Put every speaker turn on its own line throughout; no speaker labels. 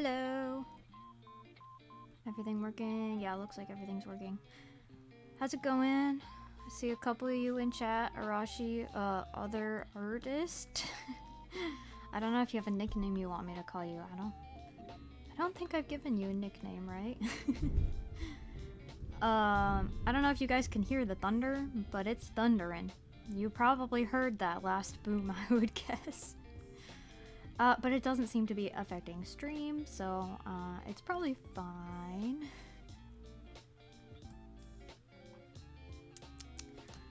Hello. Everything working? Yeah, looks like everything's working. How's it going? I see a couple of you in chat. Arashi, other artist. I don't know if you have a nickname you want me to call you. I don't think I've given you a nickname, right? I don't know if you guys can hear the thunder, but it's thundering. You probably heard that last boom, I would guess. But it doesn't seem to be affecting stream, so it's probably fine.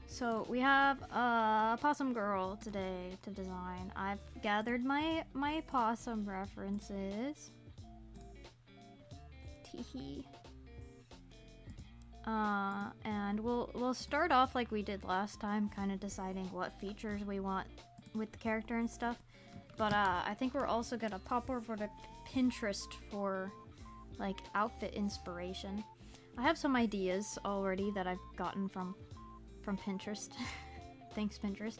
So we have a Possum Girl today to design. I've gathered my Possum references. Teehee. And we'll start off like we did last time, kind of deciding what features we want with the character and stuff. But I think we're also gonna pop over to Pinterest for like outfit inspiration. I have some ideas already that I've gotten from Pinterest. Thanks, Pinterest.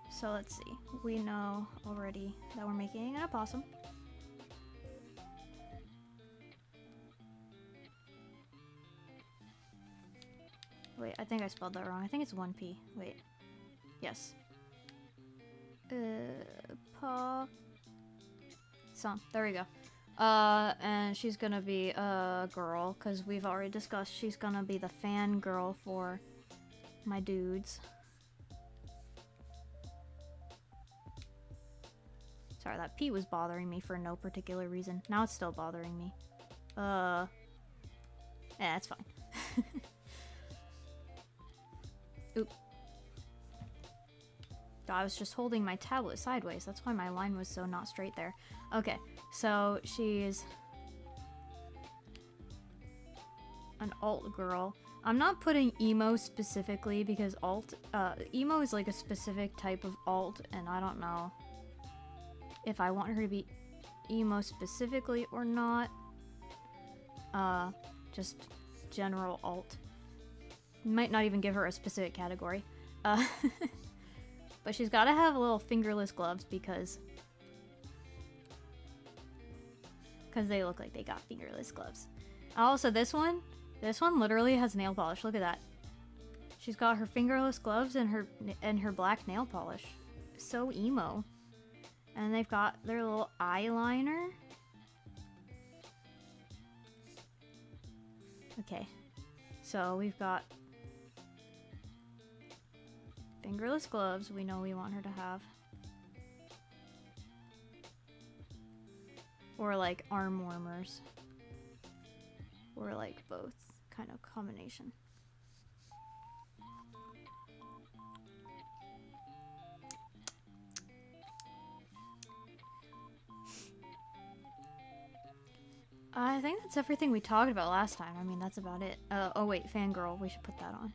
So let's see. We know already that we're making an opossum. Wait, I think I spelled that wrong. I think it's 1P. Wait. Yes. Possum. There we go. And she's gonna be a girl, because we've already discussed she's gonna be the fangirl for my dudes. Sorry, that P was bothering me for no particular reason. Now it's still bothering me. Yeah, it's fine. Oop. I was just holding my tablet sideways. That's why my line was so not straight there. Okay, so she's an alt girl. I'm not putting emo specifically because emo is like a specific type of alt, and I don't know if I want her to be emo specifically or not. Just general alt. Might not even give her a specific category. But she's got to have little fingerless gloves because they look like they got fingerless gloves. Also, this one literally has nail polish. Look at that. She's got her fingerless gloves and her black nail polish. So emo. And they've got their little eyeliner. Okay. So we've got fingerless gloves, we know we want her to have. Or like arm warmers. Or like both, kind of combination. I think that's everything we talked about last time. I mean, that's about it. Oh wait, fangirl, we should put that on.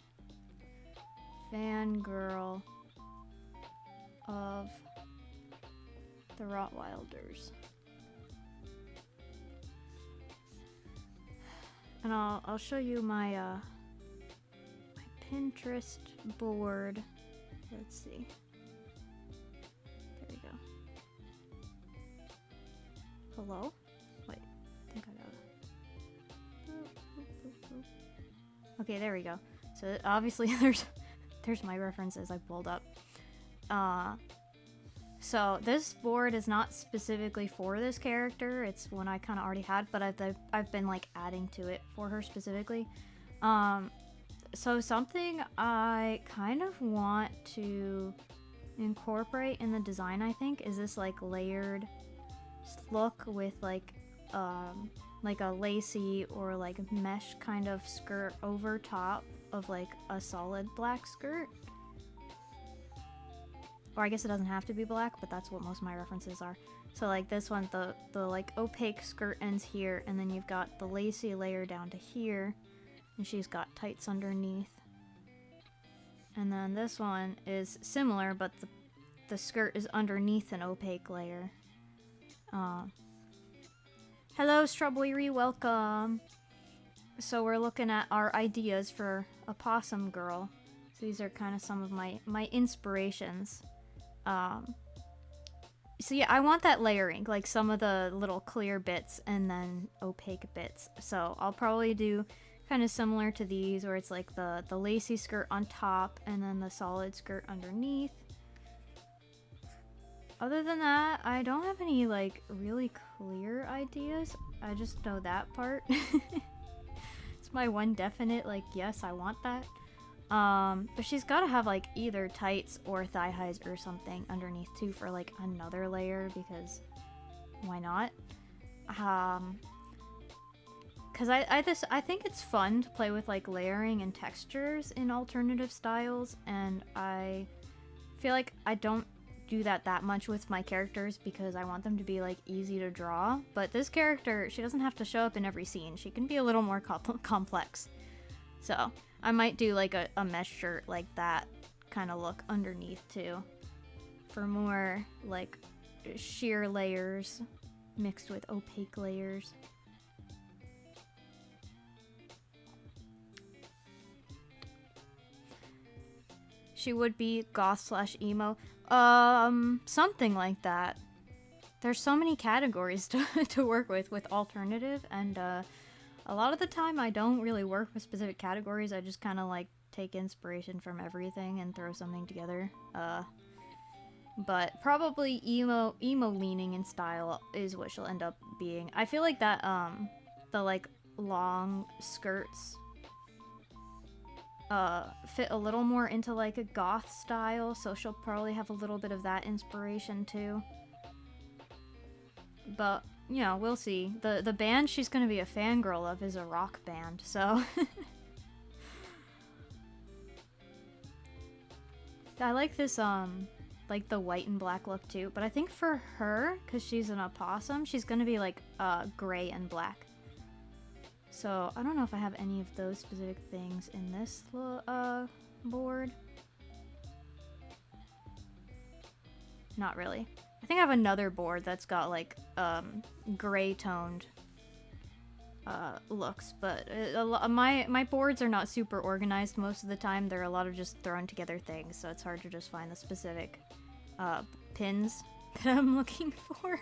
Fangirl of the Rottweilers. And I'll show you my my Pinterest board. Let's see. There we go. Hello? Wait, I think I got. Okay, there we go. So obviously there's my references I pulled up. So this board is not specifically for this character. It's one I kind of already had, but I've been like adding to it for her specifically. So something I kind of want to incorporate in the design, I think, is this like layered look with like a lacy or like mesh kind of skirt over top of like a solid black skirt. Or I guess it doesn't have to be black, but that's what most of my references are. So like this one, the like opaque skirt ends here, and then you've got the lacy layer down to here, and she's got tights underneath. And then this one is similar, but the skirt is underneath an opaque layer. Hello, Strawberry, welcome! So we're looking at our ideas for a Possum Girl. So these are kind of some of my inspirations. So yeah, I want that layering, like some of the little clear bits and then opaque bits. So I'll probably do kind of similar to these, where it's like the lacy skirt on top and then the solid skirt underneath. Other than that, I don't have any like really clear ideas. I just know that part. It's my one definite, like, yes, I want that. But she's gotta have like either tights or thigh highs or something underneath too for like another layer, because why not? Cause I think it's fun to play with like layering and textures in alternative styles, and I feel like I don't do that much with my characters because I want them to be like easy to draw. But this character, she doesn't have to show up in every scene. She can be a little more complex. So I might do like a mesh shirt like that kind of look underneath too, for more like sheer layers mixed with opaque layers. She would be goth/emo. Something like that. There's so many categories to work with alternative, and a lot of the time I don't really work with specific categories. I just kind of like take inspiration from everything and throw something together. But probably emo leaning in style is what she'll end up being. I feel like that the like long skirts fit a little more into like a goth style, so she'll probably have a little bit of that inspiration too. But you know, we'll see. The band she's gonna be a fangirl of is a rock band, so I like this like the white and black look too, but I think for her, because she's an opossum, she's gonna be like gray and black. So I don't know if I have any of those specific things in this board. Not really. I think I have another board that's got like gray toned looks, but my boards are not super organized most of the time. They're a lot of just thrown together things, so it's hard to just find the specific pins that I'm looking for.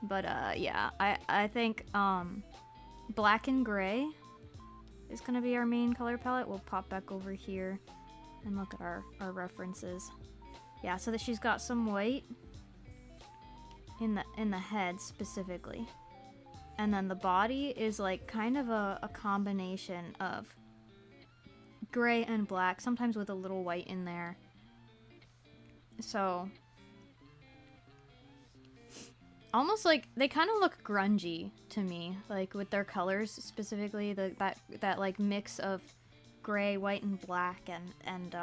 But yeah, I think black and gray is gonna be our main color palette. We'll pop back over here and look at our references. Yeah, so that she's got some white in the head specifically, and then the body is like kind of a combination of gray and black, sometimes with a little white in there. So almost like they kind of look grungy to me, like with their colors specifically, that like mix of gray, white, and black, and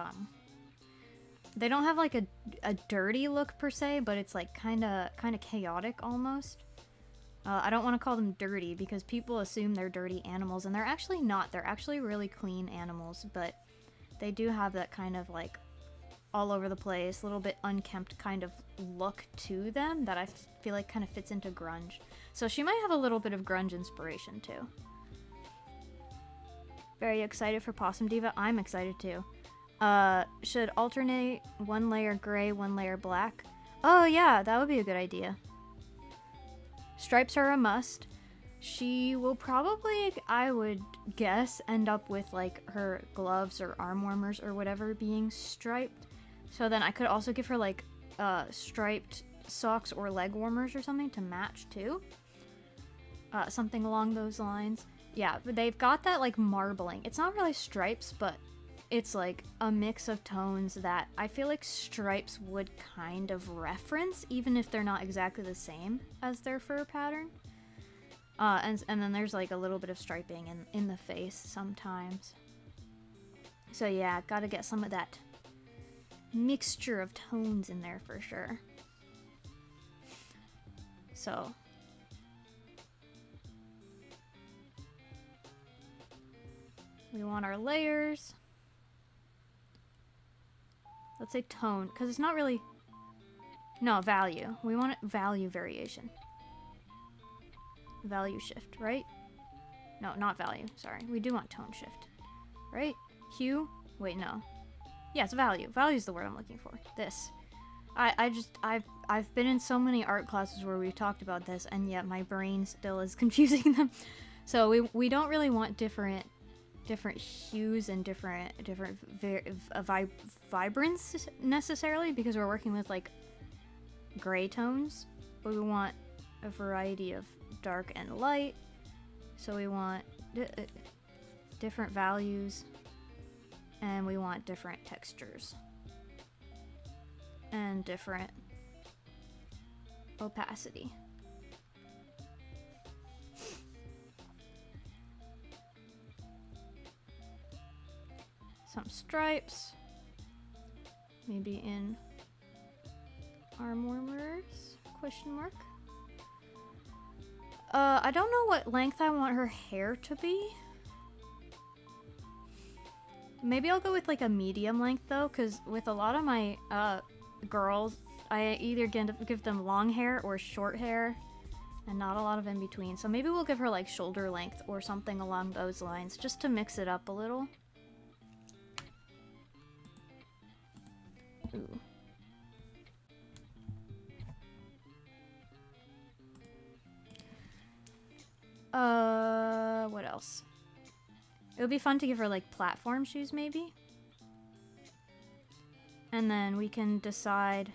they don't have like a dirty look per se, but it's like kind of chaotic almost. I don't want to call them dirty because people assume they're dirty animals, and they're actually not. They're actually really clean animals, but they do have that kind of like all over the place, a little bit unkempt kind of look to them that I feel like kind of fits into grunge. So she might have a little bit of grunge inspiration too. Very excited for Possum Diva. I'm excited too. Should alternate one layer gray, one layer black. Oh yeah, that would be a good idea. Stripes are a must. She will probably, I would guess, end up with like her gloves or arm warmers or whatever being striped. So then I could also give her like striped socks or leg warmers or something to match too. Something along those lines. Yeah, but they've got that like marbling. It's not really stripes, but it's like a mix of tones that I feel like stripes would kind of reference, even if they're not exactly the same as their fur pattern. And then there's like a little bit of striping in the face sometimes. So yeah, gotta get some of that mixture of tones in there for sure. So we want our layers. Let's say tone, because it's not really... No, value. We want value variation. Value shift, right? No, not value. Sorry. We do want tone shift. Right? Hue? Wait, no. Yes, value. Value is the word I'm looking for. This. I've been in so many art classes where we've talked about this, and yet my brain still is confusing them. So we don't really want different hues and different vibrance necessarily, because we're working with like gray tones, but we want a variety of dark and light. So we want different values, and we want different textures and different opacity. Some stripes, maybe in arm warmers, question mark. I don't know what length I want her hair to be. Maybe I'll go with like a medium length though, because with a lot of my girls, I either give them long hair or short hair, and not a lot of in between. So maybe we'll give her like shoulder length or something along those lines, just to mix it up a little. Ooh. What else? It would be fun to give her like platform shoes maybe. And then we can decide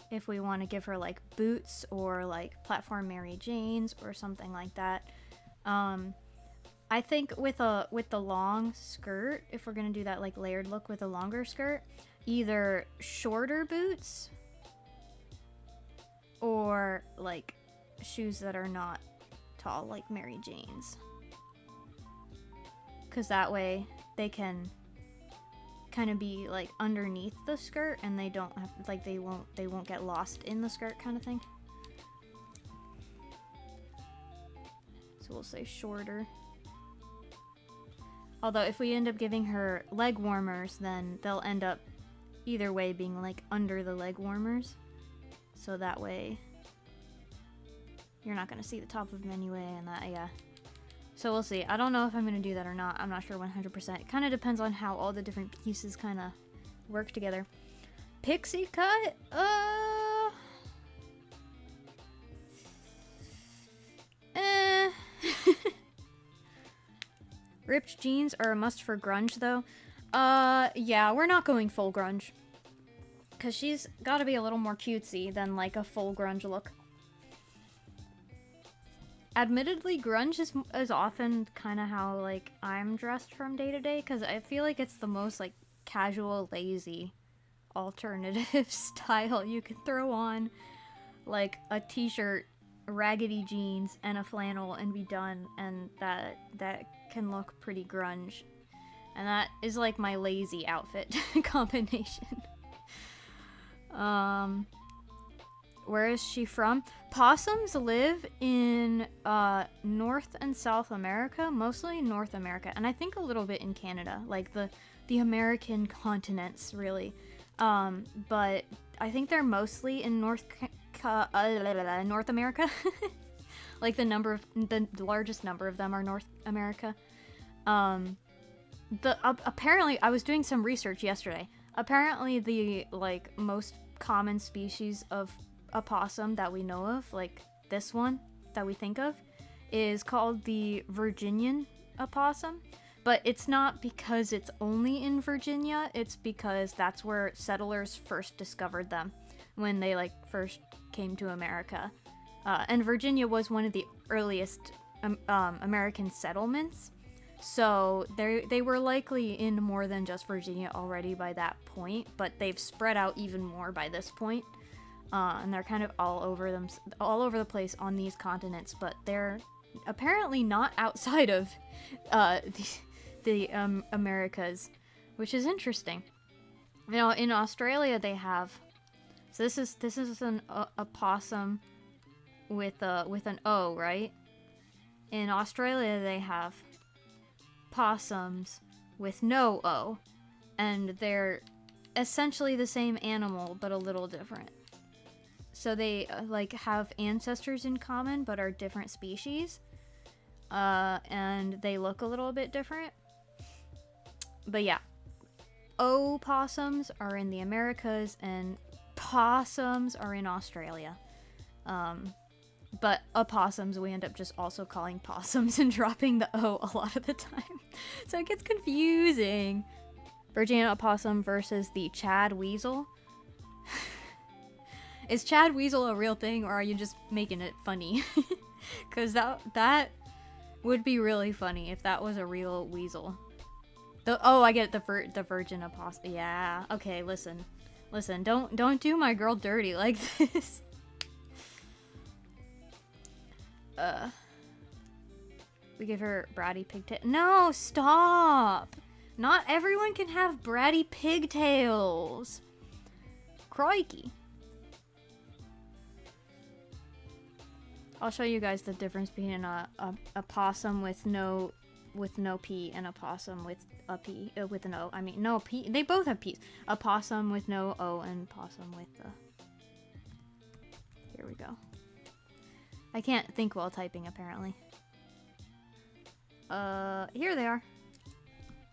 if we want to give her like boots or like platform Mary Janes or something like that. I think with the long skirt, if we're gonna do that like layered look with a longer skirt, either shorter boots or like shoes that are not tall like Mary Jane's, because that way they can kind of be like underneath the skirt and they don't have like they won't get lost in the skirt kind of thing. So we'll say shorter. Although if we end up giving her leg warmers, then they'll end up either way being like under the leg warmers, so that way you're not gonna see the top of them anyway, and that, yeah. So we'll see. I don't know if I'm gonna do that or not. I'm not sure 100%. It kind of depends on how all the different pieces kind of work together. Pixie cut? Ripped jeans are a must for grunge, though. Yeah, we're not going full grunge, because she's got to be a little more cutesy than, like, a full grunge look. Admittedly, grunge is often kind of how, like, I'm dressed from day to day, because I feel like it's the most, like, casual, lazy, alternative style you can throw on, like, a t-shirt, raggedy jeans, and a flannel and be done, and that can look pretty grunge. And that is, like, my lazy outfit combination. Where is she from? Possums live in North and South America, mostly North America, and I think a little bit in Canada, like the American continents, really. But I think they're mostly in North America. Like the largest number of them are North America. Apparently, I was doing some research yesterday. Apparently, the like most common species of opossum that we know of, like this one that we think of, is called the Virginian opossum. But it's not because it's only in Virginia, it's because that's where settlers first discovered them when they like first came to America. And Virginia was one of the earliest American settlements. So they were likely in more than just Virginia already by that point, but they've spread out even more by this point. And they're kind of all over the place on these continents, but they're apparently not outside of the Americas, which is interesting. You know, in Australia they have. So this is an opossum with an O, right? In Australia they have possums with no O, and they're essentially the same animal but a little different. So they like have ancestors in common but are different species, and they look a little bit different. But yeah, opossums are in the Americas, and possums are in Australia. But opossums we end up just also calling possums and dropping the O a lot of the time. So it gets confusing. Virginia opossum versus the Chad weasel. Is Chad weasel a real thing, or are you just making it funny? Because that would be really funny if that was a real weasel. Oh, I get the virgin opossum. Yeah. Okay, listen. Don't do my girl dirty like this. We give her bratty pigtail. No, stop! Not everyone can have bratty pigtails. Crikey. I'll show you guys the difference between a possum with no P and a possum with a P with an O. I mean, no P. They both have P's. A possum with no O and possum with the. Here we go. I can't think while typing, apparently. Here they are.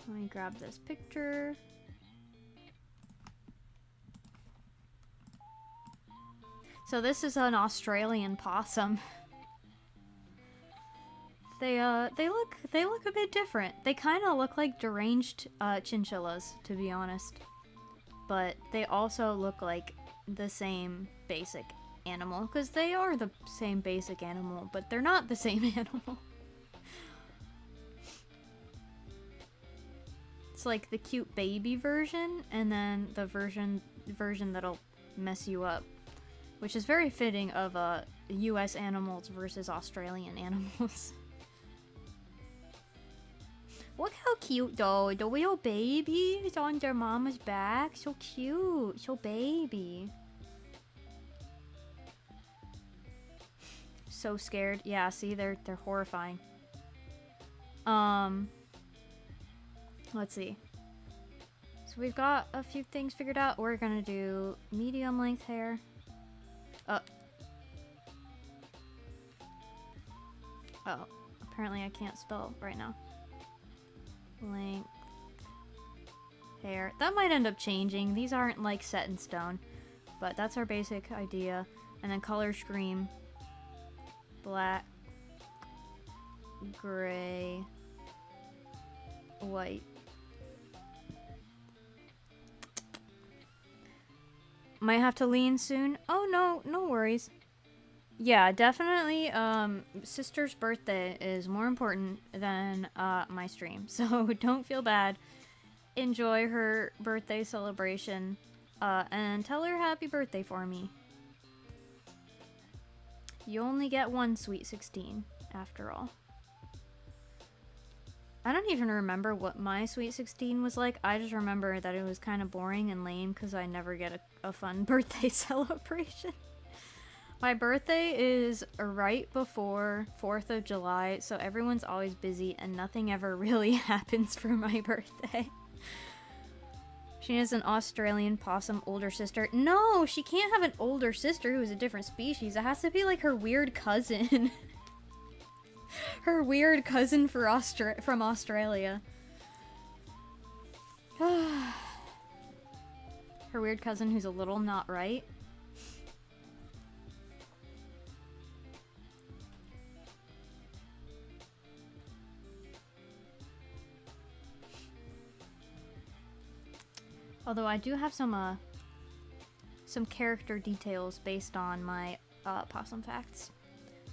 Let me grab this picture. So this is an Australian possum. They look a bit different. They kind of look like deranged chinchillas, to be honest. But they also look like the same basic animal, because they are the same basic animal, but they're not the same animal. It's like the cute baby version, and then the version that'll mess you up, which is very fitting of US animals versus Australian animals. Look how cute though, the little baby is on their mama's back. So cute, so baby. So scared. Yeah, see, they're horrifying. Let's see. So we've got a few things figured out. We're gonna do medium length hair. Oh, apparently I can't spell right now. Length hair. That might end up changing. These aren't like set in stone, but that's our basic idea. And then color scheme. Black, gray, white. Might have to lean soon. Oh no worries. Yeah, definitely sister's birthday is more important than my stream. So don't feel bad. Enjoy her birthday celebration and tell her happy birthday for me. You only get one Sweet 16, after all. I don't even remember what my Sweet 16 was like. I just remember that it was kind of boring and lame because I never get a fun birthday celebration. My birthday is right before 4th of July, so everyone's always busy and nothing ever really happens for my birthday. She has an Australian possum older sister. No, she can't have an older sister who's a different species. It has to be like her weird cousin. Her weird cousin from Australia. Her weird cousin who's a little not right. Although I do have some character details based on my possum facts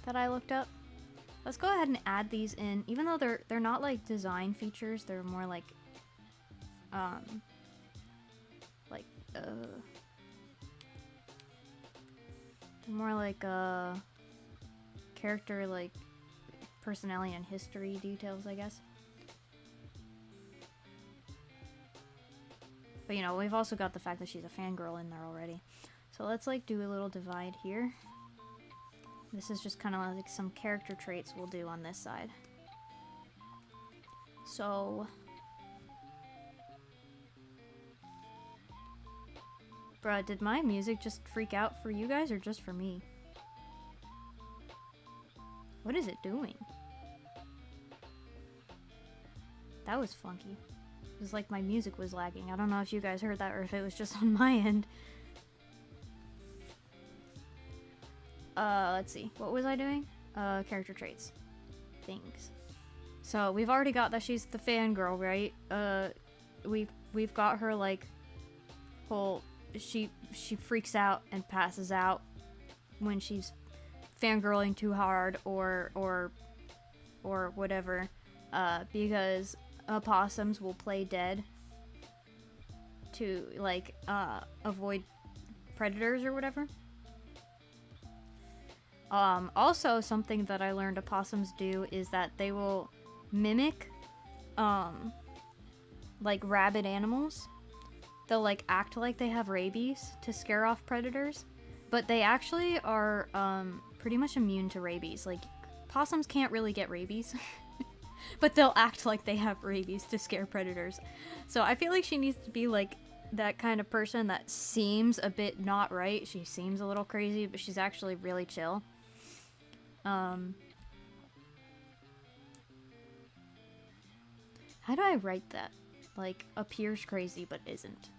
that I looked up. Let's go ahead and add these in, even though they're not like design features. They're more like character like personality and history details, I guess. But you know, we've also got the fact that she's a fangirl in there already. So let's like do a little divide here. This is just kind of like some character traits we'll do on this side. So, bruh, did my music just freak out for you guys or just for me? What is it doing? That was funky. It was like my music was lagging. I don't know if you guys heard that or if it was just on my end. let's see. What was I doing? Character traits. Things. So we've already got that she's the fangirl, right? We've got her like whole she freaks out and passes out when she's fangirling too hard or whatever, because opossums will play dead to like avoid predators or whatever. Also, something that I learned opossums do is that they will mimic like rabid animals. They'll like act like they have rabies to scare off predators, but they actually are pretty much immune to rabies. Like, possums can't really get rabies, but they'll act like they have rabies to scare predators. So I feel like she needs to be like that kind of person that seems a bit not right. She seems a little crazy, but she's actually really chill. How do I write that? Like, appears crazy but isn't.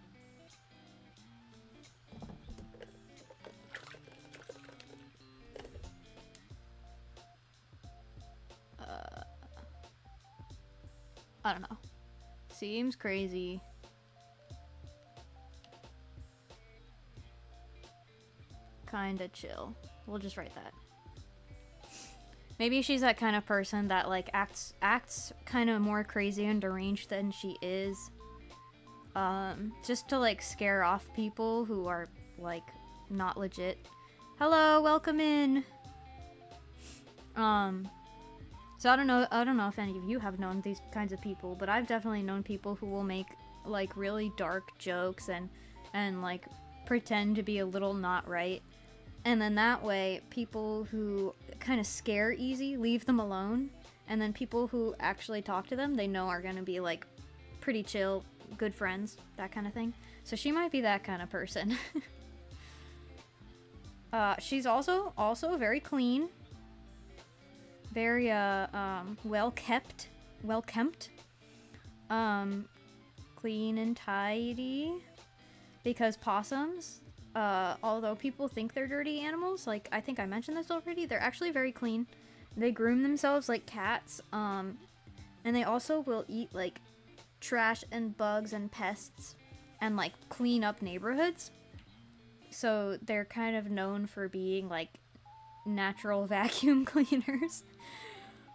I don't know. Seems crazy. Kinda chill. We'll just write that. Maybe she's that kind of person that like acts kind of more crazy and deranged than she is. Just to like scare off people who are like not legit. Hello, welcome in. So I don't know if any of you have known these kinds of people, but I've definitely known people who will make like really dark jokes and like pretend to be a little not right. And then that way, people who kind of scare easy, leave them alone. And then people who actually talk to them, they know are going to be like pretty chill, good friends, that kind of thing. So she might be that kind of person. She's also very clean. Very, well-kept. Clean and tidy. Because possums, although people think they're dirty animals, like, I think I mentioned this already, they're actually very clean. They groom themselves like cats, and they also will eat, like, trash and bugs and pests and, like, clean up neighborhoods. So they're kind of known for being, like, natural vacuum cleaners.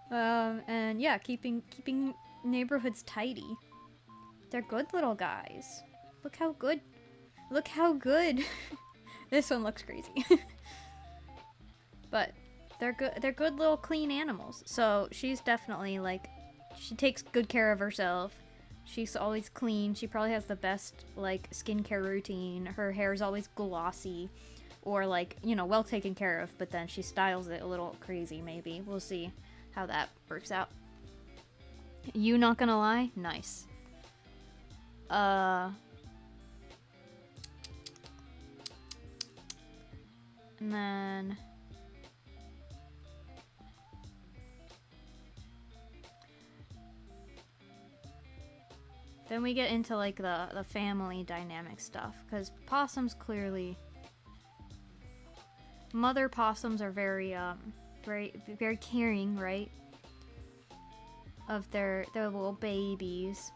And yeah, keeping neighborhoods tidy. They're good little guys. Look how good. Look how good. This one looks crazy. But they're good little clean animals. So she's definitely like, she takes good care of herself. She's always clean. She probably has the best like skincare routine. Her hair is always glossy or like, you know, well taken care of, but then she styles it a little crazy maybe. We'll see how that works out. You not gonna lie? Nice. And then we get into like the family dynamic stuff, because possums clearly, mother possums are very very caring, right, of their little babies.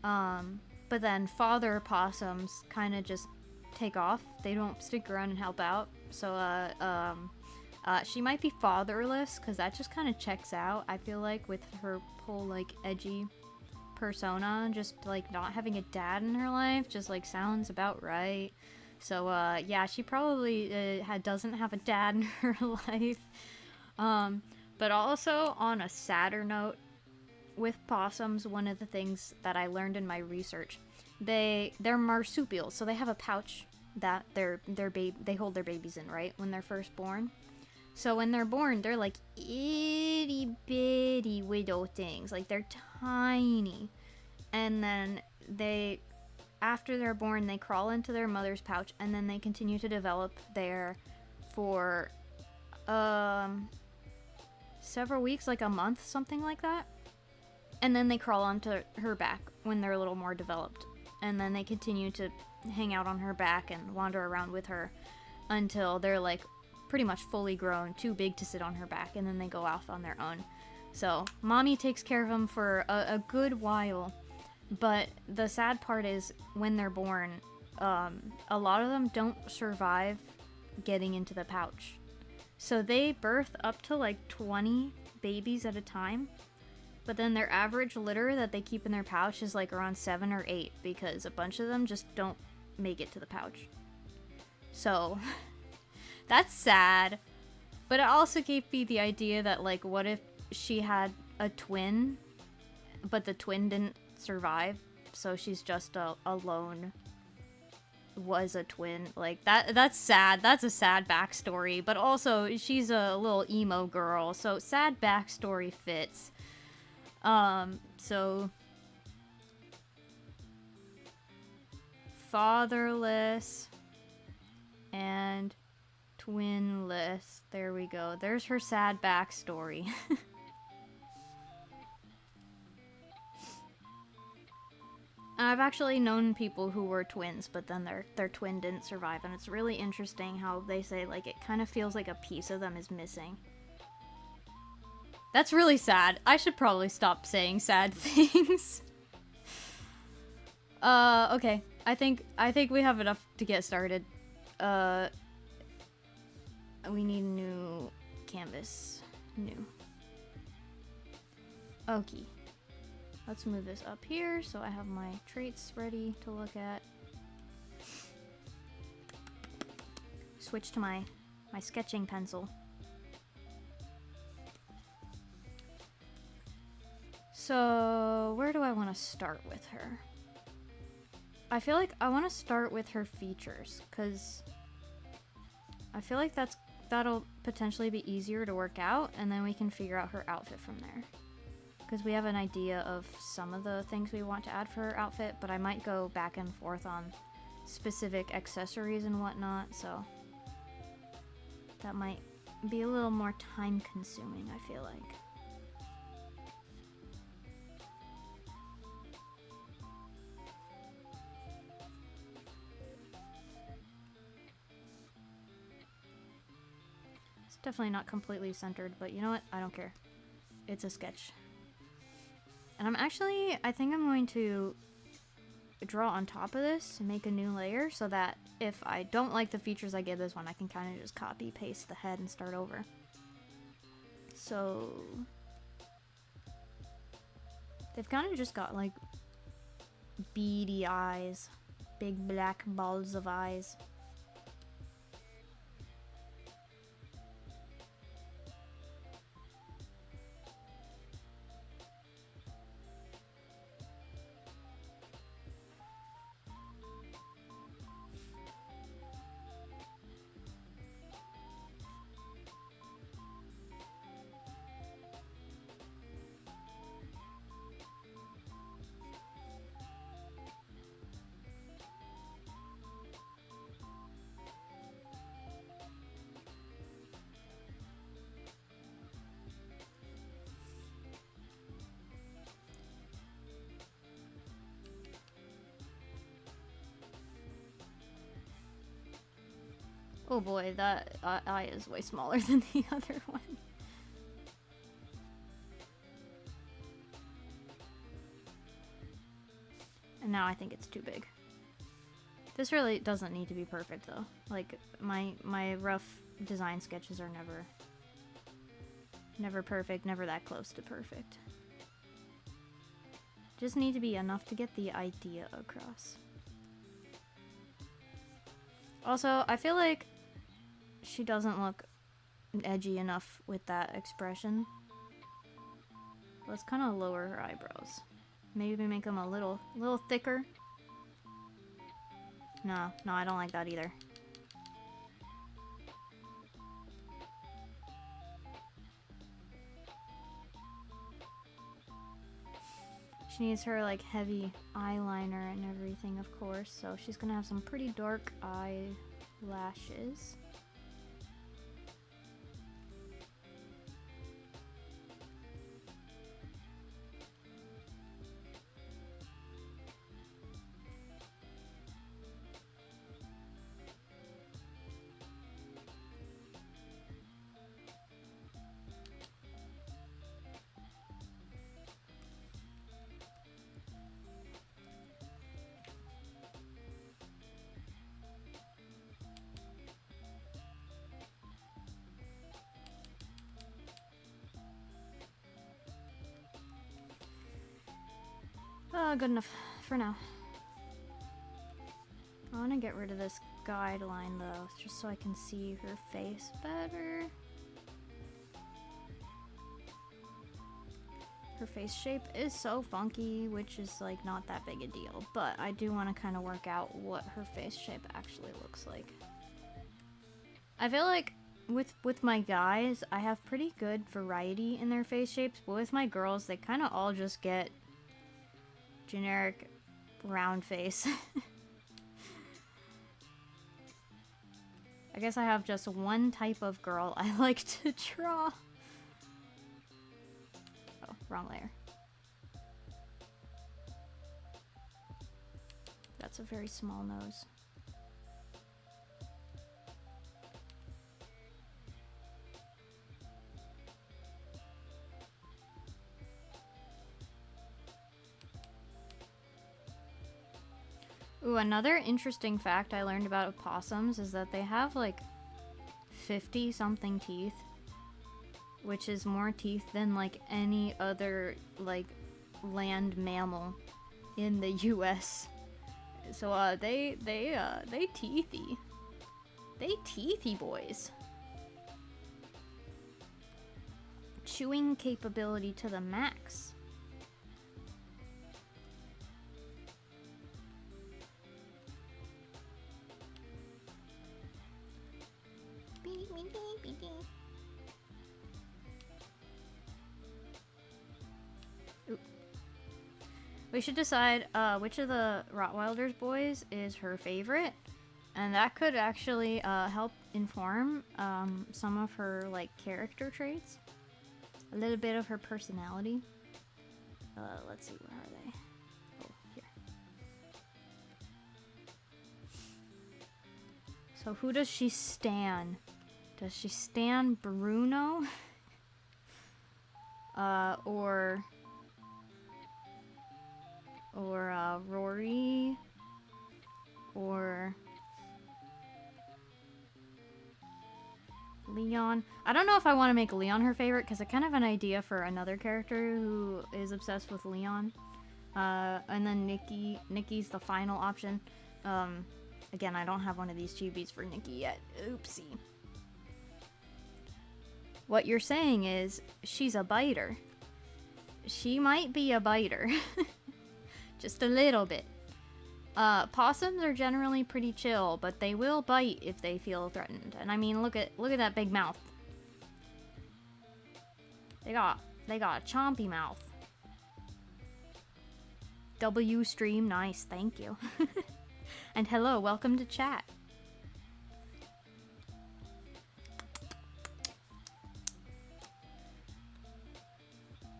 But then father possums kind of just take off. They don't stick around and help out. So she might be fatherless, because that just kind of checks out, I feel like, with her whole like edgy persona. Just like not having a dad in her life just like sounds about right. So yeah, she probably doesn't have a dad in her life. But also, on a sadder note, with possums, one of the things that I learned in my research, they're marsupials, so they have a pouch that they hold their babies in, right, when they're first born. So when they're born, they're like itty bitty widow things, like they're tiny, and then after they're born, they crawl into their mother's pouch, and then they continue to develop there for several weeks, like a month, something like that. And then they crawl onto her back when they're a little more developed. And then they continue to hang out on her back and wander around with her until they're like pretty much fully grown, too big to sit on her back, and then they go off on their own. So mommy takes care of them for a good while. But the sad part is when they're born, a lot of them don't survive getting into the pouch. So they birth up to like 20 babies at a time. But then their average litter that they keep in their pouch is like around 7 or 8 because a bunch of them just don't make it to the pouch. So that's sad. But it also gave me the idea that, like, what if she had a twin, but the twin didn't survive, so she's just alone, was a twin. Like, that's sad. That's a sad backstory. But also, she's a little emo girl, so sad backstory fits. So fatherless and twinless. There we go. There's her sad backstory. I've actually known people who were twins, but then their twin didn't survive, and it's really interesting how they say, like, it kind of feels like a piece of them is missing. That's really sad. I should probably stop saying sad things. Okay. I think we have enough to get started. We need a new canvas. New. Okay. Let's move this up here so I have my traits ready to look at. Switch to my sketching pencil. So, where do I want to start with her? I feel like I want to start with her features, because I feel like that'll potentially be easier to work out, and then we can figure out her outfit from there. Because we have an idea of some of the things we want to add for her outfit, but I might go back and forth on specific accessories and whatnot, so that might be a little more time consuming, I feel like. It's definitely not completely centered, but you know what? I don't care. It's a sketch. And I think I'm going to draw on top of this and make a new layer so that if I don't like the features I give this one, I can kind of just copy paste the head and start over. So they've kind of just got like beady eyes, big black balls of eyes. Oh boy, that eye is way smaller than the other one. And now I think it's too big. This really doesn't need to be perfect though. Like, my rough design sketches are never perfect, never that close to perfect. Just need to be enough to get the idea across. Also, I feel like she doesn't look edgy enough with that expression. Let's kind of lower her eyebrows. Maybe make them a little thicker. No, I don't like that either. She needs her like heavy eyeliner and everything, of course, so she's gonna have some pretty dark eyelashes. Good enough for now. I want to get rid of this guideline though, just so I can see her face better. Her face shape is so funky, which is like not that big a deal, but I do want to kind of work out what her face shape actually looks like. I feel like with my guys, I have pretty good variety in their face shapes, but with my girls, they kind of all just get generic round face. I guess I have just one type of girl I like to draw. Oh, wrong layer. That's a very small nose. Ooh, another interesting fact I learned about opossums is that they have like 50 something teeth, which is more teeth than like any other like land mammal in the US. So they teethy. They teethy boys. Chewing capability to the max. Ooh. We should decide which of the Rottweiler's boys is her favorite, and that could actually help inform some of her like character traits, a little bit of her personality. Let's see, where are they? Oh, here. So who does she stan? Does she stan Bruno? Or Rory? Or Leon? I don't know if I want to make Leon her favorite, because I kind of have an idea for another character who is obsessed with Leon. And then Nikki. Nikki's the final option. Again, I don't have one of these chibis for Nikki yet. Oopsie. What you're saying is, she's a biter. She might be a biter. Just a little bit. Possums are generally pretty chill, but they will bite if they feel threatened. And I mean, look at that big mouth. They got a chompy mouth. W stream, nice, thank you. And hello, welcome to chat.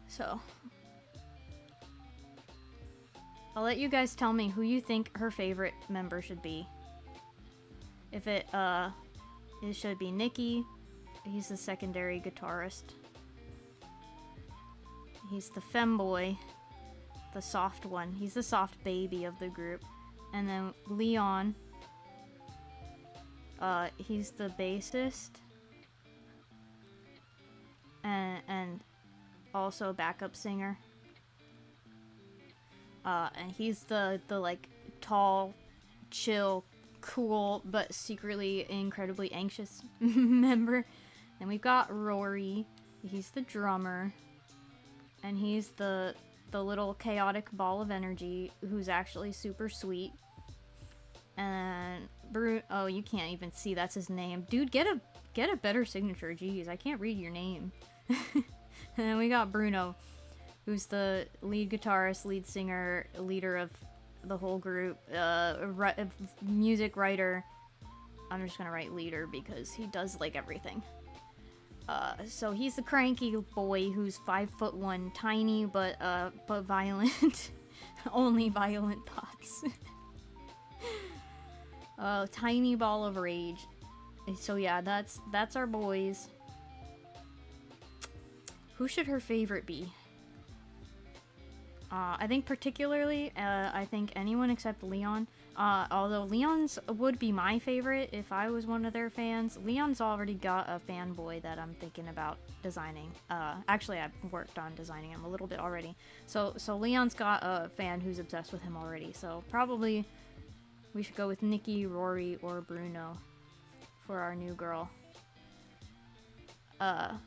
So, I'll let you guys tell me who you think her favorite member should be. If it should be Nikki. He's the secondary guitarist. He's the femboy, the soft one. He's the soft baby of the group. And then Leon, he's the bassist. And also backup singer. And he's the like tall, chill, cool, but secretly incredibly anxious member. Then we've got Rory. He's the drummer. And he's the little chaotic ball of energy who's actually super sweet. And oh, you can't even see that's his name. Dude, get a better signature. Jeez, I can't read your name. And then we got Bruno, who's the lead guitarist, lead singer, leader of the whole group, music writer. I'm just gonna write leader because he does like everything. So he's the cranky boy who's 5'1", tiny but violent. Only violent thoughts. Tiny ball of rage. So yeah, that's our boys. Who should her favorite be? I think particularly, I think anyone except Leon. Although Leon's would be my favorite if I was one of their fans. Leon's already got a fanboy that I'm thinking about designing. Actually, I've worked on designing him a little bit already. So Leon's got a fan who's obsessed with him already. So probably we should go with Nikki, Rory, or Bruno for our new girl.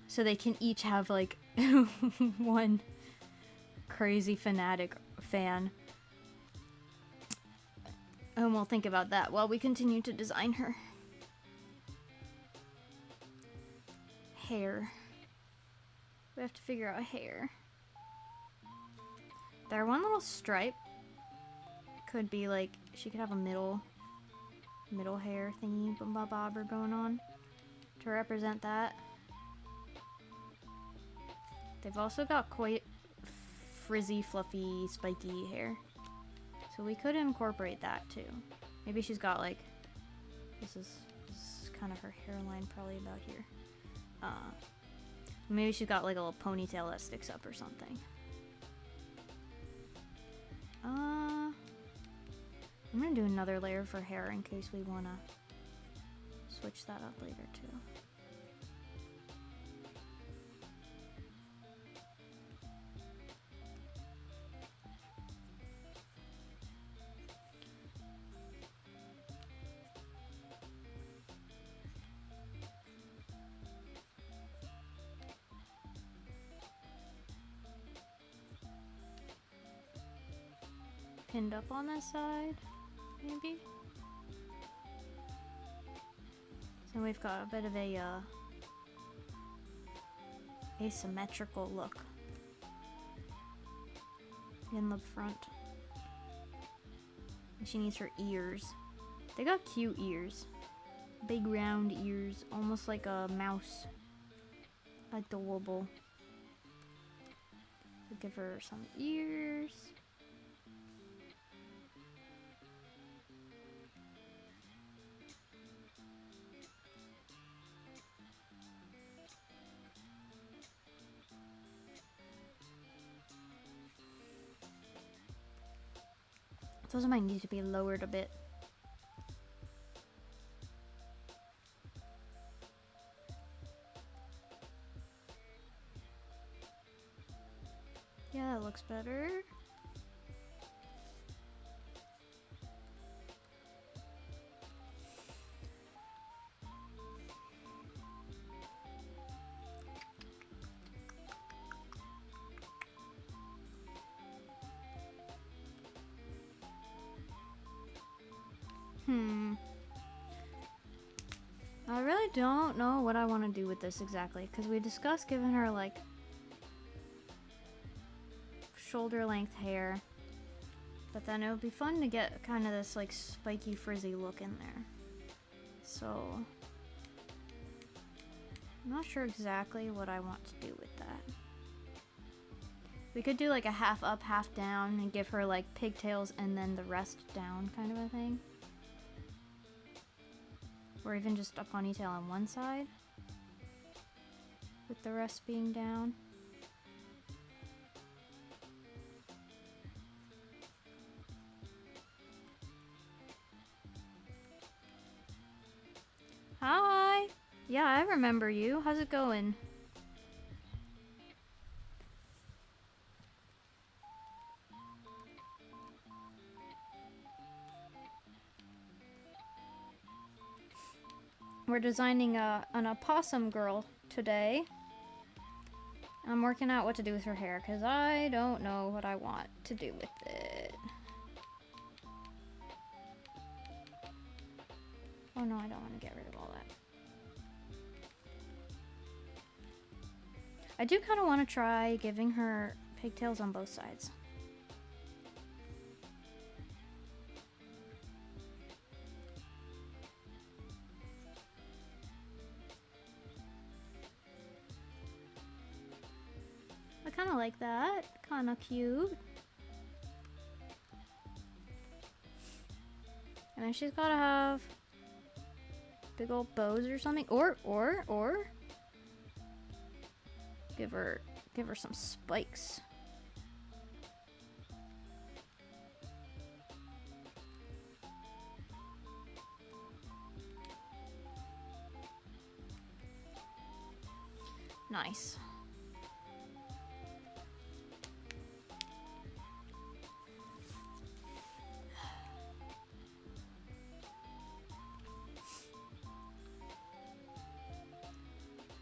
So they can each have like one crazy fanatic fan. And we'll think about that while we continue to design her. Hair. We have to figure out hair. Their one little stripe could be like, she could have a middle hair thingy bobber going on to represent that. They've also got quite frizzy, fluffy, spiky hair. So we could incorporate that too. Maybe she's got like, this is kind of her hairline, probably about here. Maybe she's got like a little ponytail that sticks up or something. I'm gonna do another layer for hair in case we wanna switch that up later too. Pinned up on this side, maybe? So we've got a bit of a asymmetrical look in the front. And she needs her ears. They got cute ears. Big round ears, almost like a mouse. Adorable. We'll give her some ears. Those might need to be lowered a bit. Yeah, that looks better. I really don't know what I want to do with this exactly, because we discussed giving her like shoulder length hair, but then it would be fun to get kind of this like spiky frizzy look in there. So I'm not sure exactly what I want to do with that. We could do like a half up, half down and give her like pigtails and then the rest down kind of a thing. Or even just a ponytail on one side with the rest being down. Hi! Yeah, I remember you. How's it going? We're designing an Possum girl today. I'm working out what to do with her hair because I don't know what I want to do with it. Oh no, I don't want to get rid of all that. I do kind of want to try giving her pigtails on both sides. I kind of like that. Kind of cute. And then she's gotta have big old bows or something, or give her some spikes. Nice.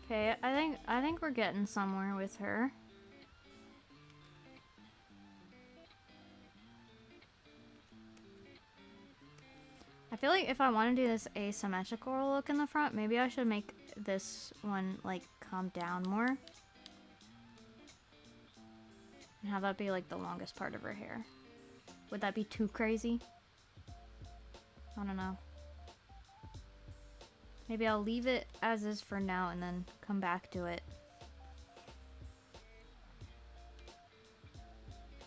Okay, I think we're getting somewhere with her. I feel like if I want to do this asymmetrical look in the front, maybe I should make this one like come down more. And have that be like the longest part of her hair. Would that be too crazy? I don't know. Maybe I'll leave it as is for now and then come back to it.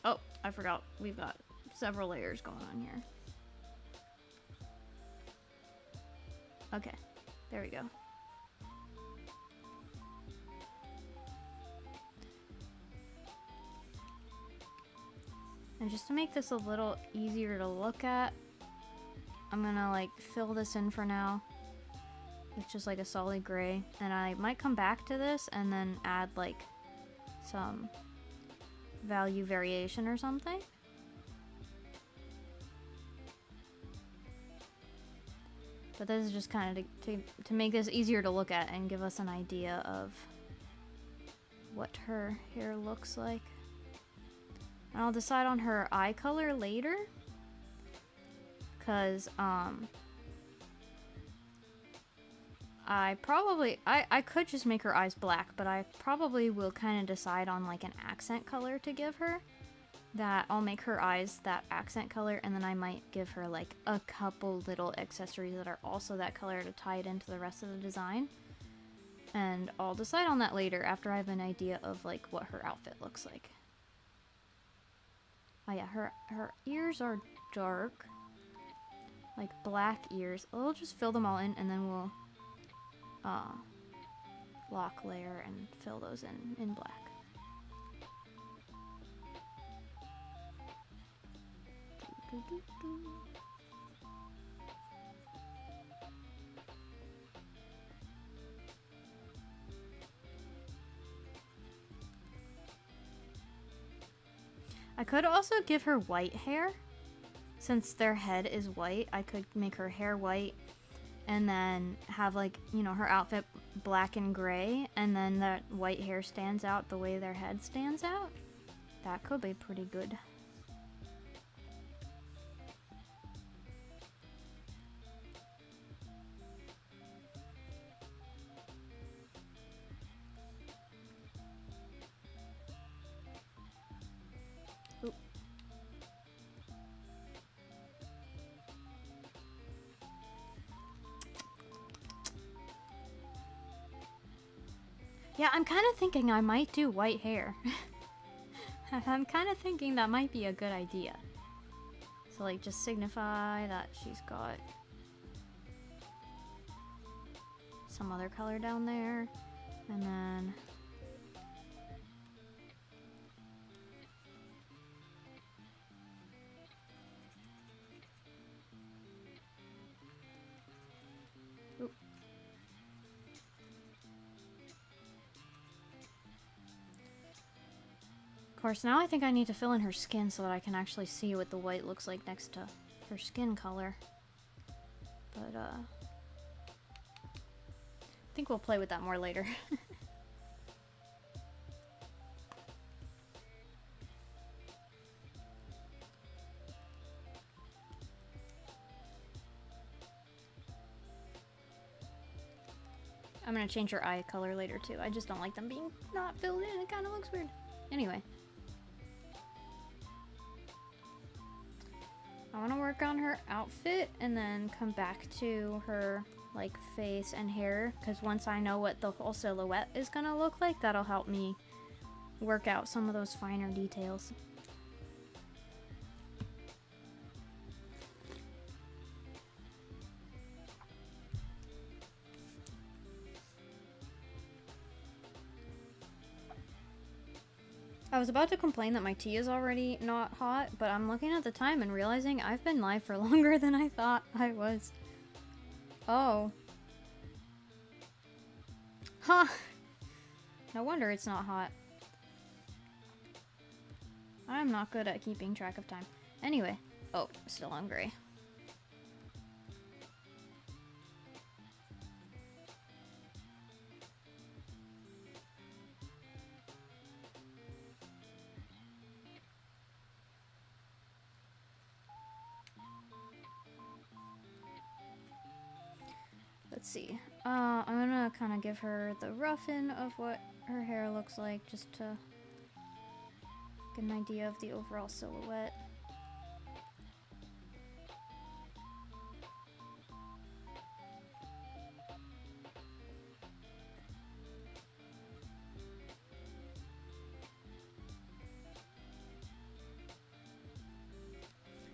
Oh, I forgot. We've got several layers going on here. Okay, there we go. And just to make this a little easier to look at, I'm gonna like fill this in for now. It's just like a solid gray, and I might come back to this and then add like some value variation or something. But this is just kind of to make this easier to look at and give us an idea of what her hair looks like. And I'll decide on her eye color later, because I could just make her eyes black, but I probably will kind of decide on like an accent color to give her. That I'll make her eyes that accent color, and then I might give her like a couple little accessories that are also that color to tie it into the rest of the design. And I'll decide on that later after I have an idea of like what her outfit looks like. Oh yeah, her ears are dark, like black ears. We'll just fill them all in, and then we'll lock layer and fill those in black. I could also give her white hair. Since their head is white, I could make her hair white and then have like, you know, her outfit black and gray, and then that white hair stands out the way their head stands out. That could be pretty good. Yeah, I'm kind of thinking I might do white hair. I'm kind of thinking that might be a good idea. So like just signify that she's got some other color down there, and then of course, now I think I need to fill in her skin so that I can actually see what the white looks like next to her skin color. But, I think we'll play with that more later. I'm gonna change her eye color later, too. I just don't like them being not filled in. It kind of looks weird. Anyway. I want to work on her outfit and then come back to her like face and hair, because once I know what the whole silhouette is gonna look like, that'll help me work out some of those finer details. I was about to complain that my tea is already not hot, but I'm looking at the time and realizing I've been live for longer than I thought I was. Oh. Huh. No wonder it's not hot. I'm not good at keeping track of time. Anyway. Oh, still hungry. Let's see. I'm gonna kind of give her the roughen of what her hair looks like, just to get an idea of the overall silhouette.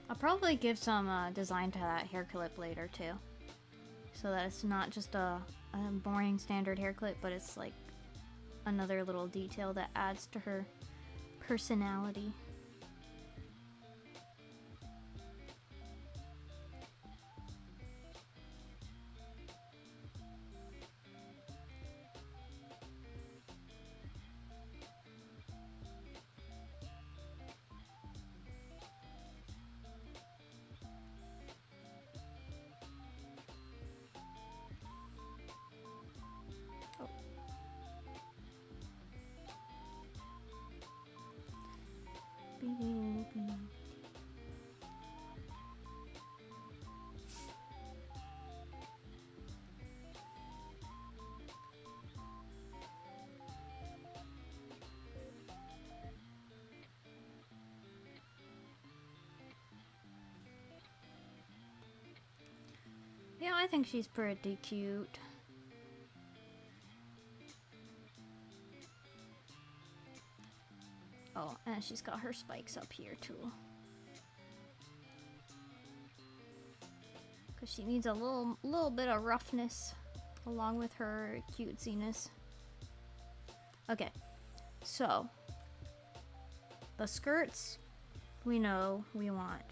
I'll probably give some design to that hair clip later too, so that it's not just a boring standard hair clip, but it's like another little detail that adds to her personality. Yeah, I think she's pretty cute. Oh, and she's got her spikes up here too. Because she needs a little bit of roughness along with her cutesiness. Okay, so the skirts we know we want.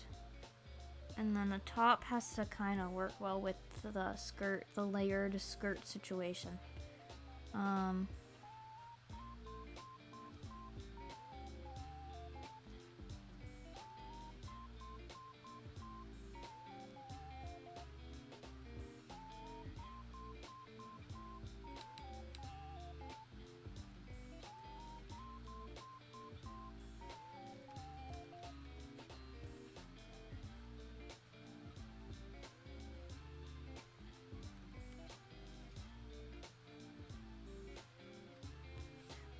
And then the top has to kind of work well with the skirt, the layered skirt situation.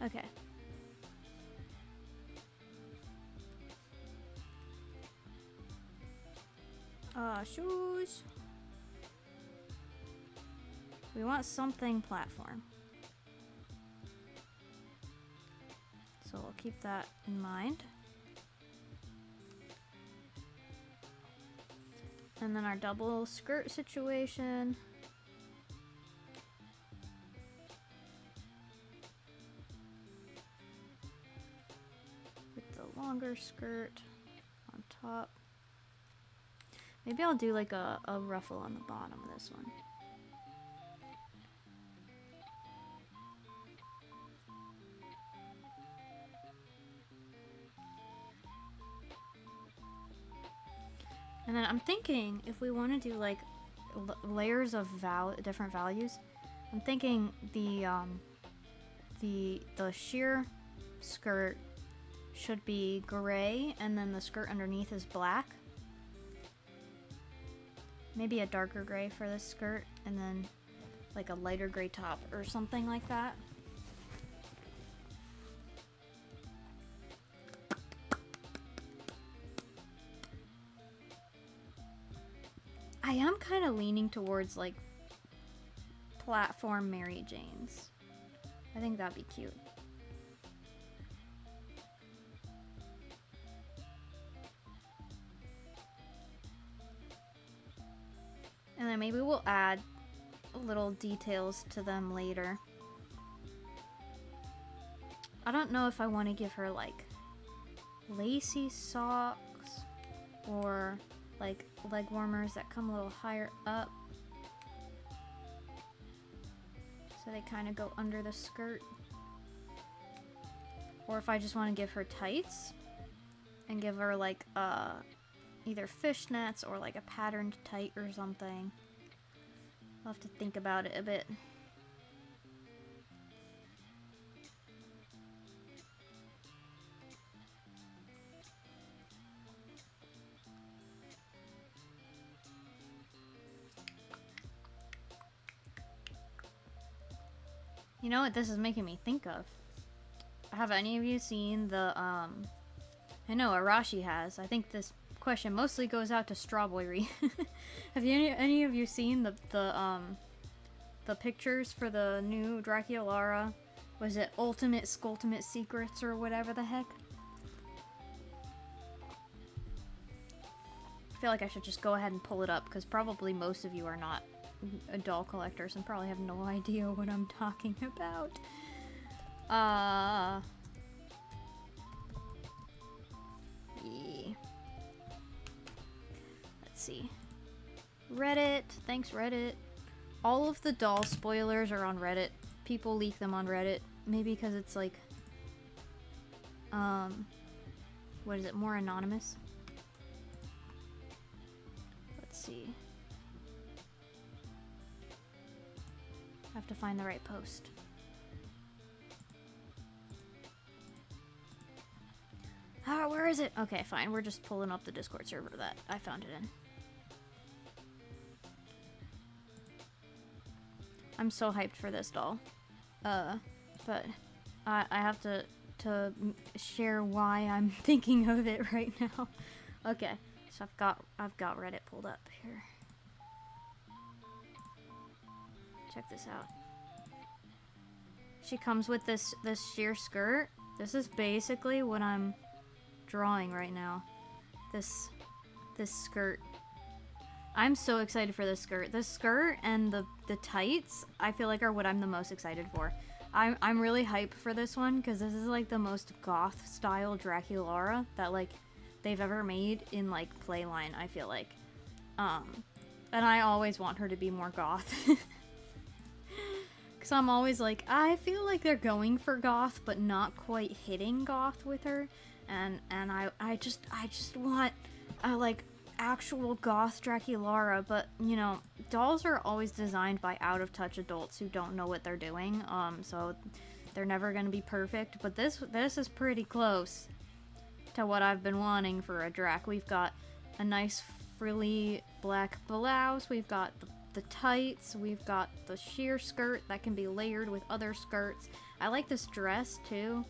Okay. Shoes. We want something platform. So we'll keep that in mind. And then our double skirt situation. Longer skirt on top. Maybe I'll do like a ruffle on the bottom of this one. And then I'm thinking if we want to do like layers of different values, I'm thinking the sheer skirt should be gray, and then the skirt underneath is black. Maybe a darker gray for this skirt, and then like a lighter gray top or something like that. I am kind of leaning towards like platform Mary Janes. I think that'd be cute. And then maybe we'll add little details to them later. I don't know if I want to give her like lacy socks or like leg warmers that come a little higher up, so they kind of go under the skirt. Or if I just want to give her tights and give her like either fishnets or like a patterned tight or something. I'll have to think about it a bit. You know what this is making me think of? Have any of you seen the, I know Arashi has. I think this question mostly goes out to Strawberry. Have any of you seen the pictures for the new Draculaura? Was it Ultimate Skultimate Secrets or whatever the heck? I feel like I should just go ahead and pull it up, because probably most of you are not doll collectors and probably have no idea what I'm talking about. Yeah. Let's see. Reddit. Thanks, Reddit. All of the doll spoilers are on Reddit. People leak them on Reddit. Maybe because it's like, what is it? More anonymous? Let's see. I have to find the right post. Ah, where is it? Okay, fine. We're just pulling up the Discord server that I found it in. I'm so hyped for this doll. But I have to share why I'm thinking of it right now. Okay, so I've got Reddit pulled up here. Check this out. She comes with this sheer skirt. This is basically what I'm drawing right now. This skirt. I'm so excited for this skirt. This skirt and the tights, I feel like, are what I'm the most excited for. I'm really hyped for this one because this is like the most goth style Draculaura that like they've ever made in like Playline, I feel like. And I always want her to be more goth. Cause I'm always like, I feel like they're going for goth but not quite hitting goth with her. And I just want like actual goth Draculaura, but you know, dolls are always designed by out of touch adults who don't know what they're doing, so they're never gonna be perfect, but this is pretty close to what I've been wanting for a Drac. We've got a nice frilly black blouse, we've got the tights, we've got the sheer skirt that can be layered with other skirts. I like this dress too.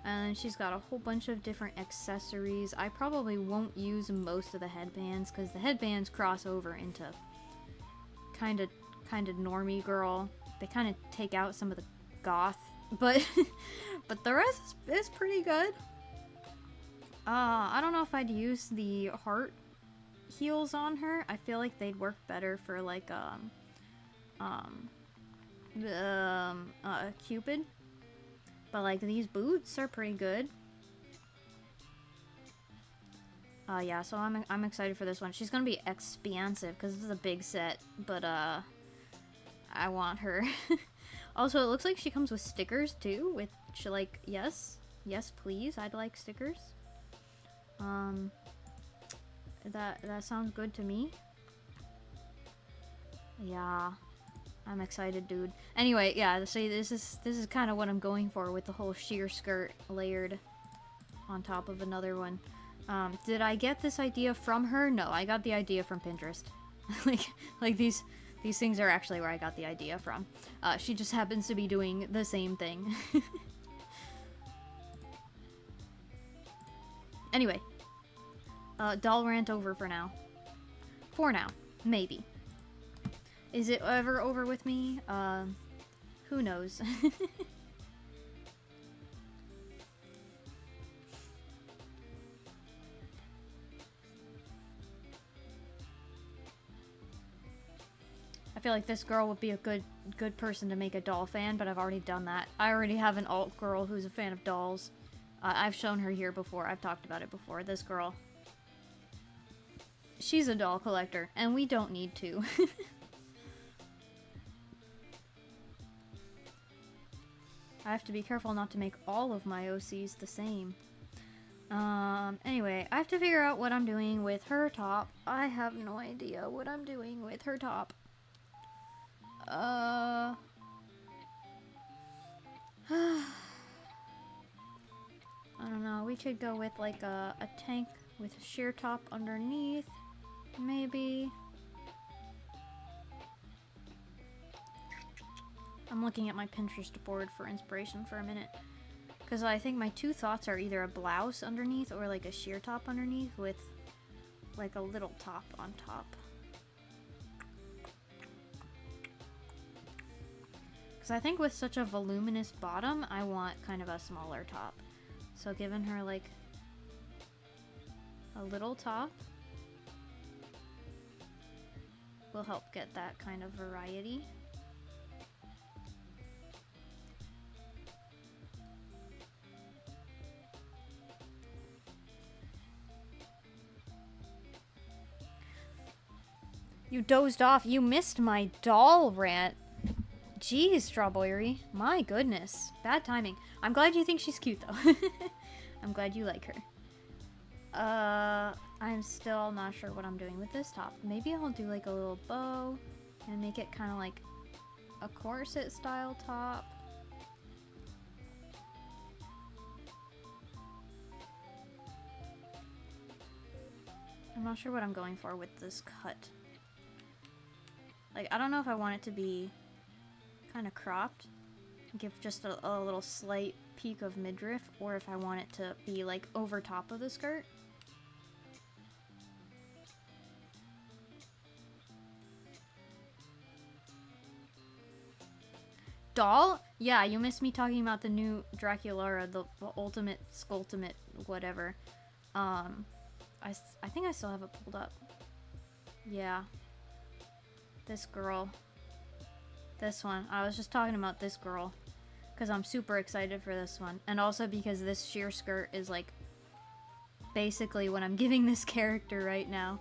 And she's got a whole bunch of different accessories. I probably won't use most of the headbands because the headbands cross over into kind of normie girl. They kind of take out some of the goth, but but the rest is pretty good. I don't know if I'd use the heart heels on her. I feel like they'd work better for like Cupid. But like these boots are pretty good. Yeah, so I'm excited for this one. She's gonna be expansive because this is a big set, but I want her. Also, it looks like she comes with stickers too. With like yes please, I'd like stickers. That sounds good to me. Yeah. I'm excited, dude. Anyway, yeah, see, this is kind of what I'm going for with the whole sheer skirt layered on top of another one. Did I get this idea from her? No, I got the idea from Pinterest. like these things are actually where I got the idea from. She just happens to be doing the same thing. Anyway, doll rant over for now. For now, maybe. Is it ever over with me? Who knows? I feel like this girl would be a good person to make a doll fan, but I've already done that. I already have an alt girl who's a fan of dolls. I've shown her here before. I've talked about it before. This girl. She's a doll collector, and we don't need to. I have to be careful not to make all of my OCs the same. Anyway, I have to figure out what I'm doing with her top. I have no idea what I'm doing with her top. I don't know, we could go with like a tank with a sheer top underneath, maybe. I'm looking at my Pinterest board for inspiration for a minute. Because I think my two thoughts are either a blouse underneath or like a sheer top underneath with like a little top on top. Because I think with such a voluminous bottom, I want kind of a smaller top. So giving her like a little top will help get that kind of variety. You dozed off. You missed my doll rant. Jeez, Strawberry. My goodness. Bad timing. I'm glad you think she's cute, though. I'm glad you like her. I'm still not sure what I'm doing with this top. Maybe I'll do like a little bow and make it kind of like a corset style top. I'm not sure what I'm going for with this cut. Like, I don't know if I want it to be kind of cropped, give just a little slight peak of midriff, or if I want it to be like over top of the skirt. Doll? Yeah, you missed me talking about the new Draculaura, the ultimate, skultimate, whatever. I think I still have it pulled up. Yeah. This girl. This one. I was just talking about this girl. Because I'm super excited for this one. And also because this sheer skirt is like basically what I'm giving this character right now.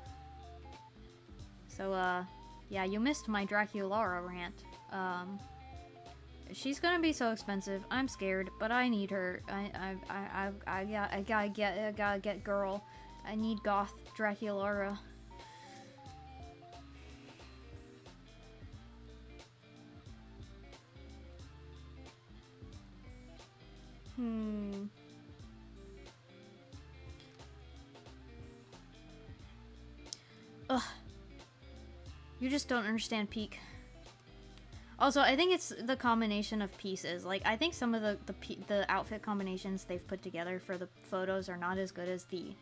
So, yeah, you missed my Draculaura rant. She's gonna be so expensive. I'm scared, but I need her. I gotta get girl. I need goth Draculaura. Ugh. You just don't understand peak. Also, I think it's the combination of pieces. Like, I think some of the outfit combinations they've put together for the photos are not as good as the,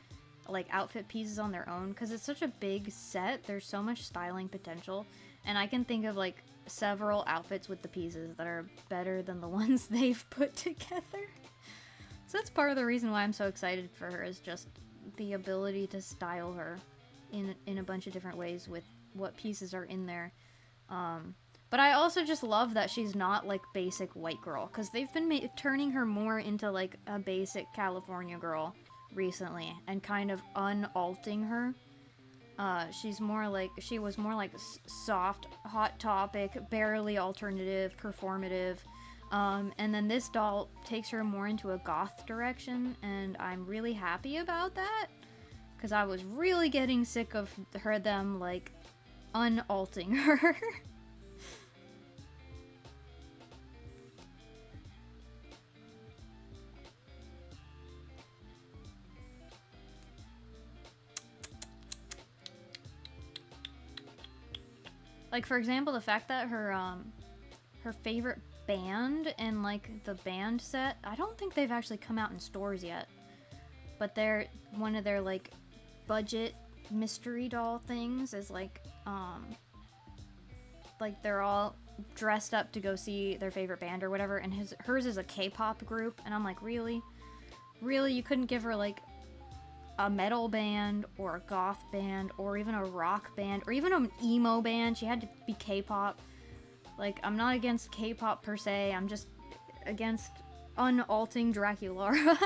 like, outfit pieces on their own. Because it's such a big set. There's so much styling potential. And I can think of, like, several outfits with the pieces that are better than the ones they've put together. So that's part of the reason why I'm so excited for her, is just the ability to style her in a bunch of different ways with what pieces are in there. But I also just love that she's not, like, basic white girl, because they've been turning her more into, like, a basic California girl recently, and kind of unalting her. She was more like soft, hot topic, barely alternative, performative. And then this doll takes her more into a goth direction, and I'm really happy about that, because I was really getting sick of them, like, unalting her. Like, for example, the fact that her favorite band and, like, the band set, I don't think they've actually come out in stores yet. But they're, one of their, like, budget mystery doll things is, like, they're all dressed up to go see their favorite band or whatever, and hers is a K-pop group, and I'm like, really? Really? You couldn't give her, like, a metal band or a goth band or even a rock band or even an emo band? She had to be K-pop. Like, I'm not against K-pop per se, I'm just against unalting Draculaura.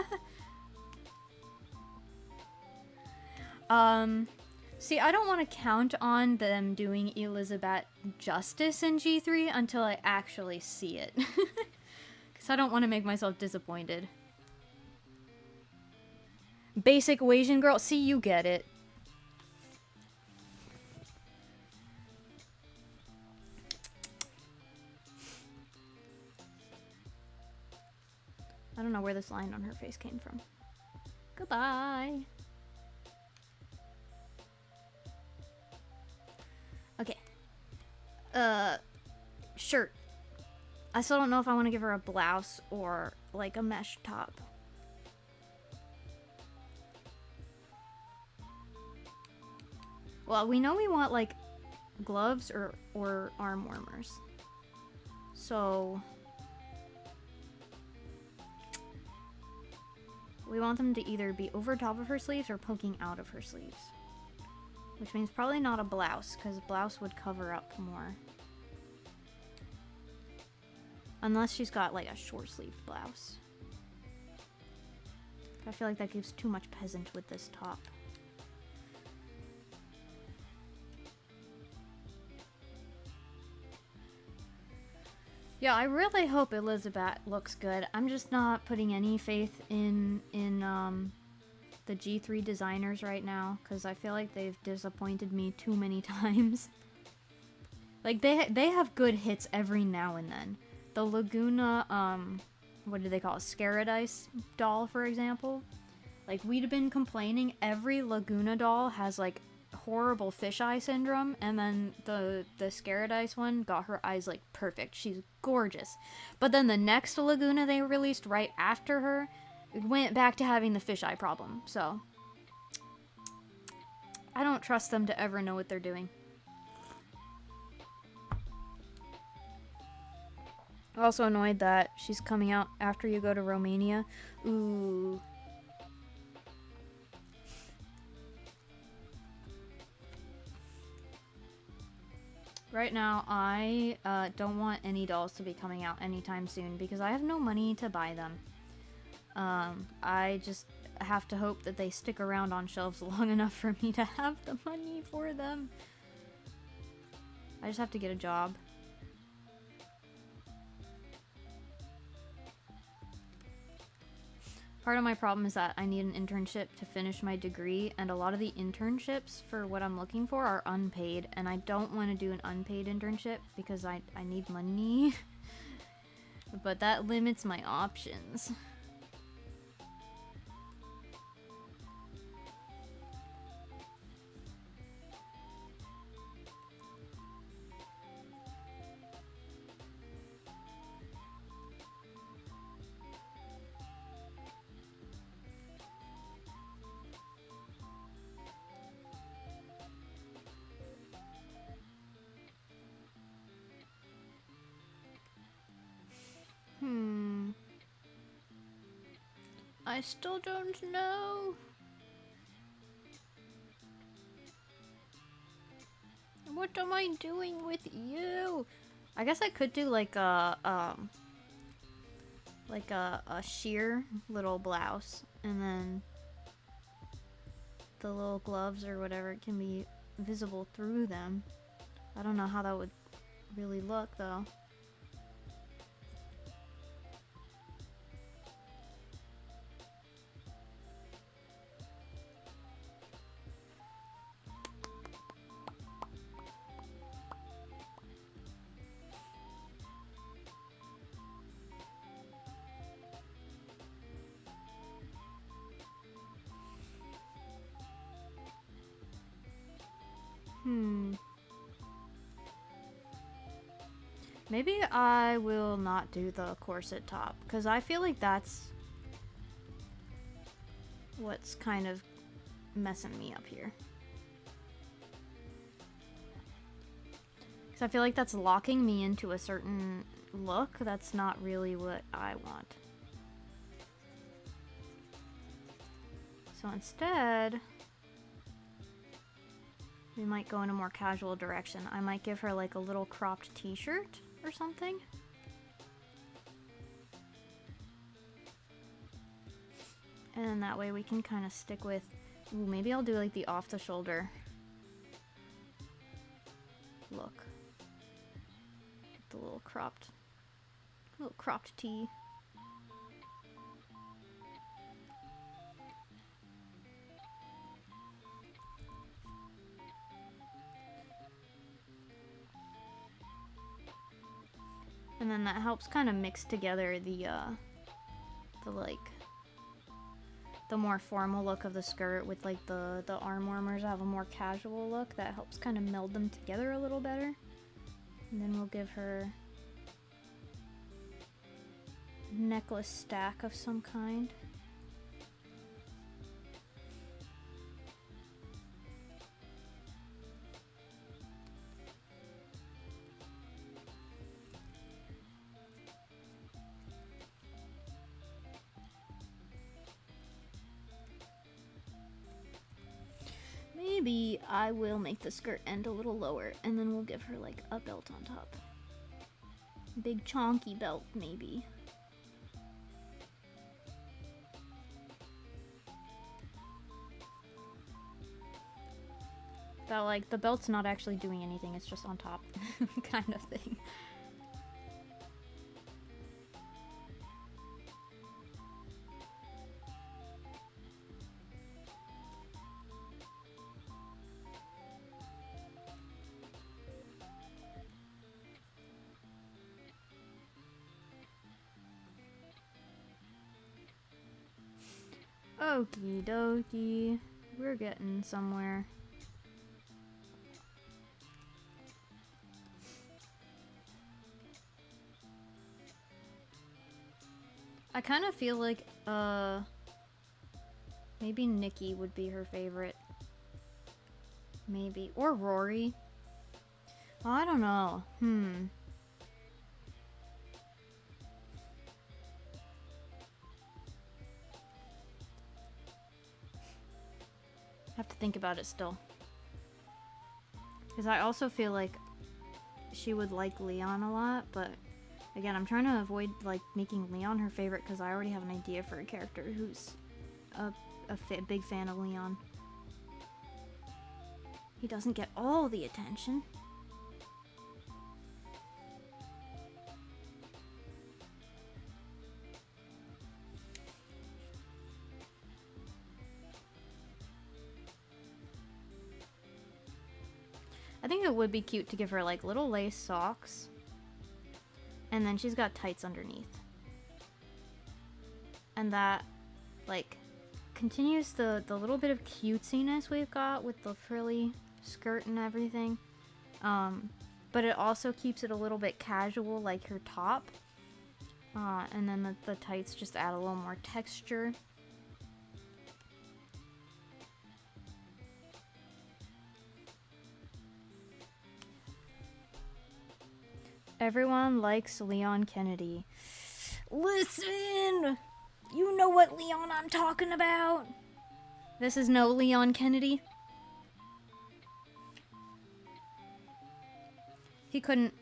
See, I don't want to count on them doing Elizabeth justice in G3 until I actually see it. Because Because I don't want to make myself disappointed. Basic Asian girl. See, you get it. I don't know where this line on her face came from. Goodbye. Okay. Shirt. I still don't know if I want to give her a blouse or like a mesh top. Well, we know we want like gloves or arm warmers. So we want them to either be over top of her sleeves or poking out of her sleeves. Which means probably not a blouse, because a blouse would cover up more. Unless she's got like a short-sleeved blouse. I feel like that gives too much peasant with this top. Yeah, I really hope Elizabeth looks good. I'm just not putting any faith in the G3 designers right now, because I feel like they've disappointed me too many times. Like, they have good hits every now and then. The Laguna, what do they call it? Scaradise doll, for example. Like, we'd been complaining every Laguna doll has, like, horrible fisheye syndrome, and then the Scaradise one got her eyes, like, perfect. She's gorgeous. But then the next Laguna they released right after her went back to having the fisheye problem, so I don't trust them to ever know what they're doing. Also annoyed that she's coming out after you go to Romania. Ooh. Right now, I don't want any dolls to be coming out anytime soon because I have no money to buy them. I just have to hope that they stick around on shelves long enough for me to have the money for them. I just have to get a job. Part of my problem is that I need an internship to finish my degree, and a lot of the internships for what I'm looking for are unpaid, and I don't want to do an unpaid internship because I need money. But that limits my options. I still don't know. What am I doing with you? I guess I could do like a sheer little blouse, and then the little gloves or whatever can be visible through them. I don't know how that would really look though. Maybe I will not do the corset top, because I feel like that's what's kind of messing me up here. Because I feel like that's locking me into a certain look that's not really what I want. So instead, we might go in a more casual direction. I might give her like a little cropped t-shirt or something. And that way we can kind of stick with, ooh, maybe I'll do like the off the shoulder look. The little cropped tee. And then that helps kind of mix together the like the more formal look of the skirt with like the arm warmers have a more casual look. That helps kind of meld them together a little better. And then we'll give her a necklace stack of some kind. Maybe I will make the skirt end a little lower, and then we'll give her like a belt on top. Big chonky belt, maybe. That like the belt's not actually doing anything, it's just on top kind of thing. Okie dokie, we're getting somewhere. I kind of feel like, maybe Nikki would be her favorite. Maybe. Or Rory. Oh, I don't know. I have to think about it still. Because I also feel like she would like Leon a lot, but again, I'm trying to avoid like making Leon her favorite because I already have an idea for a character who's a big fan of Leon. He doesn't get all the attention. I think it would be cute to give her like little lace socks. And then she's got tights underneath. And that like continues the little bit of cutesiness we've got with the frilly skirt and everything. But it also keeps it a little bit casual like her top. And then the tights just add a little more texture. Everyone likes Leon Kennedy. Listen! You know what Leon I'm talking about? This is no Leon Kennedy. He couldn't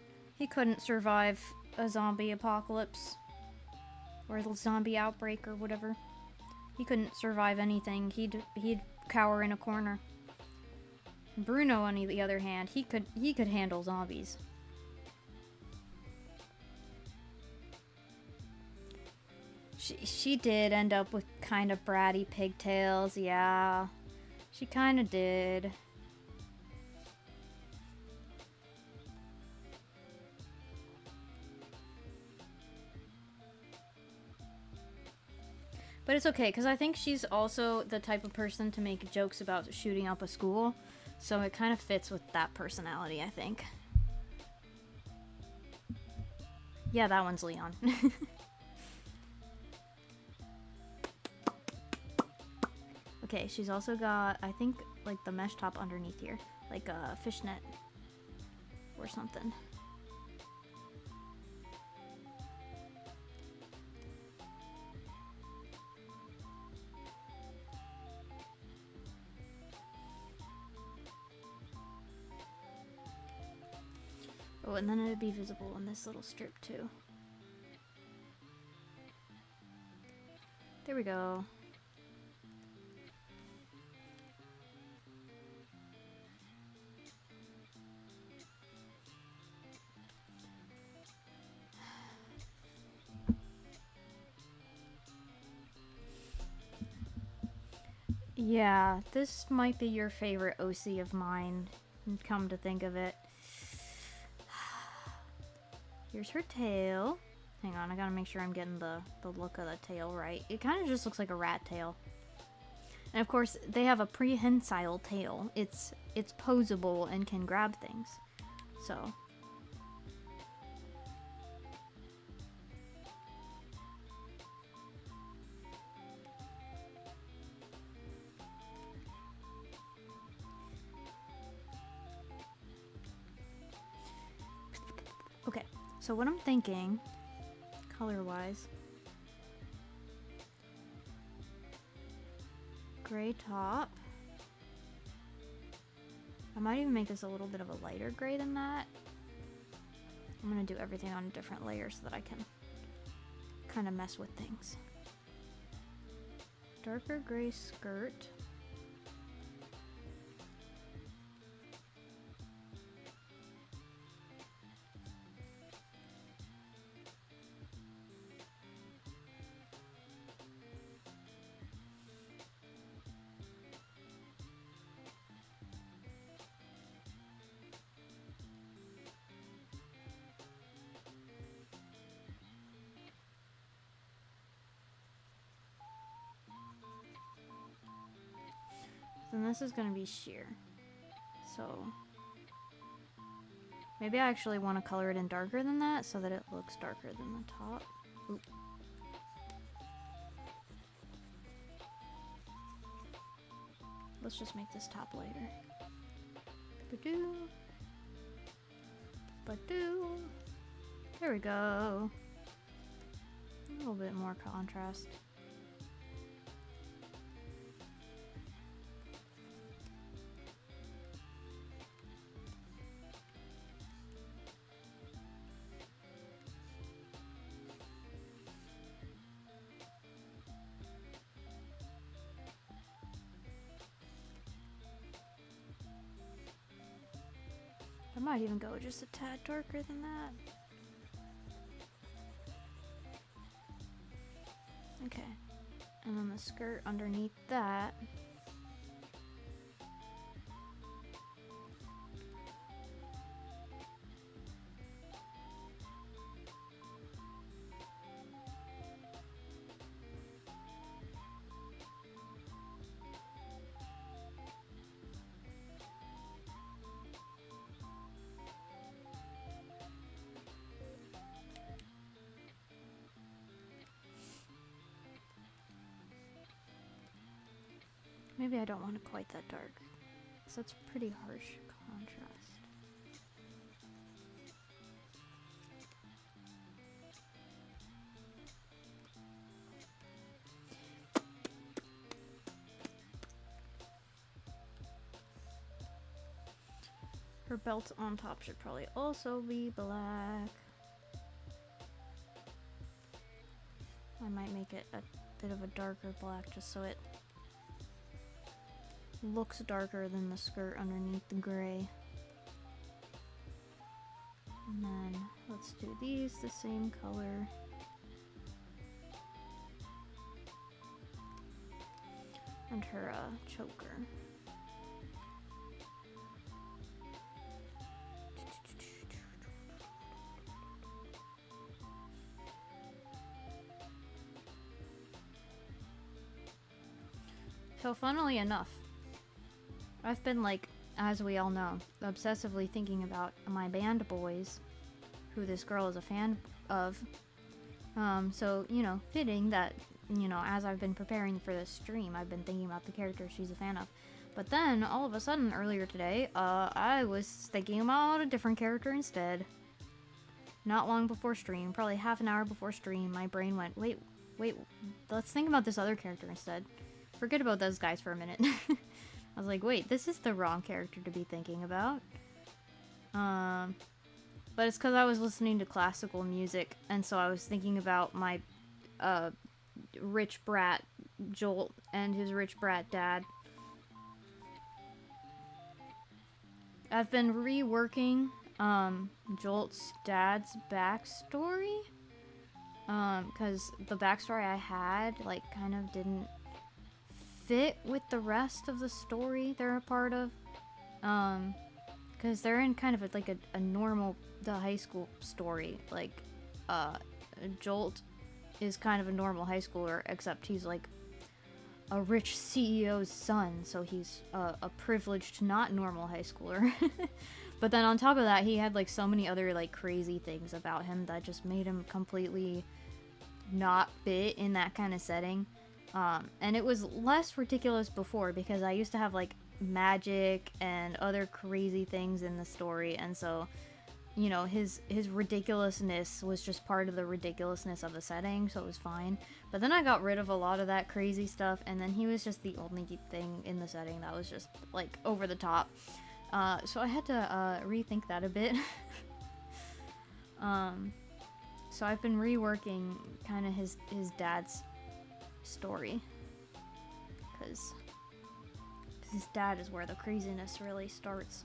survive a zombie apocalypse. Or the zombie outbreak or whatever. He couldn't survive anything. He'd cower in a corner. Bruno, on the other hand, he could handle zombies. She did end up with kind of bratty pigtails, yeah. She kind of did. But it's okay, because I think she's also the type of person to make jokes about shooting up a school. So it kind of fits with that personality, I think. Yeah, that one's Leon. Okay, she's also got, I think, like the mesh top underneath here. Like a fishnet or something. Oh, and then it'd be visible in this little strip too. There we go. Yeah, this might be your favorite OC of mine, come to think of it. Here's her tail. Hang on, I gotta make sure I'm getting the look of the tail right. It kind of just looks like a rat tail. And of course, they have a prehensile tail. It's posable and can grab things. So. Okay, so what I'm thinking, color-wise, gray top. I might even make this a little bit of a lighter gray than that. I'm gonna do everything on a different layer so that I can kind of mess with things. Darker gray skirt. Then this is gonna be sheer. So maybe I actually want to color it in darker than that so that it looks darker than the top. Oop. Let's just make this top lighter. Ba-doo. Ba-doo. There we go. A little bit more contrast. I might even go just a tad darker than that. Okay. And then the skirt underneath that. Maybe I don't want it quite that dark, because that's pretty harsh contrast. Her belt on top should probably also be black. I might make it a bit of a darker black just so it looks darker than the skirt underneath the gray. And then let's do these the same color. And her choker. So funnily enough, I've been, like, as we all know, obsessively thinking about my band boys, who this girl is a fan of. So, you know, fitting that, you know, as I've been preparing for this stream, I've been thinking about the character she's a fan of. But then, all of a sudden, earlier today, I was thinking about a different character instead. Not long before stream, probably half an hour before stream, my brain went, wait, let's think about this other character instead. Forget about those guys for a minute. I was like, wait, this is the wrong character to be thinking about. But it's because I was listening to classical music, and so I was thinking about my rich brat Jolt and his rich brat dad. I've been reworking Jolt's dad's backstory, because the backstory I had, like, kind of didn't fit with the rest of the story they're a part of, Because they're in kind of like a normal, the high school story. Like, Jolt is kind of a normal high schooler, except he's like a rich CEO's son, so he's a privileged, not normal high schooler. But then on top of that, he had like so many other like crazy things about him that just made him completely not fit in that kind of setting. And it was less ridiculous before because I used to have like magic and other crazy things in the story, and so, you know, his ridiculousness was just part of the ridiculousness of the setting, so it was fine. But then I got rid of a lot of that crazy stuff, and then he was just the only thing in the setting that was just like over the top. So I had to rethink that a bit. So I've been reworking kind of his dad's story, because his dad is where the craziness really starts.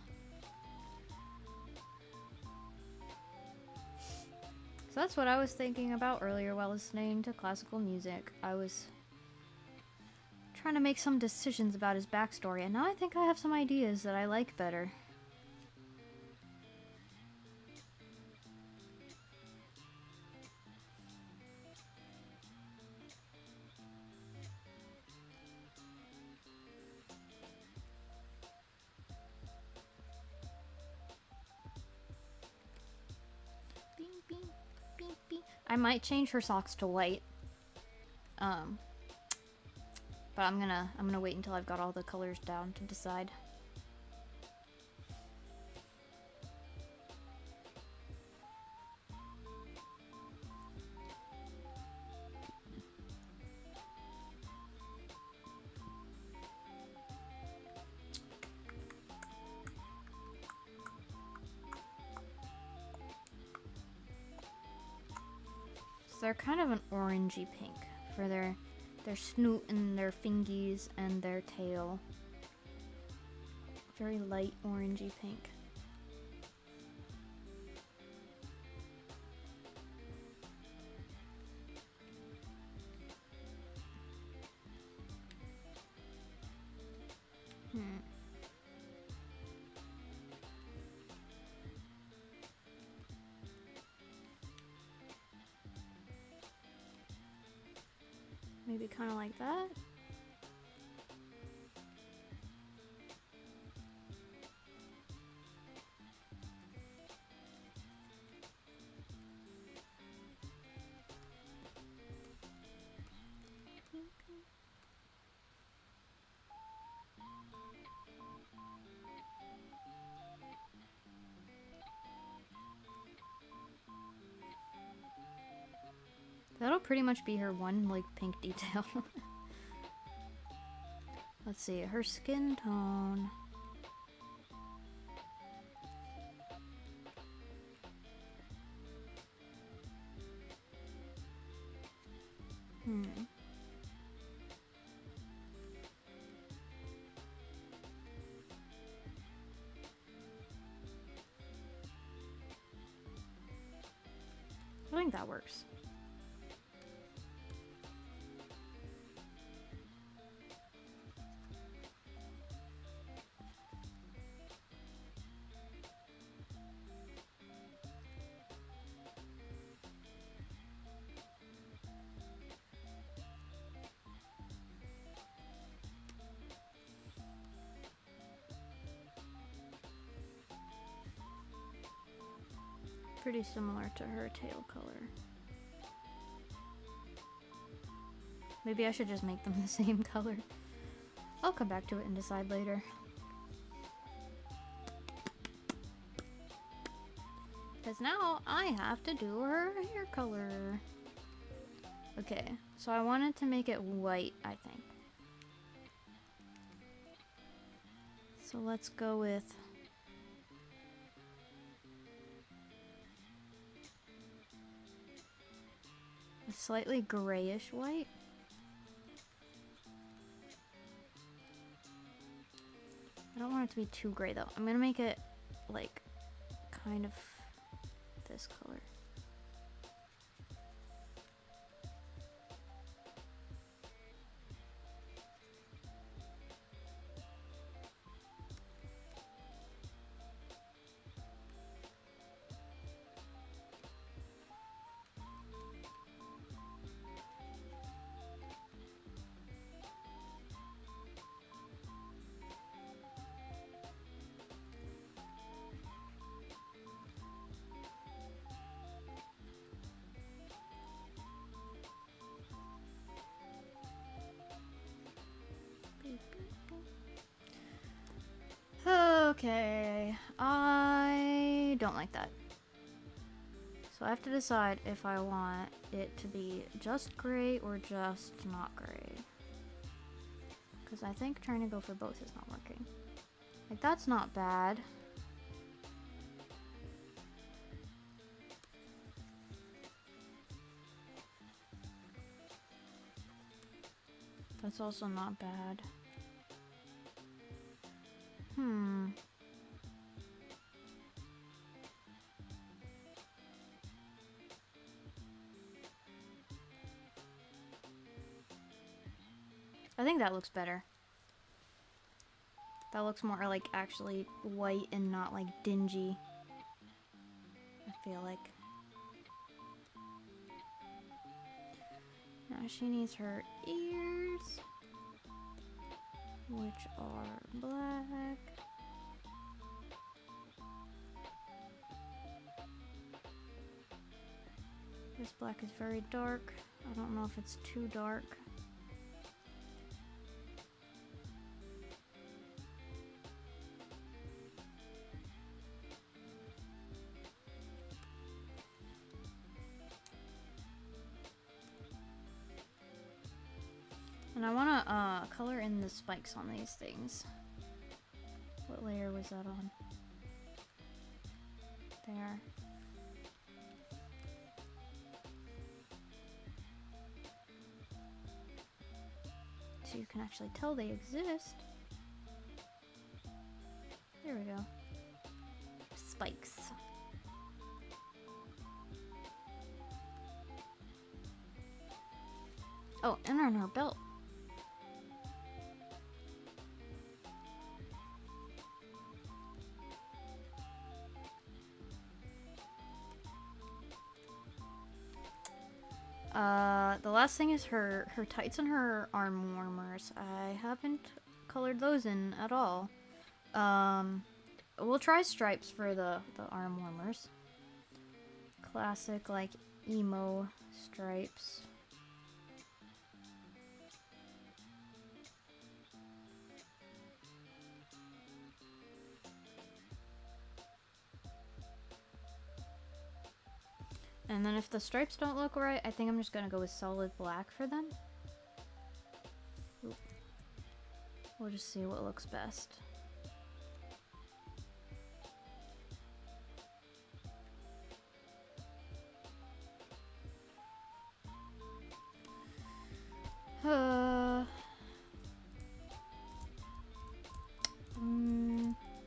So that's what I was thinking about earlier while listening to classical music. I was trying to make some decisions about his backstory, and now I think I have some ideas that I like better. I might change her socks to white. But I'm gonna wait until I've got all the colors down to decide. So they're kind of an orangey pink for their snoot and their fingies and their tail. Very light orangey pink. Maybe kind of like that. That'll pretty much be her one, like, pink detail. Let's see, her skin tone. I think that works. Pretty similar to her tail color. Maybe I should just make them the same color. I'll come back to it and decide later. Because now I have to do her hair color. Okay, so I wanted to make it white, I think. So let's go with a slightly grayish white. I don't want it to be too gray though. I'm gonna make it like kind of this color. Okay, I don't like that. So I have to decide if I want it to be just gray or just not gray. Because I think trying to go for both is not working. Like, that's not bad. That's also not bad. I think that looks better. That looks more like actually white and not like dingy. I feel like. Now she needs her ears, which are black. This black is very dark. I don't know if it's too dark. And I want to color in the spikes on these things. What layer was that on? There. So you can actually tell they exist. There we go. Spikes. Oh, and on her belt. The last thing is her tights and her arm warmers. I haven't colored those in at all. We'll try stripes for the arm warmers. Classic, like, emo stripes. And then if the stripes don't look right, I think I'm just gonna go with solid black for them. Ooh. We'll just see what looks best.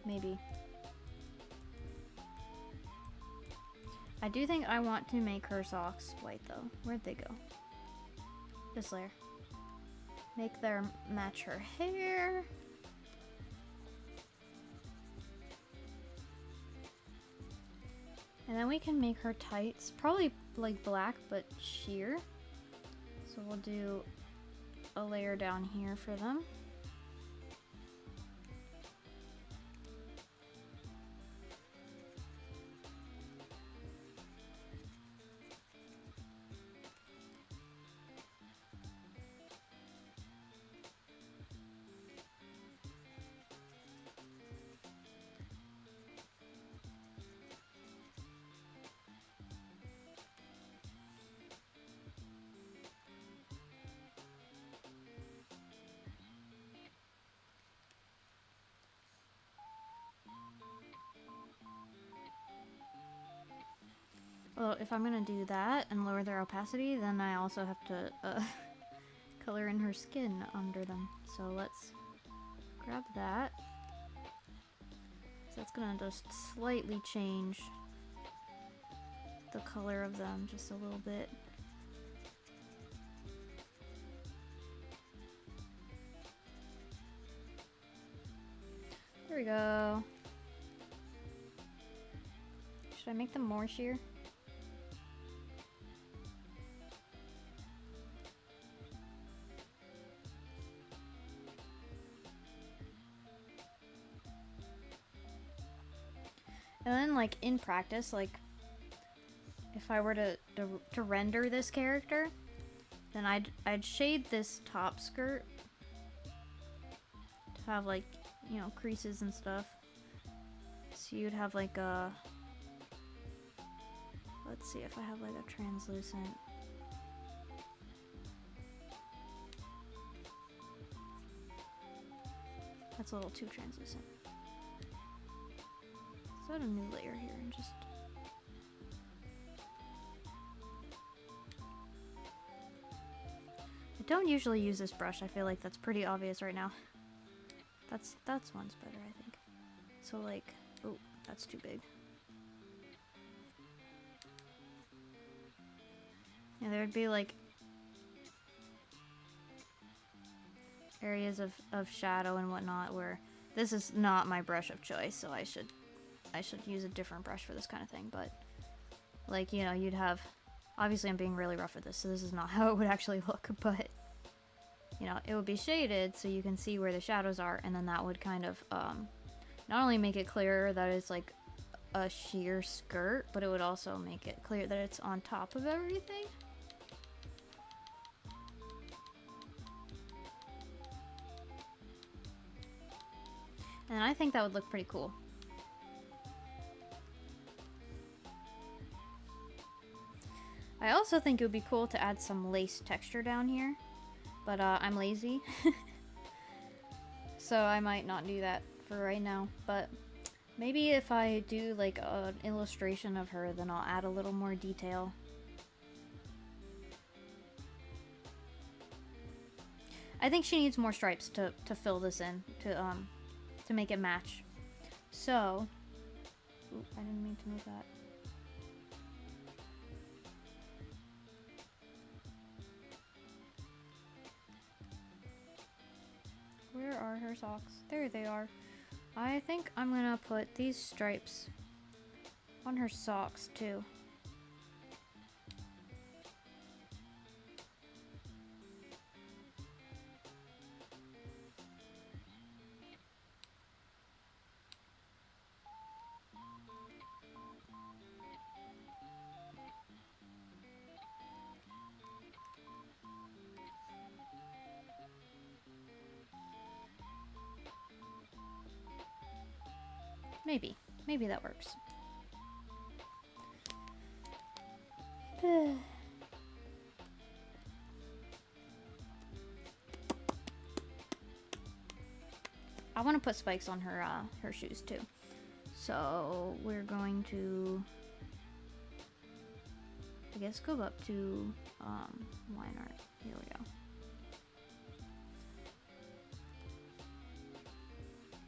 Maybe. I do think I want to make her socks white though. Where'd they go? This layer. Make them match her hair. And then we can make her tights, probably like black but sheer. So we'll do a layer down here for them. Well, if I'm gonna do that and lower their opacity, then I also have to color in her skin under them. So let's grab that. So that's gonna just slightly change the color of them just a little bit. There we go. Should I make them more sheer? And then, like, in practice, like, if I were to render this character, then I'd shade this top skirt to have, like, you know, creases and stuff. So you'd have like a, let's see if I have like a translucent. That's a little too translucent. Let's add a new layer here and just. I don't usually use this brush. I feel like that's pretty obvious right now. That's one's better, I think. So like, oh, that's too big. Yeah, there'd be like areas of shadow and whatnot where this is not my brush of choice, so I should use a different brush for this kind of thing. But like, you know, you'd have, obviously I'm being really rough with this, so this is not how it would actually look, but you know, it would be shaded so you can see where the shadows are, and then that would kind of not only make it clearer that it's like a sheer skirt, but it would also make it clear that it's on top of everything. And I think that would look pretty cool. I also think it would be cool to add some lace texture down here, but I'm lazy. So I might not do that for right now, but maybe if I do like an illustration of her, then I'll add a little more detail. I think she needs more stripes to fill this in, to make it match. So, ooh, I didn't mean to move that. Where are her socks? There they are. I think I'm gonna put these stripes on her socks too. Maybe that works. I want to put spikes on her her shoes too. So we're going to, I guess, go up to line art. Here we go.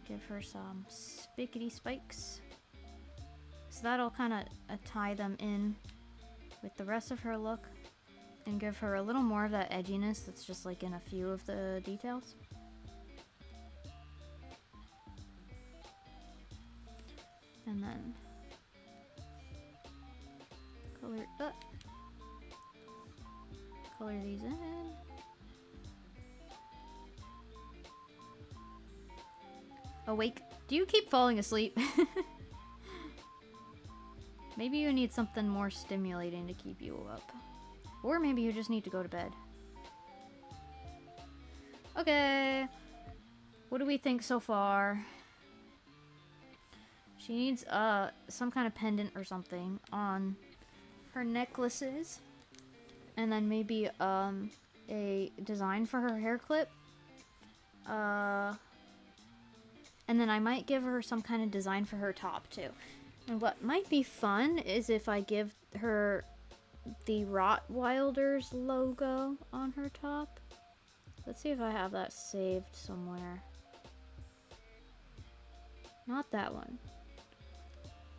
Give her some spickety spikes. So that'll kind of tie them in with the rest of her look and give her a little more of that edginess that's just like in a few of the details. And then color these in. Awake. Do you keep falling asleep? Maybe you need something more stimulating to keep you up. Or maybe you just need to go to bed. Okay. What do we think so far? She needs some kind of pendant or something on her necklaces. And then maybe a design for her hair clip. And then I might give her some kind of design for her top too. And what might be fun is if I give her the Rottweilers logo on her top. Let's see if I have that saved somewhere. Not that one.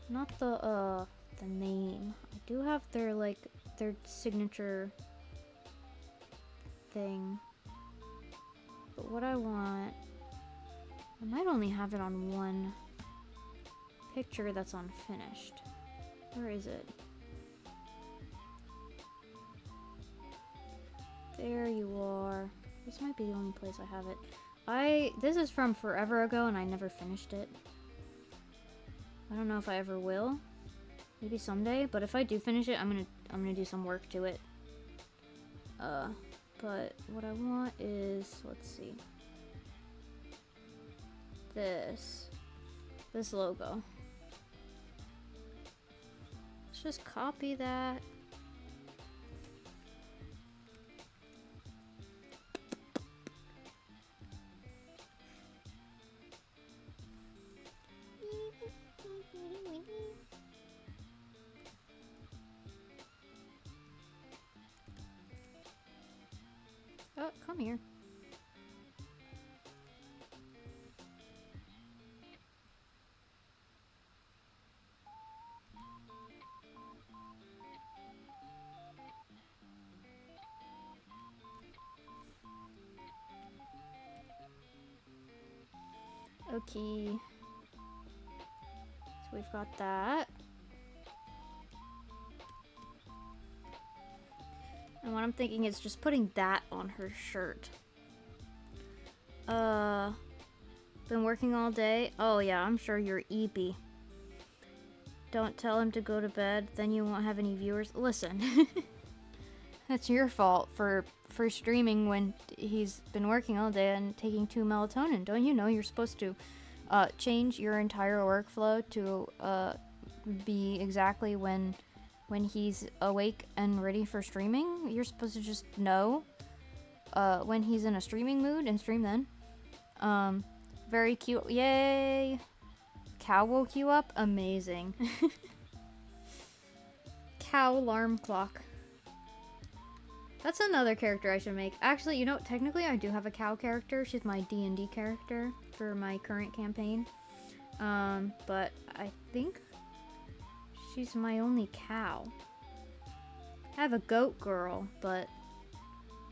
Not the name. I do have their their signature thing. But what I want, I might only have it on one picture that's unfinished. Where is it? There you are. This might be the only place I have it. This is from forever ago and I never finished it. I don't know if I ever will. Maybe someday, but if I do finish it, I'm gonna do some work to it. But what I want is, let's see. This logo. Let's just copy that. Oh, come here. Okay. So we've got that. And what I'm thinking is just putting that on her shirt. Been working all day? Oh yeah, I'm sure you're eepy. Don't tell him to go to bed, then you won't have any viewers. Listen, that's your fault for streaming when he's been working all day and taking 2 melatonin. Don't you know you're supposed to change your entire workflow to be exactly when he's awake and ready for streaming? You're supposed to just know when he's in a streaming mood and stream then. Very cute. Yay! Cow woke you up? Amazing. Cow alarm clock. That's another character I should make. Actually, you know, technically I do have a cow character. She's my D&D character for my current campaign. But I think she's my only cow. I have a goat girl, but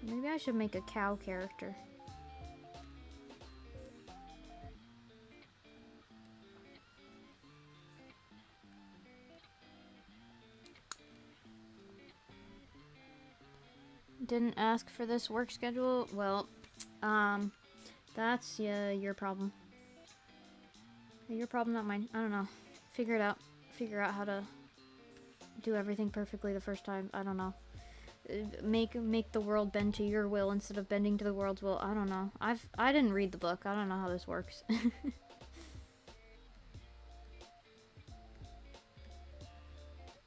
maybe I should make a cow character. Didn't ask for this work schedule? Well, that's your problem. Your problem, not mine. I don't know. Figure it out. Figure out how to do everything perfectly the first time. I don't know. Make the world bend to your will instead of bending to the world's will. I don't know. I didn't read the book. I don't know how this works.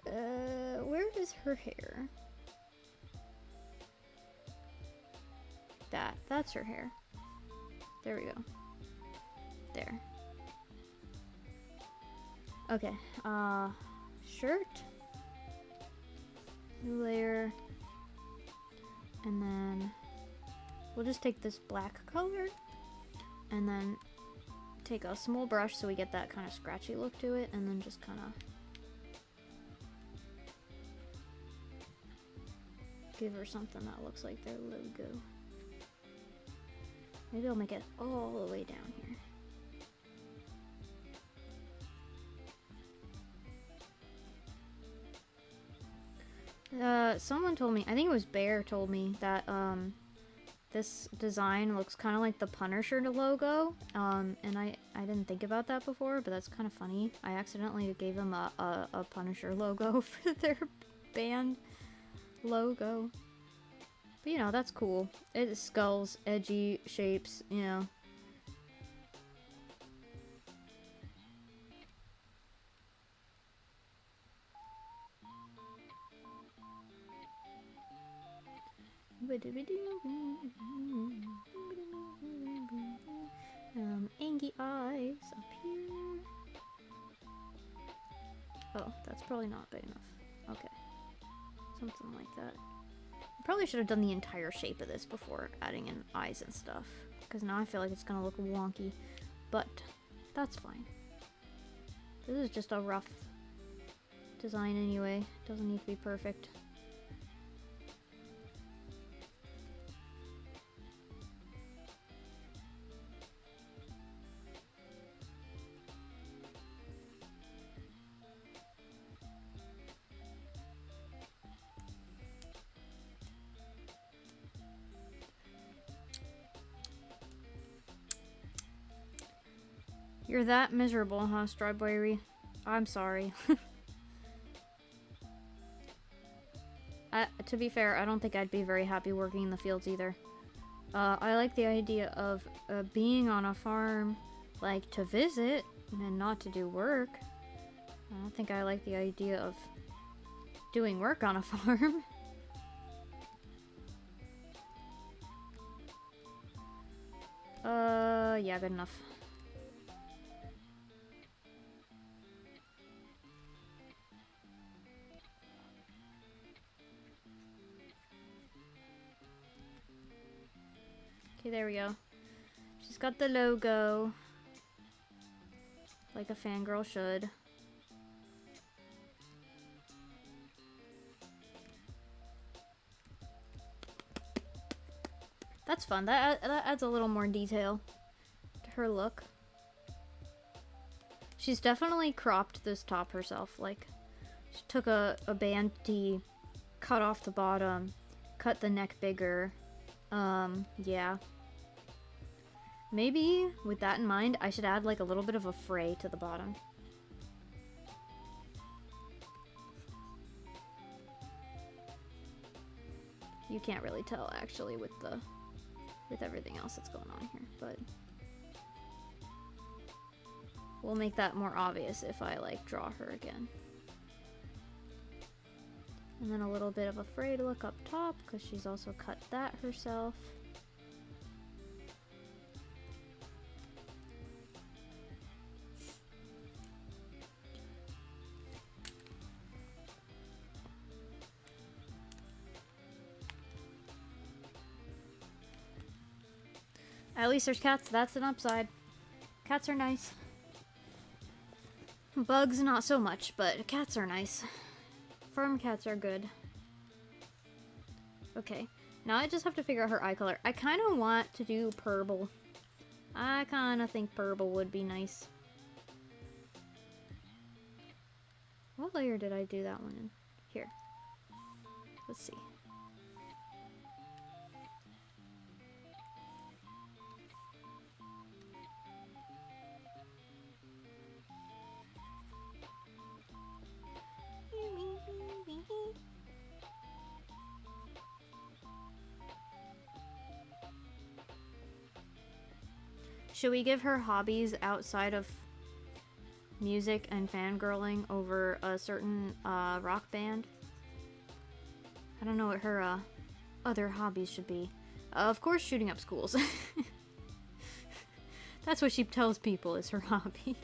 Where is her hair? That's her hair. There we go. There. Okay, shirt. New layer. And then we'll just take this black color and then take a small brush so we get that kind of scratchy look to it, and then just kind of give her something that looks like their logo. Maybe I'll make it all the way down here. Someone told me, I think it was Bear told me that this design looks kind of like the Punisher logo, and I didn't think about that before, but that's kind of funny. I accidentally gave them a Punisher logo for their band logo. But you know, that's cool. It is skulls, edgy shapes, you know. Angie eyes up here. Oh, that's probably not big enough. Okay. Something like that. I probably should have done the entire shape of this before adding in eyes and stuff, because now I feel like it's gonna look wonky, but that's fine. This is just a rough design anyway. Doesn't need to be perfect. You're that miserable, huh, Strawberry? I'm sorry. To be fair, I don't think I'd be very happy working in the fields either. I like the idea of being on a farm, like, to visit and not to do work. I don't think I like the idea of doing work on a farm. Yeah, good enough. Okay, there we go. She's got the logo. Like a fangirl should. That's fun. That adds a little more detail to her look. She's definitely cropped this top herself. Like, she took a band tee, cut off the bottom, cut the neck bigger. Yeah. Maybe, with that in mind, I should add like a little bit of a fray to the bottom. You can't really tell, actually, with everything else that's going on here, but we'll make that more obvious if I, like, draw her again. And then a little bit of a fray to look up top, because she's also cut that herself. At least there's cats. That's an upside. Cats are nice. Bugs, not so much, but cats are nice. Farm cats are good. Okay. Now I just have to figure out her eye color. I kind of want to do purple. I kind of think purple would be nice. What layer did I do that one in? Here. Let's see. Should we give her hobbies outside of music and fangirling over a certain rock band? I don't know what her other hobbies should be. Of course, shooting up schools. That's what she tells people is her hobby.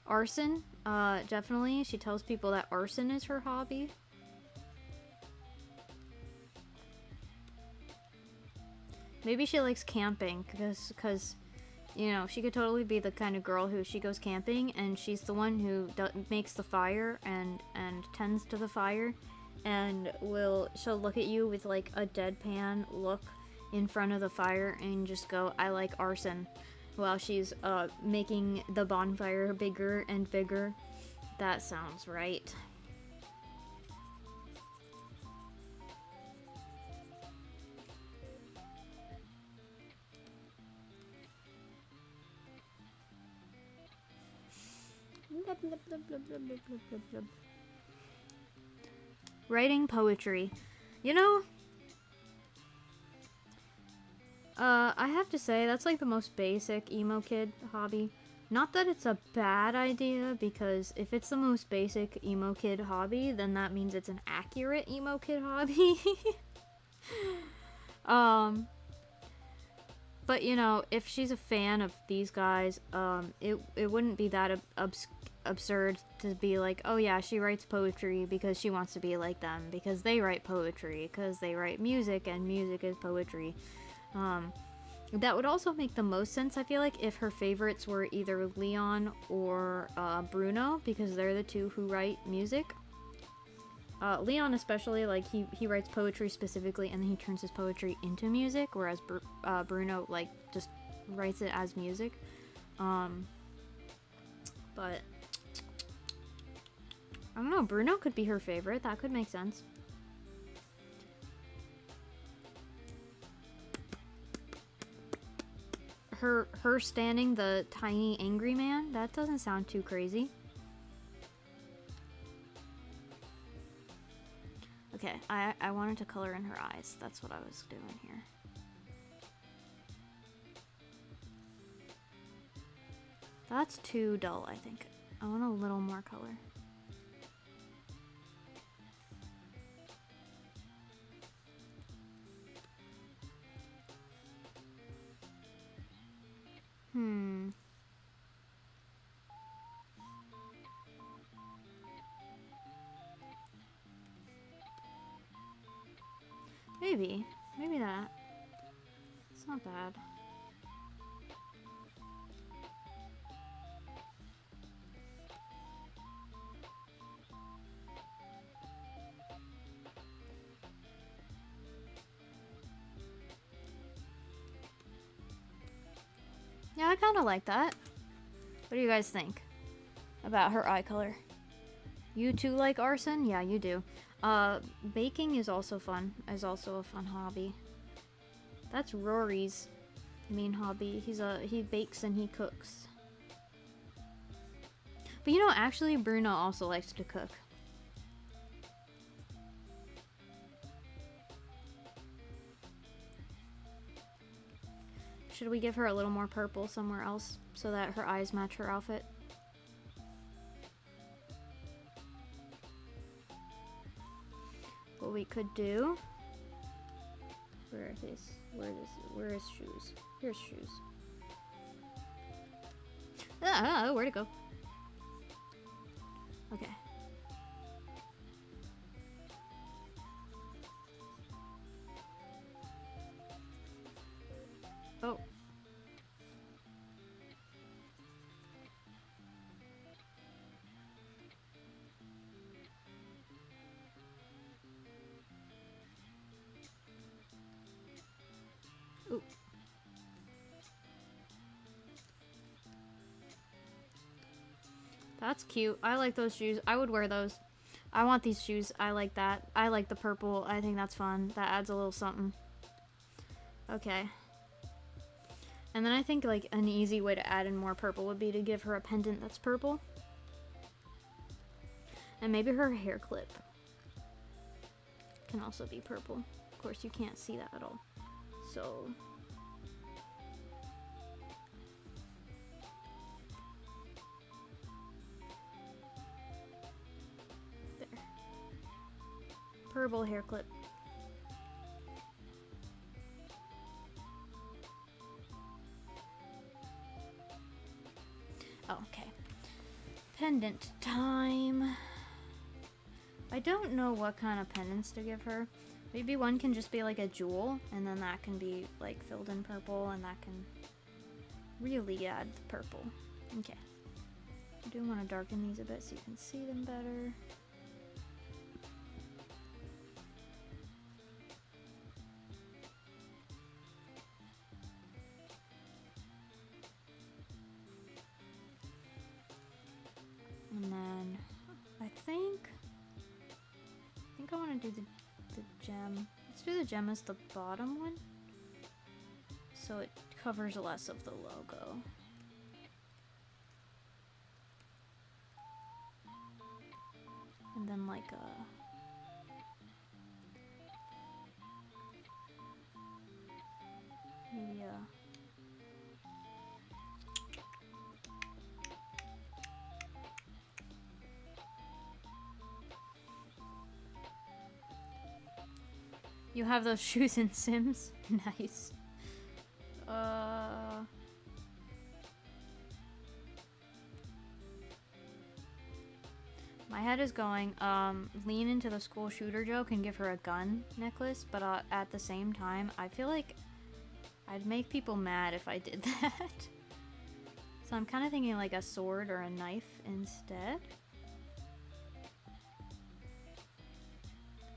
Arson? Definitely. She tells people that arson is her hobby. Maybe she likes camping, because, you know, she could totally be the kind of girl who she goes camping, and she's the one who makes the fire and tends to the fire, and she'll look at you with, like, a deadpan look in front of the fire and just go, I like arson, while she's, making the bonfire bigger and bigger. That sounds right. Writing poetry. You know, I have to say, that's like the most basic emo kid hobby. Not that it's a bad idea, because if it's the most basic emo kid hobby, then that means it's an accurate emo kid hobby. But, you know, if she's a fan of these guys, it wouldn't be that absurd to be like, oh yeah, she writes poetry because she wants to be like them, because they write poetry, because they write music, and music is poetry. That would also make the most sense, I feel like, if her favorites were either Leon or Bruno, because they're the two who write music. Leon especially, like, he writes poetry specifically, and then he turns his poetry into music, whereas Bruno, like, just writes it as music. But I don't know, Bruno could be her favorite. That could make sense. Her standing the tiny angry man, that doesn't sound too crazy. Okay, I wanted to color in her eyes. That's what I was doing here. That's too dull, I think. I want a little more color. Maybe. Maybe that. It's not bad. Yeah, I kind of like that. What do you guys think about her eye color? You too like arson? Yeah, you do. Baking is also fun. Is also a fun hobby. That's Rory's main hobby. He bakes and he cooks. But you know, actually, Bruno also likes to cook. Should we give her a little more purple somewhere else so that her eyes match her outfit? What we could do... Where is this? Where is shoes? Here's shoes. Ah, where'd it go? Okay. Oh. Ooh. That's cute. I like those shoes. I would wear those. I want these shoes. I like that. I like the purple. I think that's fun. That adds a little something. Okay. And then I think like an easy way to add in more purple would be to give her a pendant that's purple. And maybe her hair clip can also be purple. Of course, you can't see that at all. So... there. Purple hair clip. Oh, okay. Pendant time. I don't know what kind of pendants to give her. Maybe one can just be like a jewel, and then that can be like filled in purple, and that can really add the purple. Okay. I do want to darken these a bit so you can see them better. And then I think I want to do the gem. Let's do the gem as the bottom one, so it covers less of the logo. And then like maybe you have those shoes in Sims? Nice. My head is going, lean into the school shooter joke and give her a gun necklace, but at the same time, I feel like I'd make people mad if I did that. So I'm kind of thinking like a sword or a knife instead.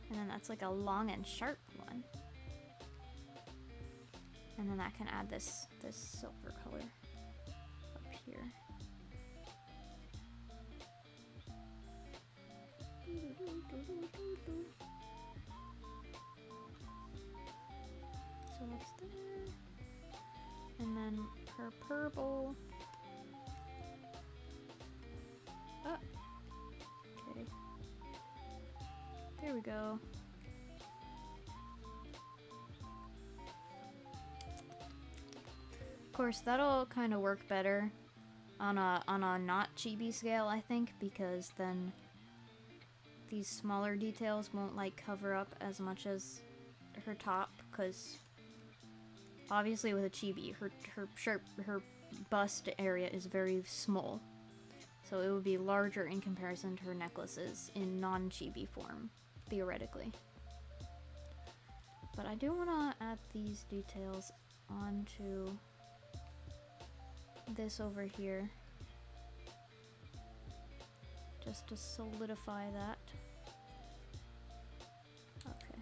And then that's like a long and sharp one. And then that can add this silver color up here. So that's there. And then her purple. Oh. Okay. There we go. Of course, that'll kind of work better on a not chibi scale, I think, because then these smaller details won't like cover up as much as her top, because obviously with a chibi, her bust area is very small, so it would be larger in comparison to her necklaces in non-chibi form, theoretically. But I do want to add these details onto this over here, just to solidify that. Okay.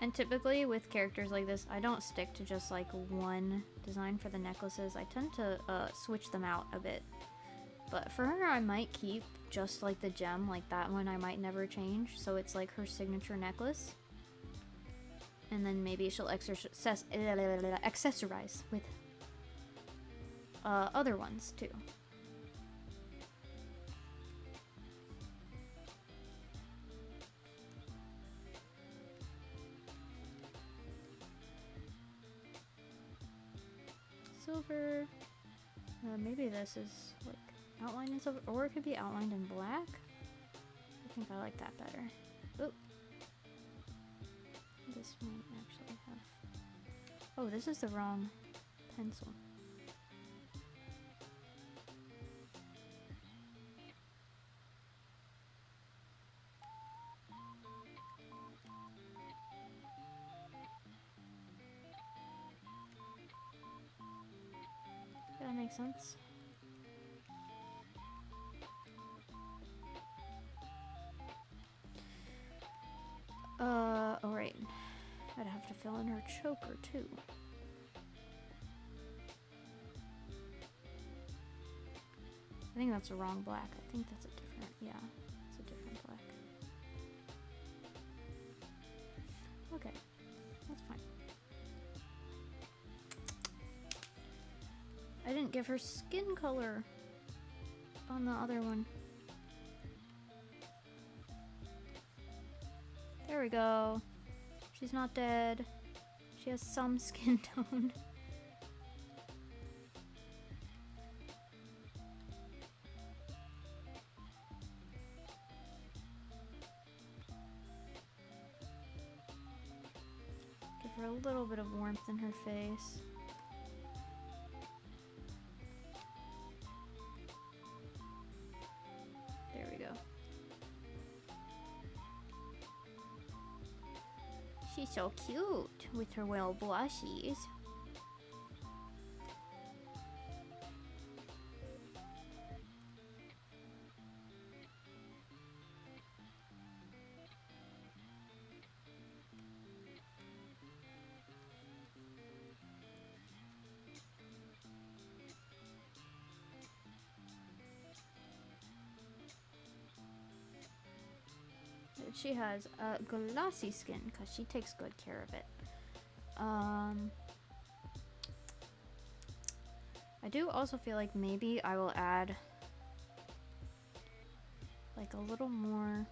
And typically with characters like this, I don't stick to just like one design for the necklaces. I tend to switch them out a bit. But for her, I might keep just like the gem, like that one I might never change. So it's like her signature necklace. And then maybe she'll accessorize with other ones too. Silver. Maybe this is like outlined in silver, or it could be outlined in black. I think I like that better. Oop. This might actually have... Oh, this is the wrong pencil. That makes sense. Alright. I'd have to fill in her choker too. I think that's the wrong black. I think that's a different, yeah, it's a different black. Okay, that's fine. I didn't give her skin color on the other one. There we go. She's not dead. She has some skin tone. Give her a little bit of warmth in her face. There we go. She's so cute with her little blushies. She has a glossy skin because she takes good care of it. I do also feel like maybe I will add like a little more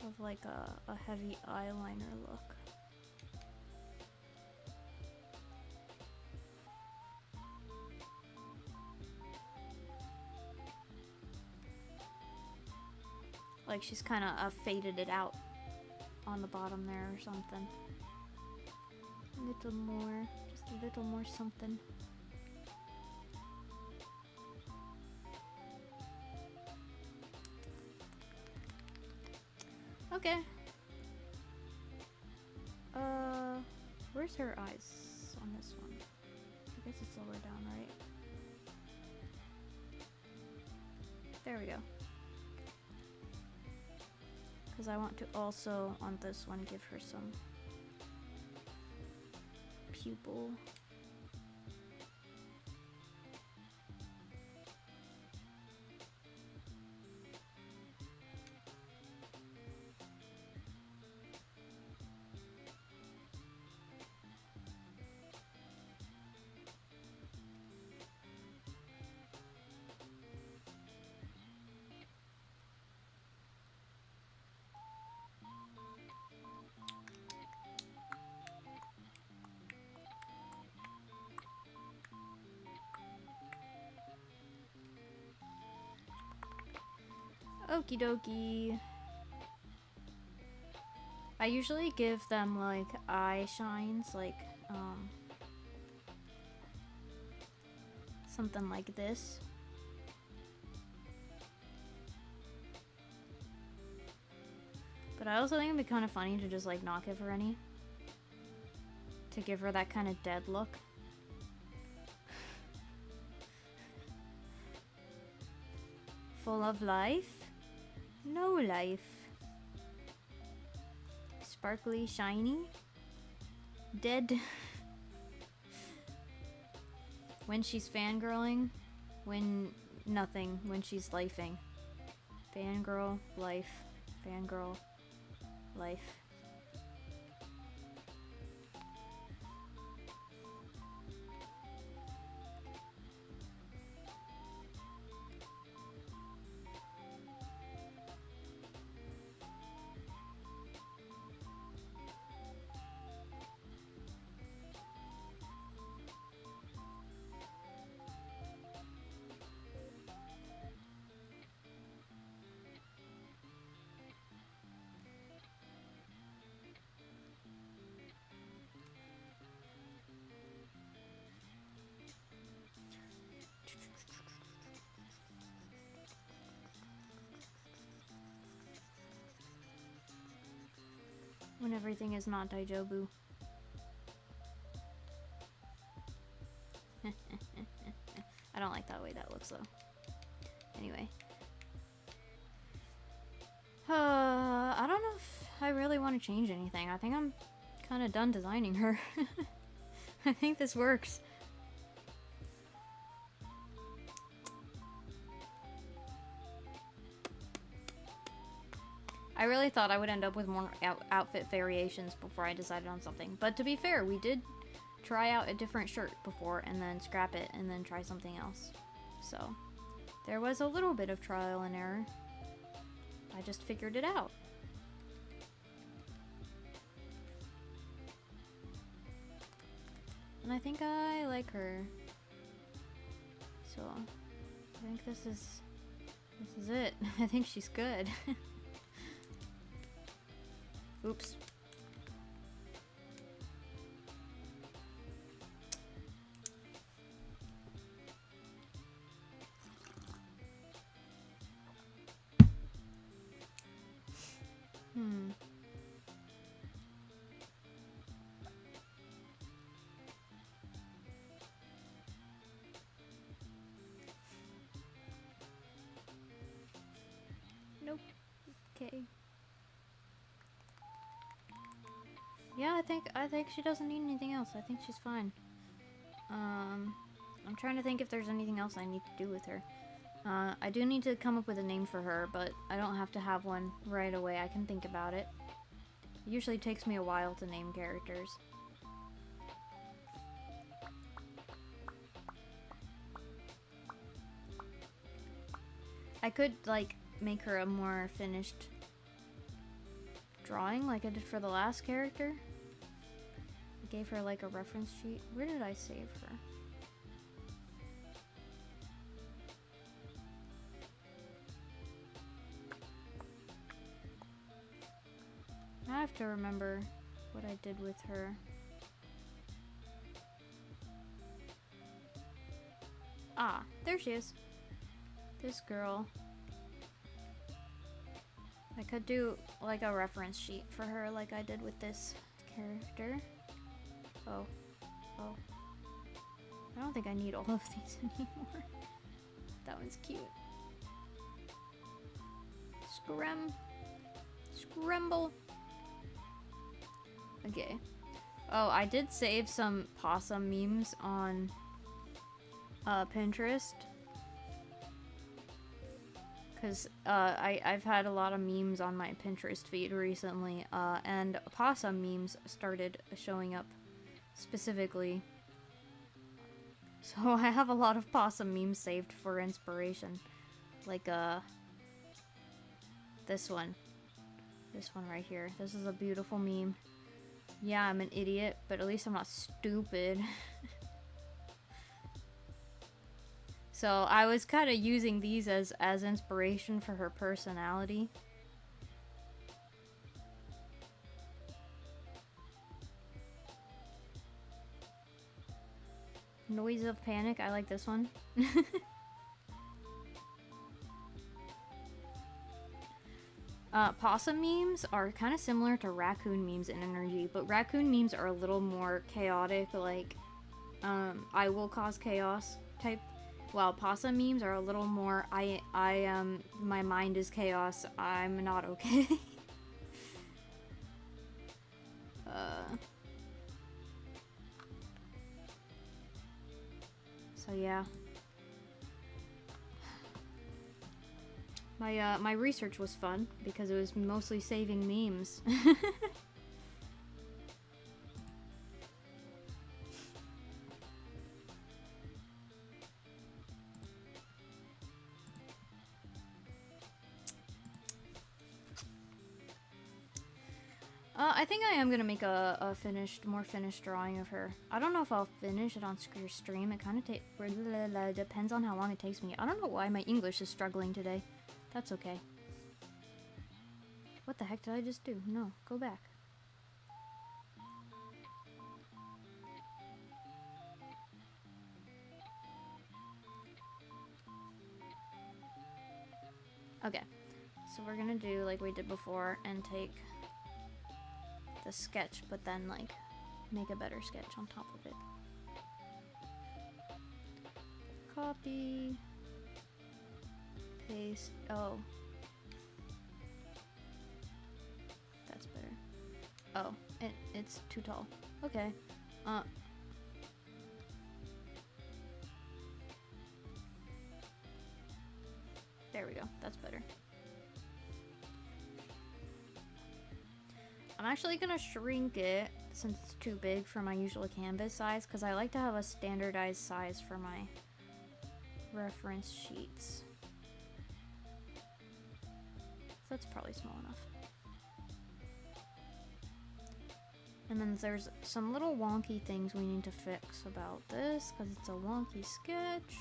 of like a heavy eyeliner look. Like she's kind of faded it out on the bottom there or something. A little more, just a little more something. Okay. Where's her eyes on this one? I guess it's lower down, right? There we go. Because I want to also, on this one, give her some pupil. Okie dokie. I usually give them like eye shines, like something like this. But I also think it'd be kind of funny to just like not give her any. To give her that kind of dead look. Full of life? No life. Sparkly, shiny? Dead? When she's fangirling? When nothing. When she's lifing. Fangirl, life. Fangirl, life. When everything is not Daijobu. I don't like that way that looks though. Anyway. I don't know if I really want to change anything. I think I'm kind of done designing her. I think this works. I really thought I would end up with more outfit variations before I decided on something. But to be fair, we did try out a different shirt before and then scrap it and then try something else. So, there was a little bit of trial and error. I just figured it out. And I think I like her. So, I think this is it. I think she's good. Oops. Nope. Okay. Yeah, I think she doesn't need anything else. I think she's fine. I'm trying to think if there's anything else I need to do with her. I do need to come up with a name for her, but I don't have to have one right away. I can think about it. It usually takes me a while to name characters. I could, like, make her a more finished drawing like I did for the last character. I gave her like a reference sheet. Where did I save her? I have to remember what I did with her. Ah, there she is. This girl. I could do like a reference sheet for her like I did with this character. Oh. I don't think I need all of these anymore. That one's cute. Scramble. Okay. Oh, I did save some Possum memes on Pinterest. Because I've had a lot of memes on my Pinterest feed recently, and Possum memes started showing up specifically. So I have a lot of Possum memes saved for inspiration. Like, this one. This one right here. This is a beautiful meme. Yeah, I'm an idiot, but at least I'm not stupid. So I was kind of using these as inspiration for her personality. Noise of Panic, I like this one. Possum memes are kind of similar to raccoon memes in energy, but raccoon memes are a little more chaotic, like, I will cause chaos type, while possum memes are a little more, my mind is chaos, I'm not okay. So yeah. My research was fun because it was mostly saving memes. I think I am gonna make a more finished drawing of her. I don't know if I'll finish it on stream. It kind of depends on how long it takes me. I don't know why my English is struggling today. That's okay. What the heck did I just do? No, go back. Okay, so we're gonna do like we did before and take the sketch, but then like make a better sketch on top of it. Copy, paste. Oh, that's better. Oh, it's too tall. Okay. There we go. That's better. I'm actually gonna shrink it since it's too big for my usual canvas size, because I like to have a standardized size for my reference sheets. So that's probably small enough. And then there's some little wonky things we need to fix about this, because it's a wonky sketch.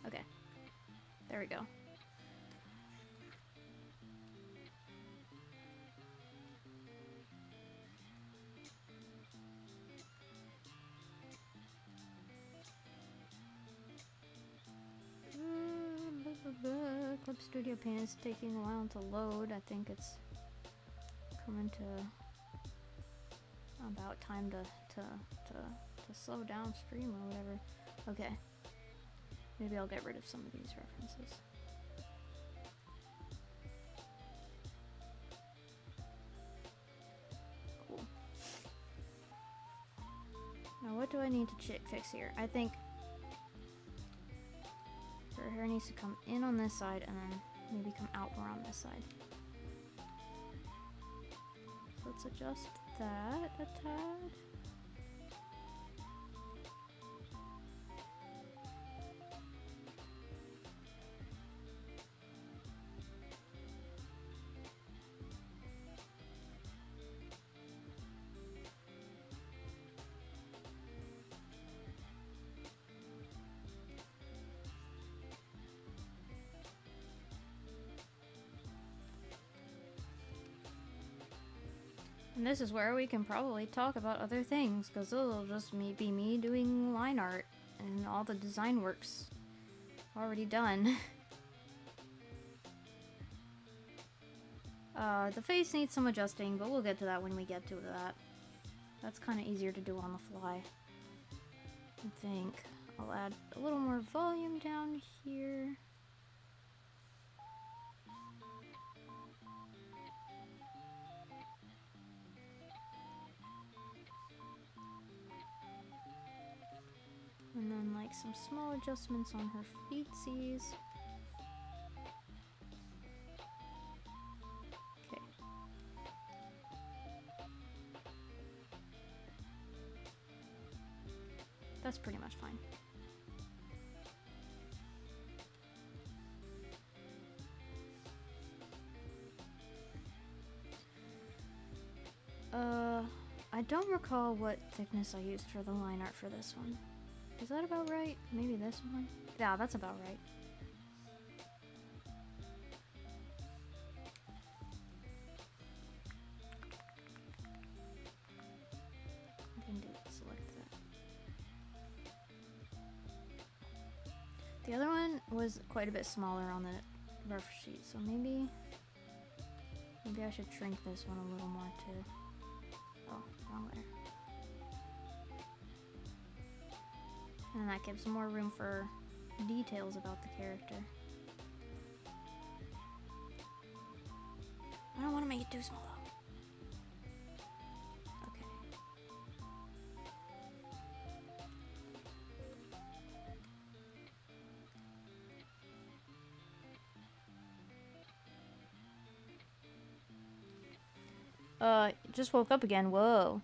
Okay, there we go. Clip Studio Paint is taking a while to load. I think it's coming to about time to slow down stream or whatever. Okay. Maybe I'll get rid of some of these references. Cool. Now what do I need to fix here? I think her hair needs to come in on this side and then maybe come out more on this side. So let's adjust that a tad. And this is where we can probably talk about other things, because it'll just be me doing line art and all the design work's already done. The face needs some adjusting, but we'll get to that when we get to that. That's kind of easier to do on the fly. I think I'll add a little more volume down here. And then like some small adjustments on her feetsies. Okay. That's pretty much fine. I don't recall what thickness I used for the line art for this one. Is that about right? Maybe this one? Yeah, that's about right. I can do it, select that. The other one was quite a bit smaller on the rough sheet, so maybe I should shrink this one a little more too. Oh, wrong layer. And that gives more room for details about the character. I don't want to make it too small though. Okay. Just woke up again. Whoa.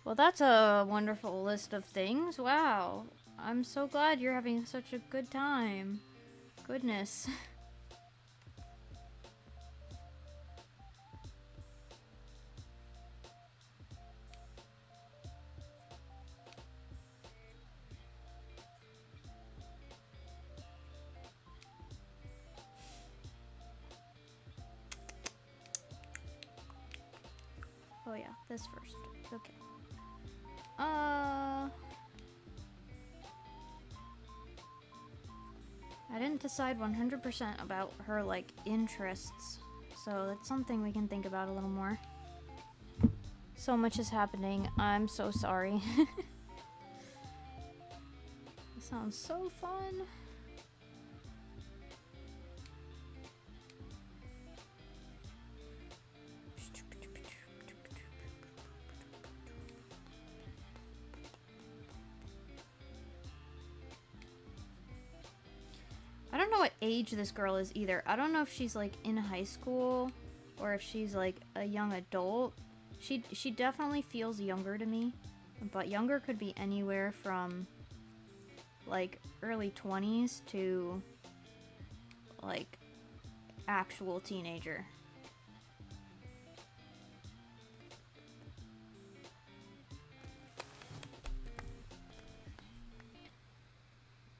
Well, that's a wonderful list of things. Wow. I'm so glad you're having such a good time. Goodness. Oh yeah, this first. Okay. I didn't decide 100% about her, like, interests, so that's something we can think about a little more. So much is happening. I'm so sorry. This sounds so fun. I don't know what age this girl is either. I don't know if she's like in high school or if she's like a young adult. She definitely feels younger to me, but younger could be anywhere from like early 20s to like actual teenager.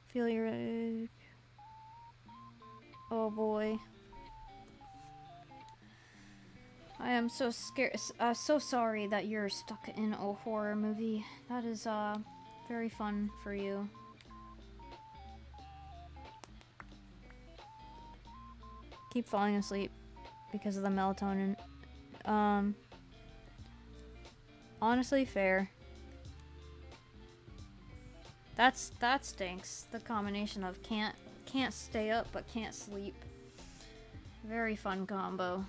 Feel your oh boy. I am so scared. So sorry that you're stuck in a horror movie. That is very fun for you. Keep falling asleep because of the melatonin. Honestly, fair. That stinks. The combination of can't stay up but can't sleep. Very fun combo.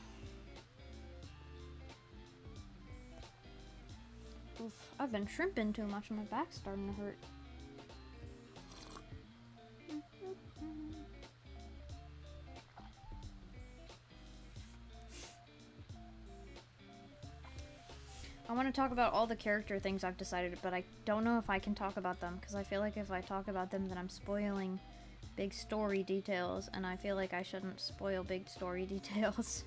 Oof, I've been shrimping too much and my back's starting to hurt. I want to talk about all the character things I've decided, but I don't know if I can talk about them, because I feel like if I talk about them, then I'm spoiling big story details, and I feel like I shouldn't spoil big story details.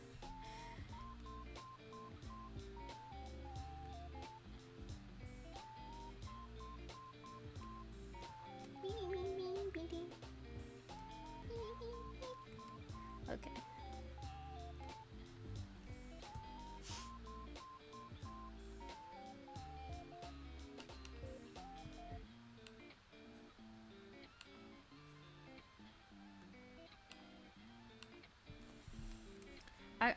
Okay.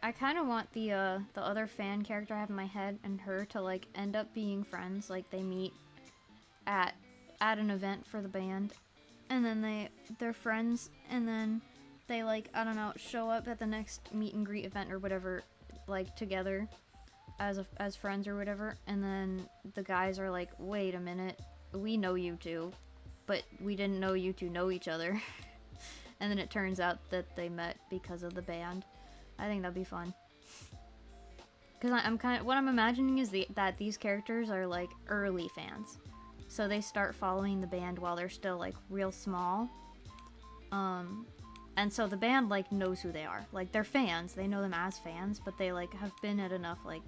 I kind of want the other fan character I have in my head and her to like end up being friends. Like they meet at an event for the band, and then they're friends, and then they like, I don't know, show up at the next meet and greet event or whatever, like together as friends or whatever, and then the guys are like, wait a minute, we know you two, but we didn't know you two know each other. And then it turns out that they met because of the band. I think that'd be fun. because I'm kind of, what I'm imagining is that these characters are like early fans, so they start following the band while they're still like real small, and so the band like knows who they are, like they're fans, they know them as fans, but they like have been at enough like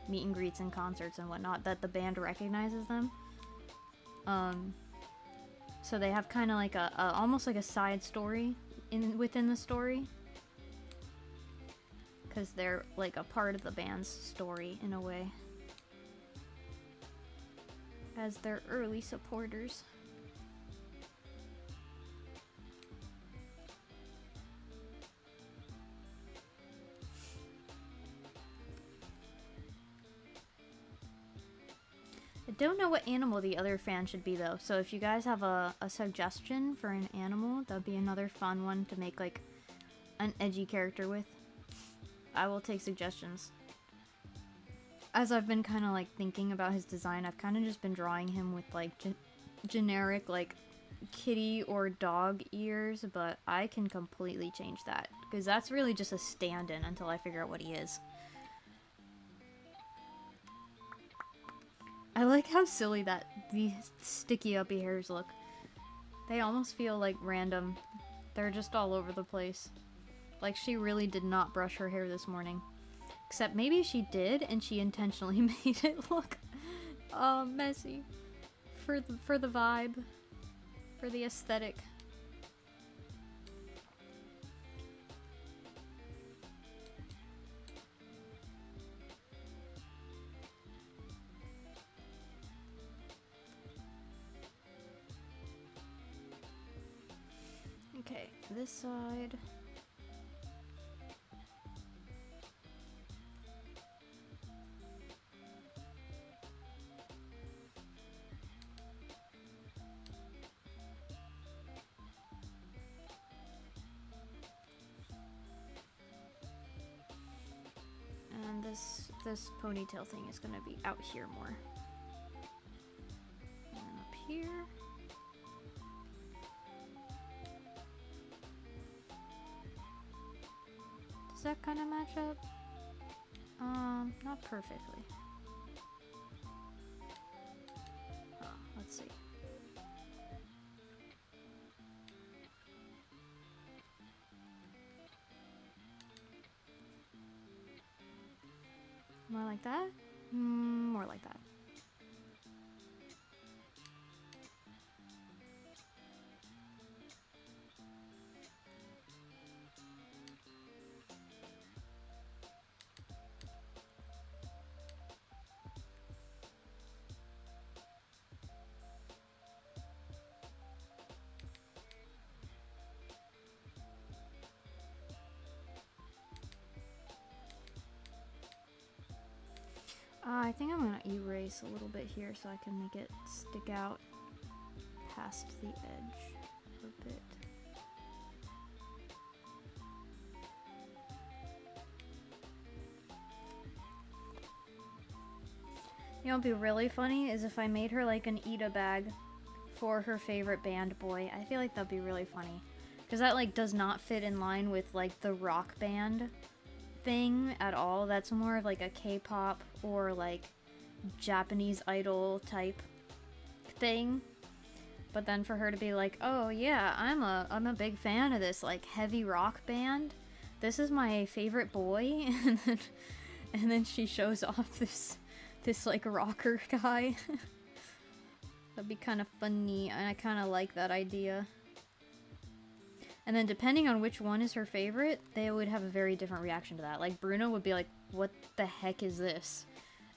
meet and greets and concerts and whatnot that the band recognizes them. So they have kind of like a almost like a side story within the story, because they're like a part of the band's story in a way, as their early supporters. I don't know what animal the other fan should be though, so if you guys have a suggestion for an animal, that'd be another fun one to make like an edgy character with. I will take suggestions. As I've been kind of like thinking about his design, I've kind of just been drawing him with like generic like kitty or dog ears, but I can completely change that, because that's really just a stand-in until I figure out what he is. I like how silly that these sticky uppy hairs look. They almost feel like random. They're just all over the place. Like she really did not brush her hair this morning. Except maybe she did and she intentionally made it look messy. For the vibe. For the aesthetic. Okay, this side. And this ponytail thing is gonna be out here more. And up here. Does that kind of match up? Not perfectly. Oh, let's see. More like that? More like that. I think I'm gonna erase a little bit here so I can make it stick out past the edge a bit. You know what'd be really funny is if I made her like an Ida bag for her favorite band boy. I feel like that'd be really funny. Because that like does not fit in line with like the rock band thing at all. That's more of like a K-pop or like Japanese idol type thing. But then for her to be like, oh yeah, I'm a big fan of this like heavy rock band. This is my favorite boy. and then she shows off this like rocker guy. That'd be kind of funny, and I kind of like that idea. And then depending on which one is her favorite, they would have a very different reaction to that. Like Bruno would be like, what the heck is this?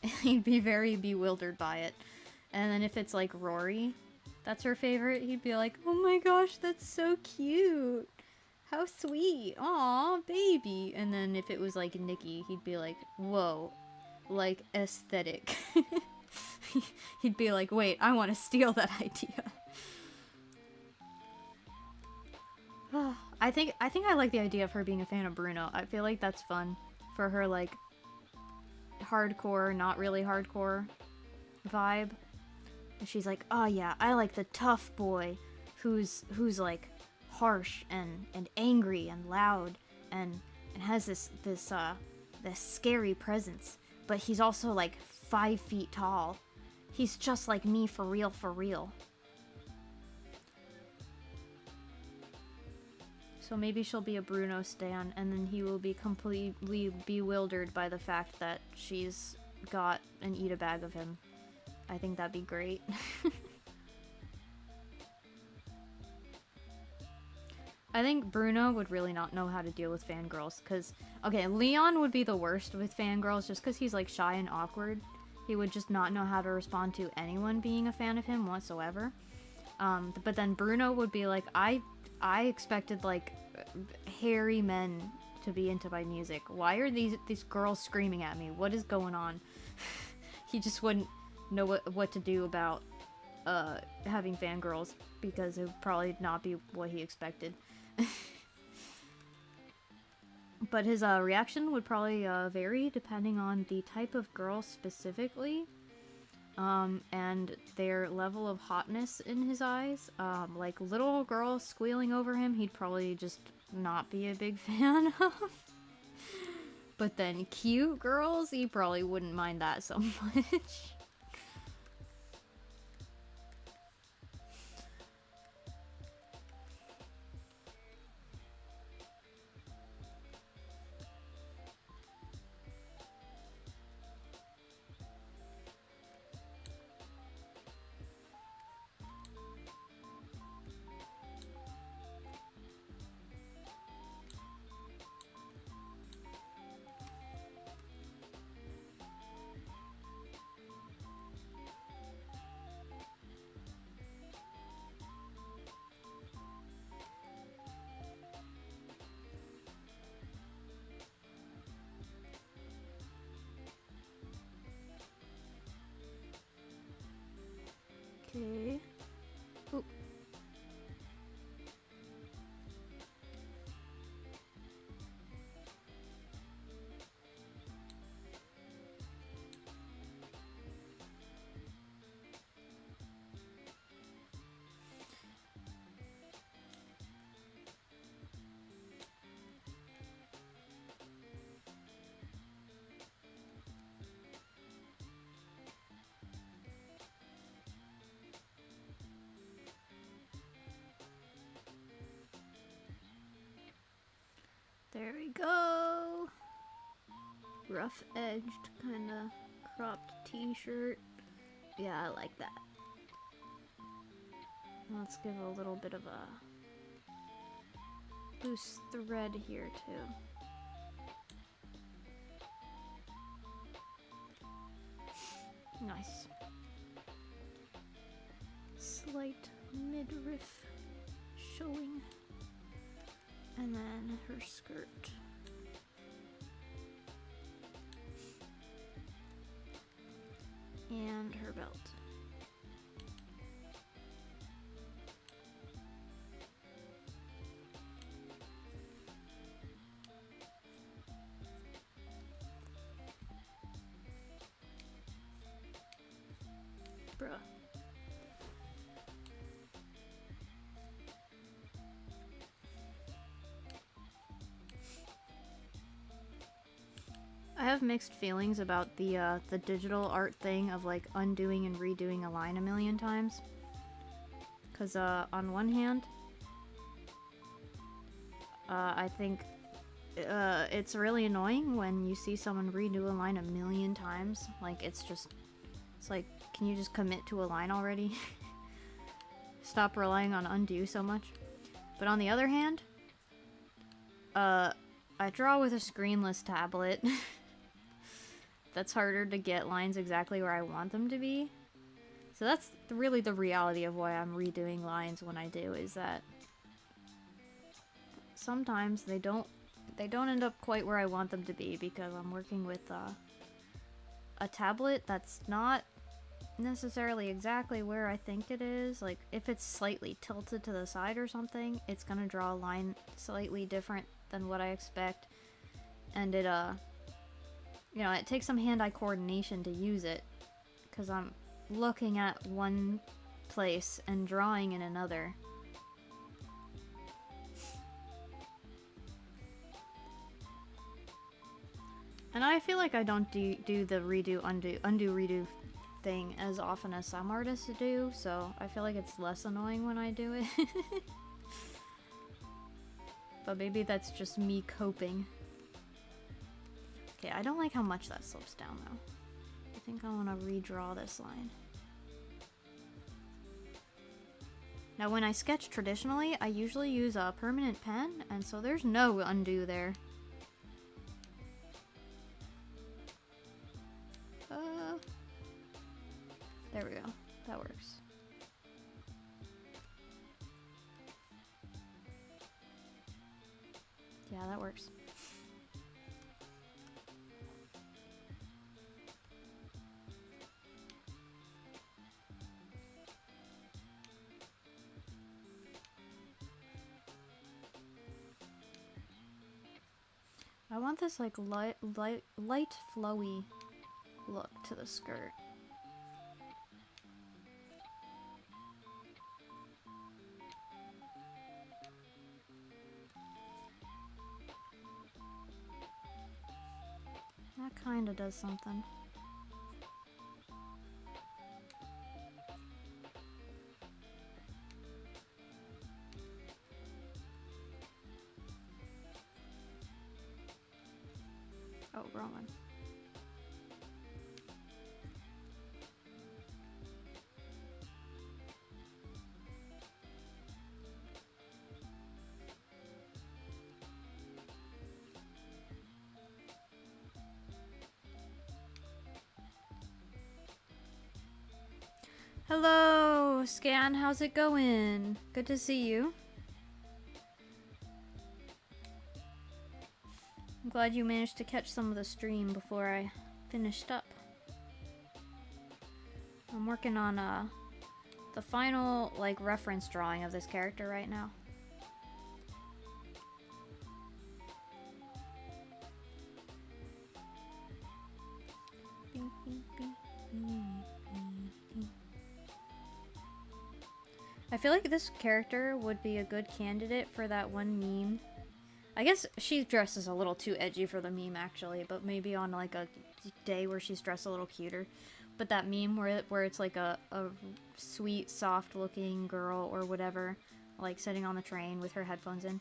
And he'd be very bewildered by it. And then if it's like Rory, that's her favorite, he'd be like, oh my gosh, that's so cute. How sweet. Aw, baby. And then if it was like Nikki, he'd be like, whoa, like aesthetic. He'd be like, wait, I want to steal that idea. I think I like the idea of her being a fan of Bruno. I feel like that's fun for her, like hardcore, not really hardcore vibe. And she's like, oh yeah, I like the tough boy who's like harsh and angry and loud and has this scary presence. but he's also like 5 feet tall. He's just like me for real, for real. So maybe she'll be a Bruno stan, and then he will be completely bewildered by the fact that she's got and eat a bag of him. I think that'd be great. I think Bruno would really not know how to deal with fangirls, because, okay, Leon would be the worst with fangirls just because he's, like, shy and awkward. He would just not know how to respond to anyone being a fan of him whatsoever. But then Bruno would be like, I expected, like, hairy men to be into my music. Why are these girls screaming at me? What is going on? He just wouldn't know what to do about having fangirls, because it would probably not be what he expected. But his reaction would probably vary depending on the type of girl specifically, and their level of hotness in his eyes. Like little girls squealing over him, he'd probably just not be a big fan of. But then cute girls, he probably wouldn't mind that so much. Okay. Ooh. There we go. Rough edged, kind of cropped t-shirt. Yeah, I like that. Let's give a little bit of a loose thread here too. Nice. Slight midriff showing. And then her skirt. And her belt. Bruh. I have mixed feelings about the digital art thing of like undoing and redoing a line a million times. Cause on one hand, I think it's really annoying when you see someone redo a line a million times. Like it's like, can you just commit to a line already? Stop relying on undo so much. But on the other hand, I draw with a screenless tablet. That's harder to get lines exactly where I want them to be. So that's really the reality of why I'm redoing lines when I do, is that sometimes they don't end up quite where I want them to be because I'm working with a tablet that's not necessarily exactly where I think it is. Like if it's slightly tilted to the side or something, it's gonna draw a line slightly different than what I expect, and it you know, it takes some hand-eye coordination to use it, because I'm looking at one place and drawing in another. And I feel like I don't do the redo, undo, redo thing as often as some artists do, so I feel like it's less annoying when I do it. But maybe that's just me coping. Okay, I don't like how much that slopes down though. I think I want to redraw this line. Now when I sketch traditionally, I usually use a permanent pen, and so there's no undo there. There we go. That works. Yeah, that works. I want this like light flowy look to the skirt. That kinda does something. Oh, wrong one. Hello, Scan, how's it going? Good to see you. I'm glad you managed to catch some of the stream before I finished up. I'm working on the final like reference drawing of this character right now. I feel like this character would be a good candidate for that one meme. I guess she dresses a little too edgy for the meme actually, but maybe on like a day where she's dressed a little cuter. But that meme where it's like a sweet, soft looking girl or whatever, like sitting on the train with her headphones in,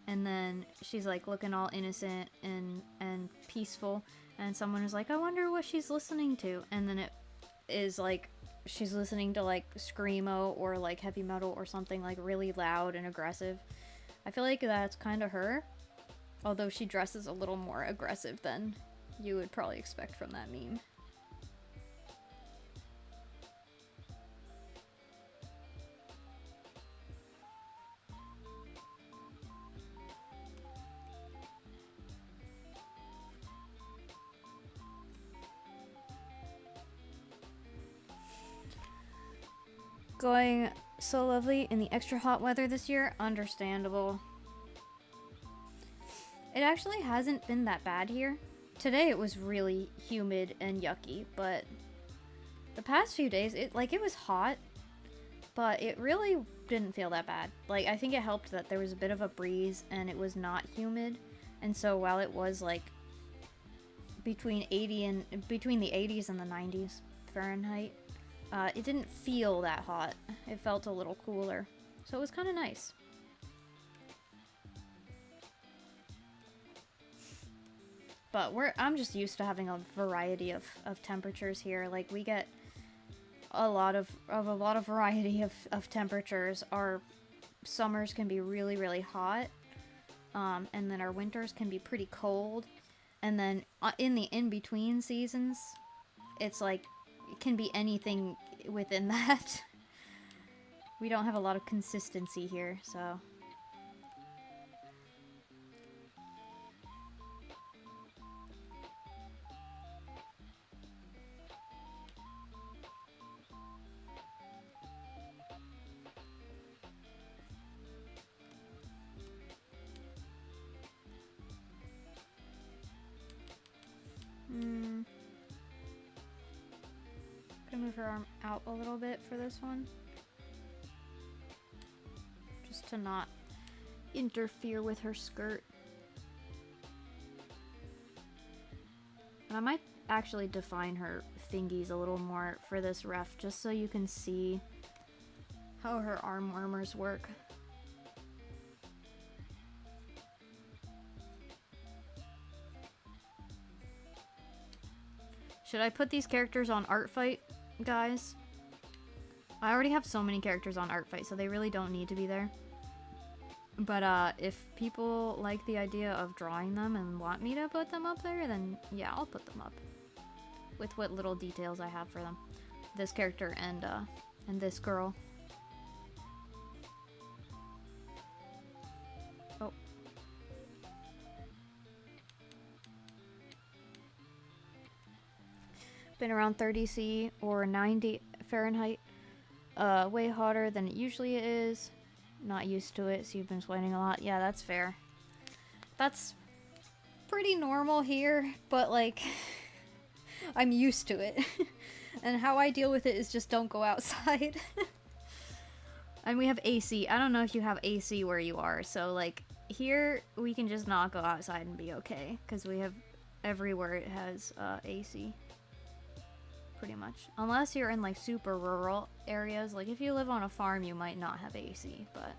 and then she's like looking all innocent and peaceful, and someone is like, I wonder what she's listening to, and then it is like she's listening to like screamo or like heavy metal or something like really loud and aggressive. I feel like that's kind of her, although she dresses a little more aggressive than you would probably expect from that meme. Going so lovely in the extra hot weather this year, understandable. It actually hasn't been that bad here. Today it was really humid and yucky, but the past few days, it was hot, but it really didn't feel that bad. Like, I think it helped that there was a bit of a breeze and it was not humid, and so while it was like between the 80s and the 90s Fahrenheit, it didn't feel that hot. It felt a little cooler, so it was kind of nice. But I'm just used to having a variety of temperatures here. Like, we get a lot of variety of temperatures. Our summers can be really, really hot, and then our winters can be pretty cold. And then in the in-between seasons, it's like, it can be anything within that. We don't have a lot of consistency here, so... Gonna move her arm out a little bit for this one. Just to not interfere with her skirt. And I might actually define her thingies a little more for this ref, just so you can see how her arm warmers work. Should I put these characters on Art Fight, guys? I already have so many characters on Art Fight, so they really don't need to be there. But if people like the idea of drawing them and want me to put them up there, then yeah, I'll put them up. With what little details I have for them. This character and this girl. Oh. Been around 30 C or 90 Fahrenheit. Way hotter than it usually is. Not used to it, so you've been sweating a lot. Yeah, that's fair. That's pretty normal here, but like, I'm used to it. And how I deal with it is just don't go outside. And we have AC. I don't know if you have AC where you are, so like, here we can just not go outside and be okay, because we have everywhere it has AC. Pretty much. Unless you're in like super rural areas. Like if you live on a farm, you might not have AC, but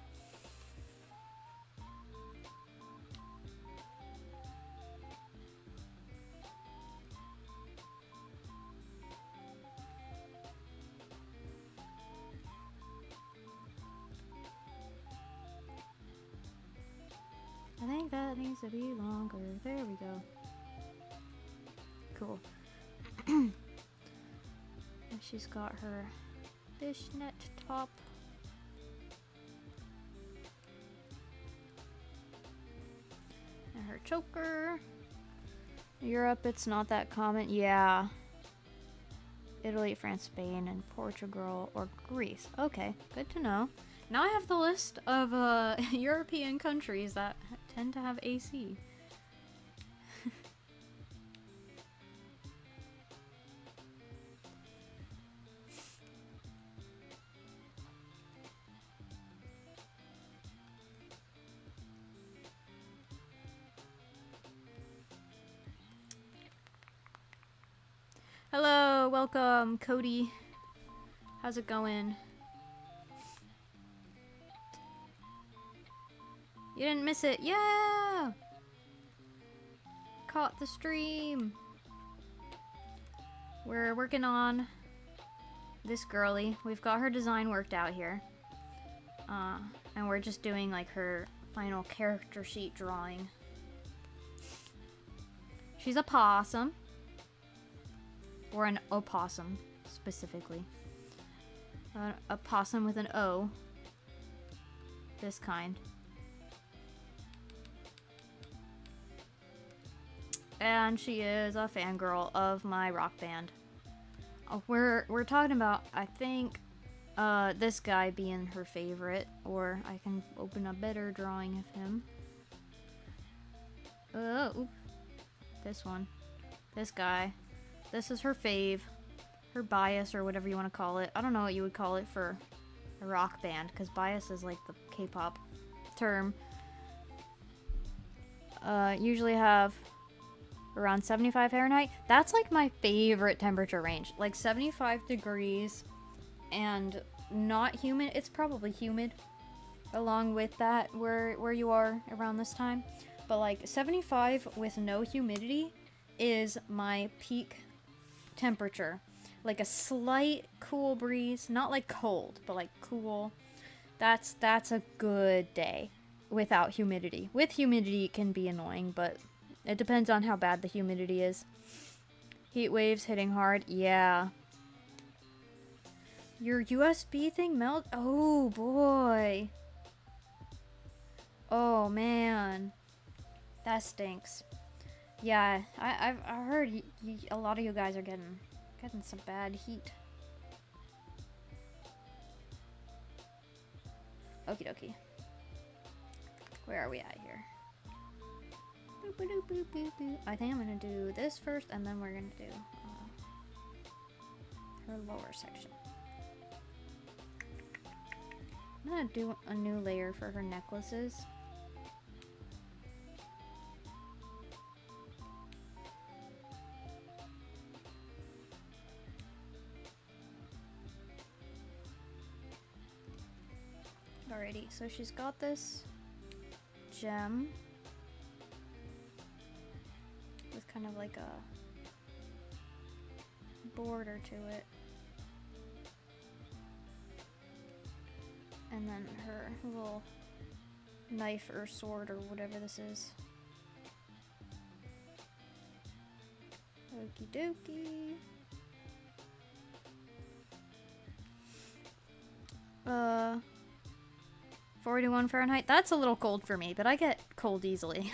I think that needs to be longer. There we go. Cool. She's got her fishnet top. And her choker. Europe, it's not that common. Yeah. Italy, France, Spain, and Portugal or Greece. Okay, good to know. Now I have the list of European countries that tend to have AC. Hello, welcome, Cody. How's it going? You didn't miss it. Yeah! Caught the stream. We're working on this girly. We've got her design worked out here. And we're just doing like her final character sheet drawing. She's a possum. Or an opossum, specifically. A possum with an O. This kind. And she is a fangirl of my rock band. We're talking about, I think, this guy being her favorite. Or I can open a better drawing of him. Oh, this one. This guy. This is her fave, her bias, or whatever you want to call it. I don't know what you would call it for a rock band, because bias is like the K-pop term. Usually have around 75 Fahrenheit. That's like my favorite temperature range. Like 75 degrees and not humid. It's probably humid along with that where you are around this time. But like 75 with no humidity is my peak temperature. Like a slight cool breeze, not like cold, but like cool. That's a good day without humidity. With humidity it can be annoying, but it depends on how bad the humidity is. Heat waves hitting hard. Yeah. Your USB thing melt? Oh boy. Oh man. That stinks. Yeah, I've heard a lot of you guys are getting some bad heat. Okie dokie. Where are we at here? Boop, boop, boop, boop, boop. I think I'm gonna do this first, and then we're gonna do her lower section. I'm gonna do a new layer for her necklaces. Alrighty, so she's got this gem with kind of like a border to it. And then her little knife or sword or whatever this is. Okie dokie. 41 Fahrenheit. That's a little cold for me, but I get cold easily.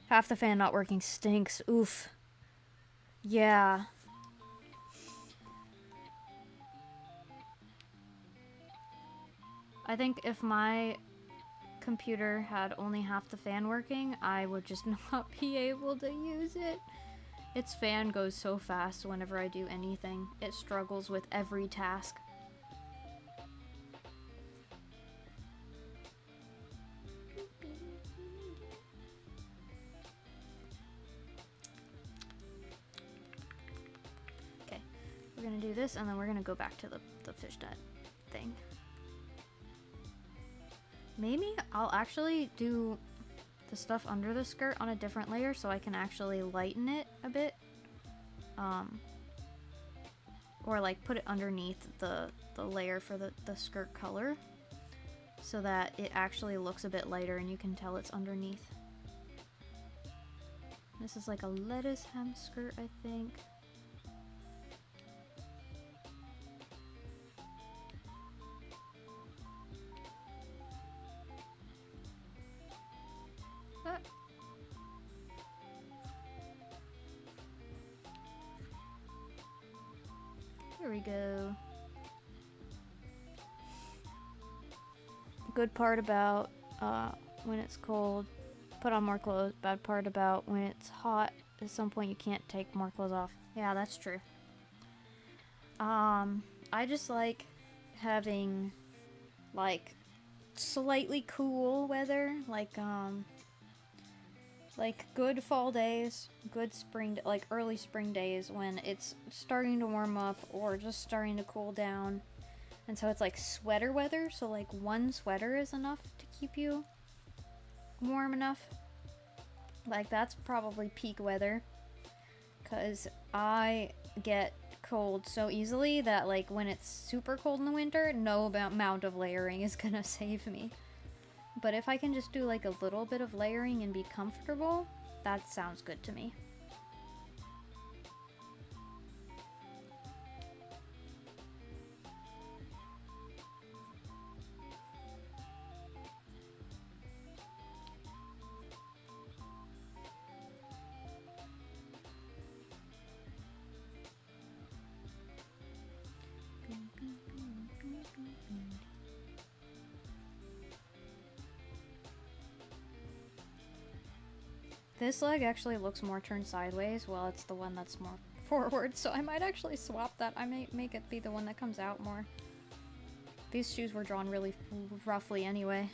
Half the fan not working stinks. Oof. Yeah. I think if my computer had only half the fan working, I would just not be able to use it. Its fan goes so fast whenever I do anything. It struggles with every task. Okay, we're gonna do this and then we're gonna go back to the fish net thing. Maybe I'll actually do the stuff under the skirt on a different layer so I can actually lighten it a bit. Or like put it underneath the layer for the skirt color so that it actually looks a bit lighter and you can tell it's underneath. This is like a lettuce hem skirt, I think. Here we go. Good part about when it's cold, put on more clothes. Bad part about when it's hot, at some point you can't take more clothes off. Yeah, that's true. I just like having like slightly cool weather, like good fall days, good spring, like early spring days when it's starting to warm up or just starting to cool down. And so it's like sweater weather, so like one sweater is enough to keep you warm enough. Like that's probably peak weather, because I get cold so easily that like when it's super cold in the winter, no amount of layering is gonna save me. But if I can just do like a little bit of layering and be comfortable, that sounds good to me. This leg actually looks more turned sideways, while it's the one that's more forward, so I might actually swap that. I may make it be the one that comes out more. These shoes were drawn really roughly anyway.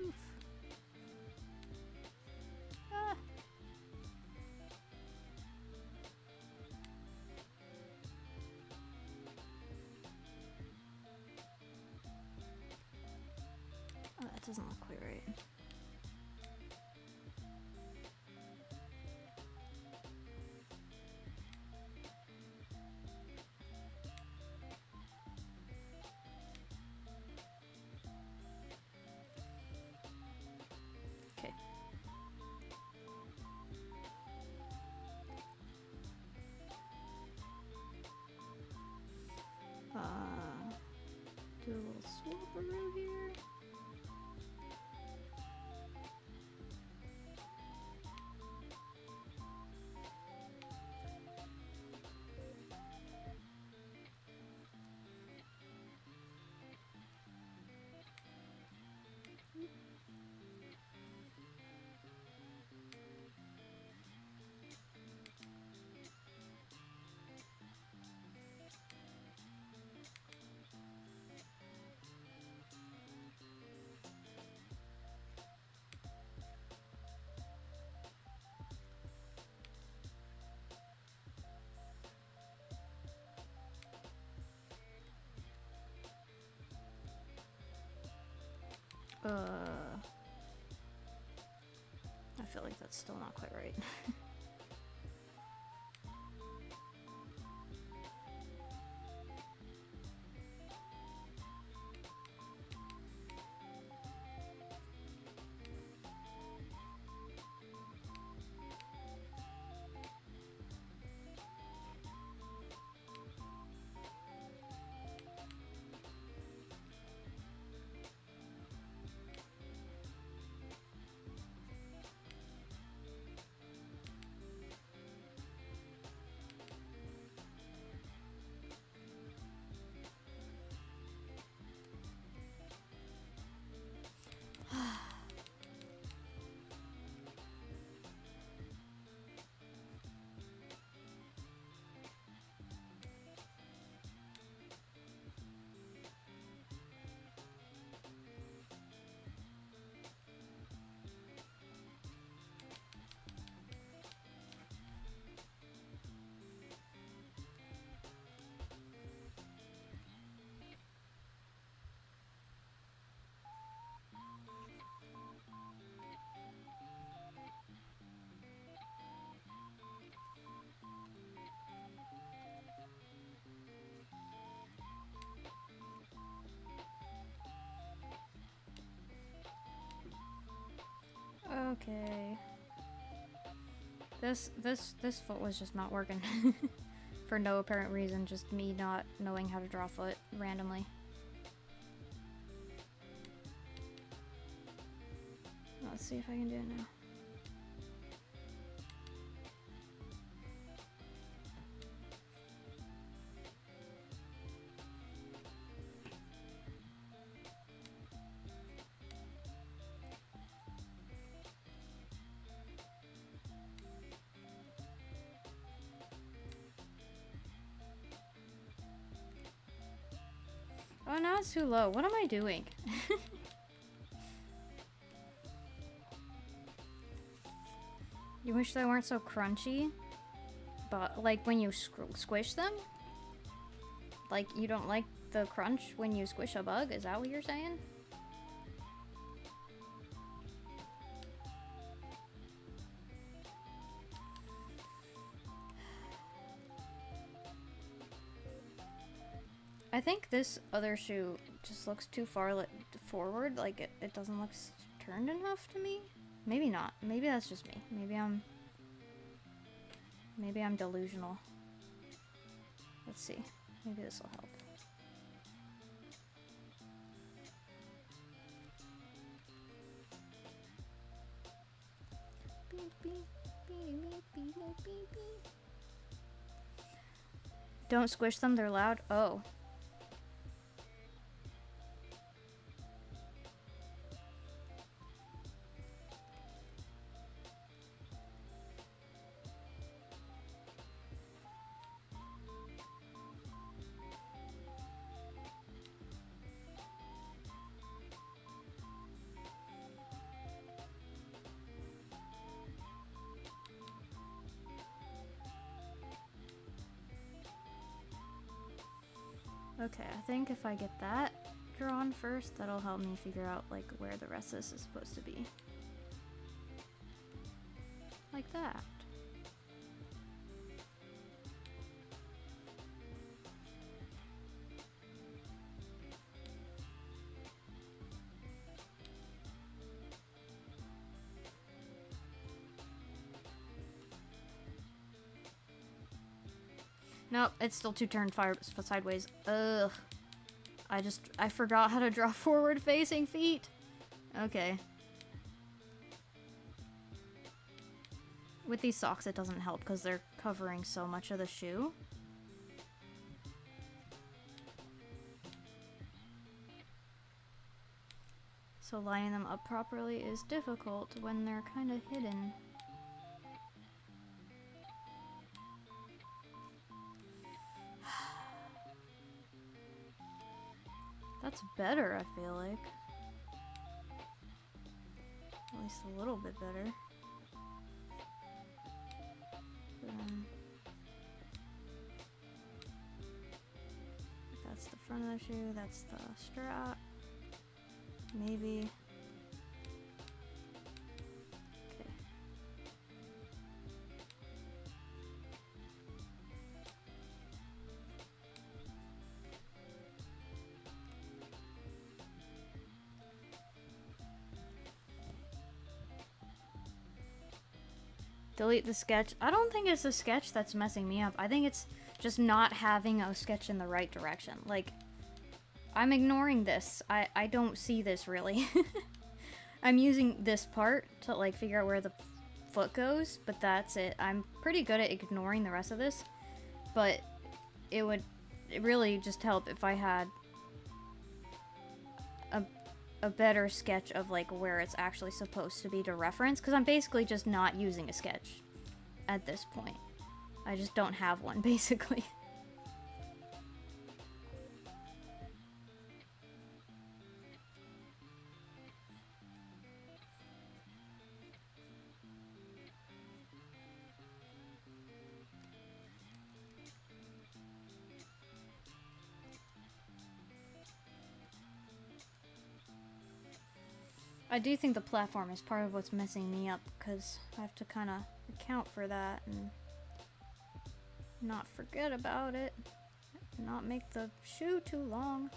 Oof. Ah. Oh, that doesn't look quite right. a little swooparoo here. I feel like that's still not quite right. Okay. This foot was just not working. For no apparent reason, just me not knowing how to draw foot randomly. Let's see if I can do it now. Oh, now it's too low. What am I doing? You wish they weren't so crunchy? But, like, when you squish them? Like, you don't like the crunch when you squish a bug? Is that what you're saying? I think this other shoe just looks too far forward. Like, it doesn't look turned enough to me. Maybe not. Maybe that's just me. Maybe I'm delusional. Let's see. Maybe this will help. Don't squish them, they're loud. Oh. Okay, I think if I get that drawn first, that'll help me figure out, like, where the rest of this is supposed to be. Like that. Nope, it's still too turned sideways. Ugh. I forgot how to draw forward facing feet. Okay. With these socks it doesn't help because they're covering so much of the shoe. So lining them up properly is difficult when they're kind of hidden. That's better, I feel like. At least a little bit better. That's the front of the shoe, that's the strap. Maybe. Okay. Delete the sketch. I don't think it's the sketch that's messing me up. I think it's just not having a sketch in the right direction. Like, I'm ignoring this. I don't see this really. I'm using this part to like figure out where the foot goes, but that's it. I'm pretty good at ignoring the rest of this, but it would really just help if I had a better sketch of like where it's actually supposed to be to reference, because I'm basically just not using a sketch at this point. I just don't have one, basically. I do think the platform is part of what's messing me up, because I have to kind of account for that and not forget about it. Not make the shoe too long.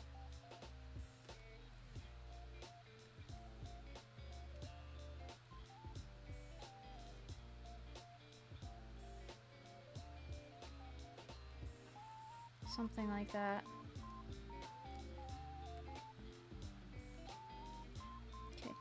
Something like that. Okay.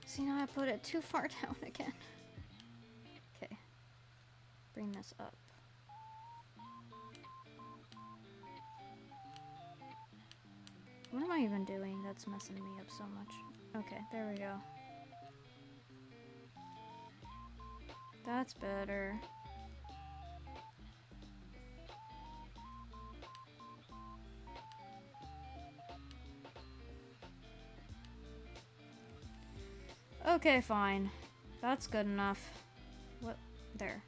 See, now I put it too far down again. Okay. Bring this up. What am I even doing that's messing me up so much? Okay, there we go. That's better. Okay, fine. That's good enough. What? There.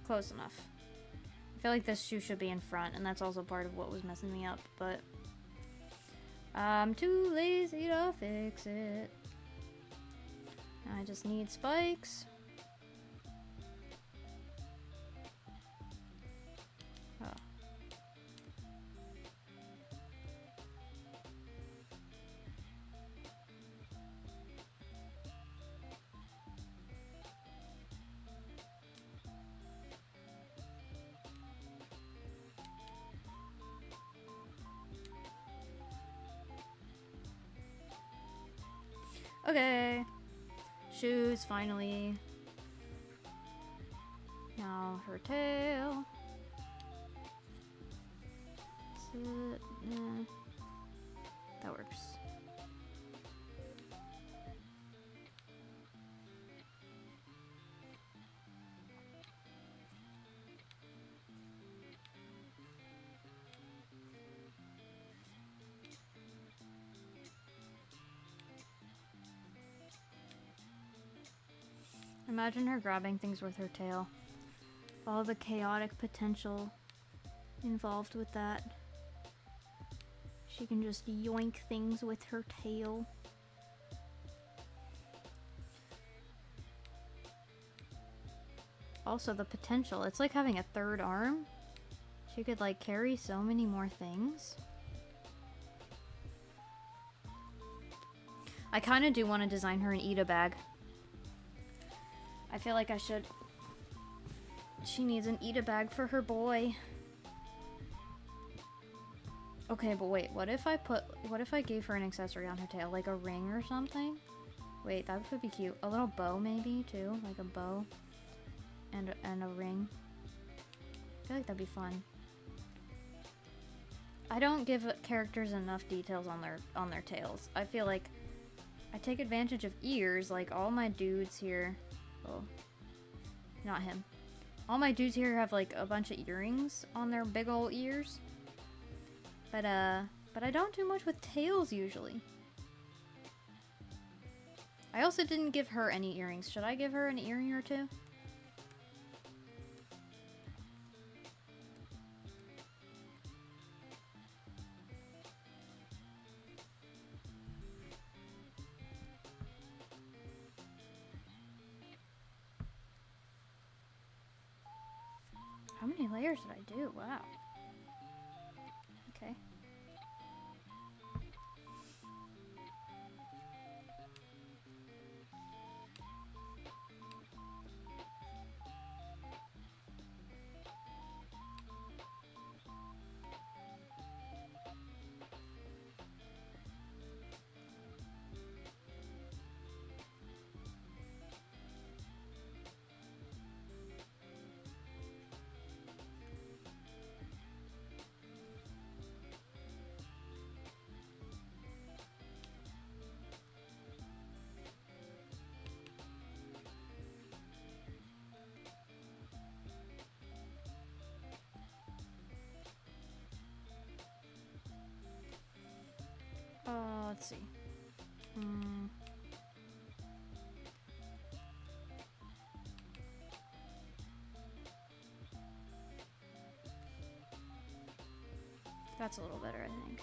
Close enough. I feel like this shoe should be in front, and that's also part of what was messing me up, but I'm too lazy to fix it. I just need spikes. Oh. Okay. Shoes, finally. Now her tail. That works. Imagine her grabbing things with her tail. All the chaotic potential involved with that. She can just yoink things with her tail. Also the potential. It's like having a third arm. She could like carry so many more things. I kind of do want to design her an eat-a bag. I feel like I should. She needs an eat-a bag for her boy. Okay, but wait, what if I gave her an accessory on her tail, like a ring or something? Wait, that could be cute. A little bow maybe too, like a bow and a ring. I feel like that'd be fun. I don't give characters enough details on their tails. I feel like I take advantage of ears, like all my dudes here. Oh, not him. All my dudes here have like a bunch of earrings on their big old ears. But I don't do much with tails usually. I also didn't give her any earrings. Should I give her an earring or two? How many layers did I do? Wow. Okay. Let's see. That's a little better, I think.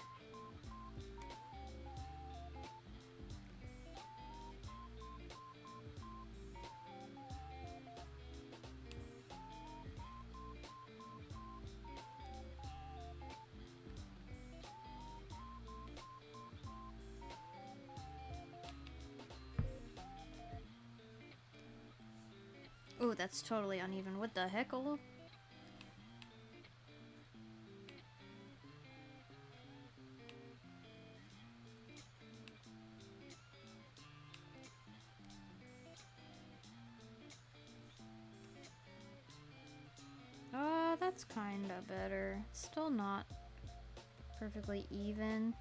Ooh, that's totally uneven. What the heck, Olo? That's kinda better. It's still not perfectly even.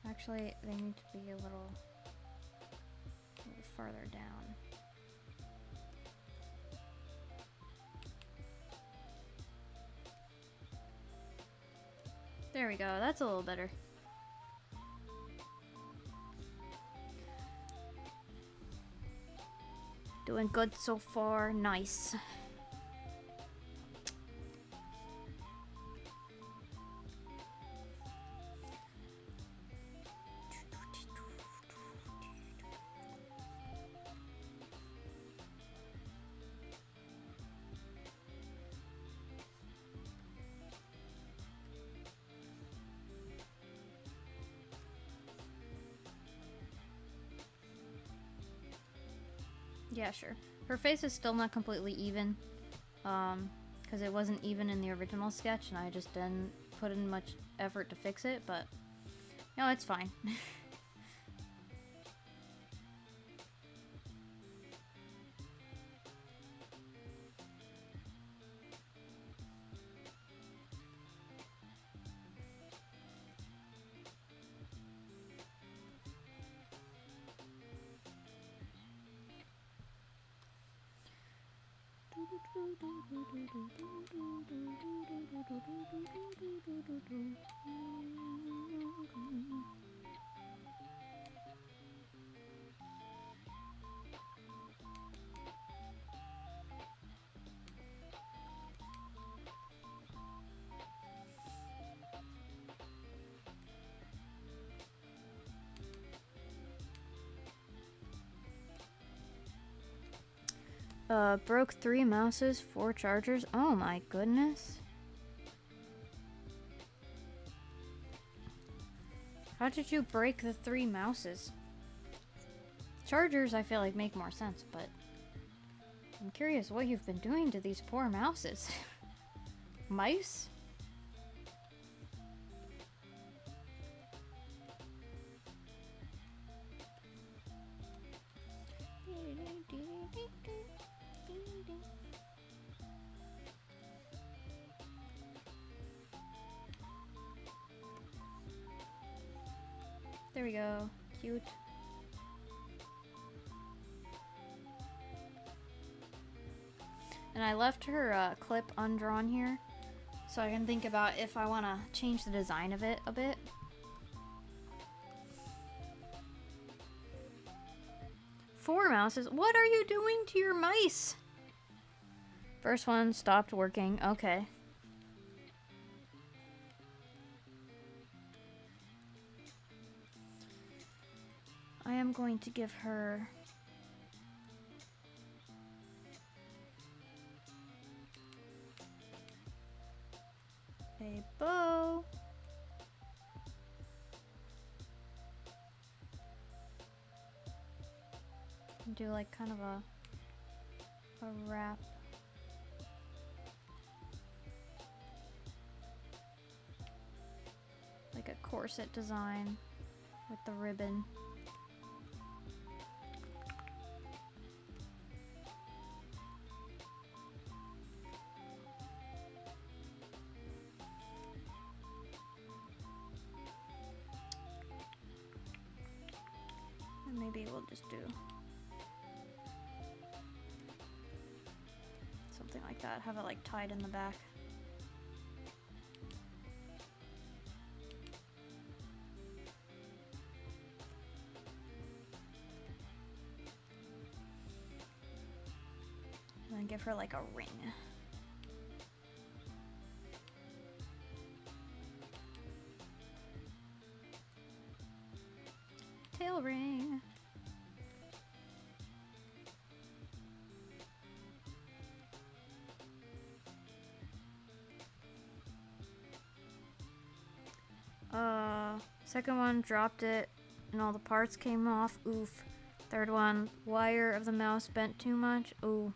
Actually, they need to be a little farther down. There we go. That's a little better. Doing good so far. Nice. Yeah, sure. Her face is still not completely even, because it wasn't even in the original sketch, and I just didn't put in much effort to fix it, but, no, it's fine. Broke 3 mouses, 4 chargers. Oh my goodness. How did you break the 3 mouses? Chargers, I feel like, make more sense, but I'm curious what you've been doing to these poor mouses. Mice? There we go. Cute. And I left her clip undrawn here, so I can think about if I want to change the design of it a bit. Four mouses? What are you doing to your mice? First one stopped working. Okay. I am going to give her a bow. Do like kind of a wrap. Like a corset design with the ribbon. And maybe we'll just do something like that. Have it like tied in the back. And then give her like a ring. Tail ring. Second one dropped it and all the parts came off. Oof. Third one, wire of the mouse bent too much. Ooh.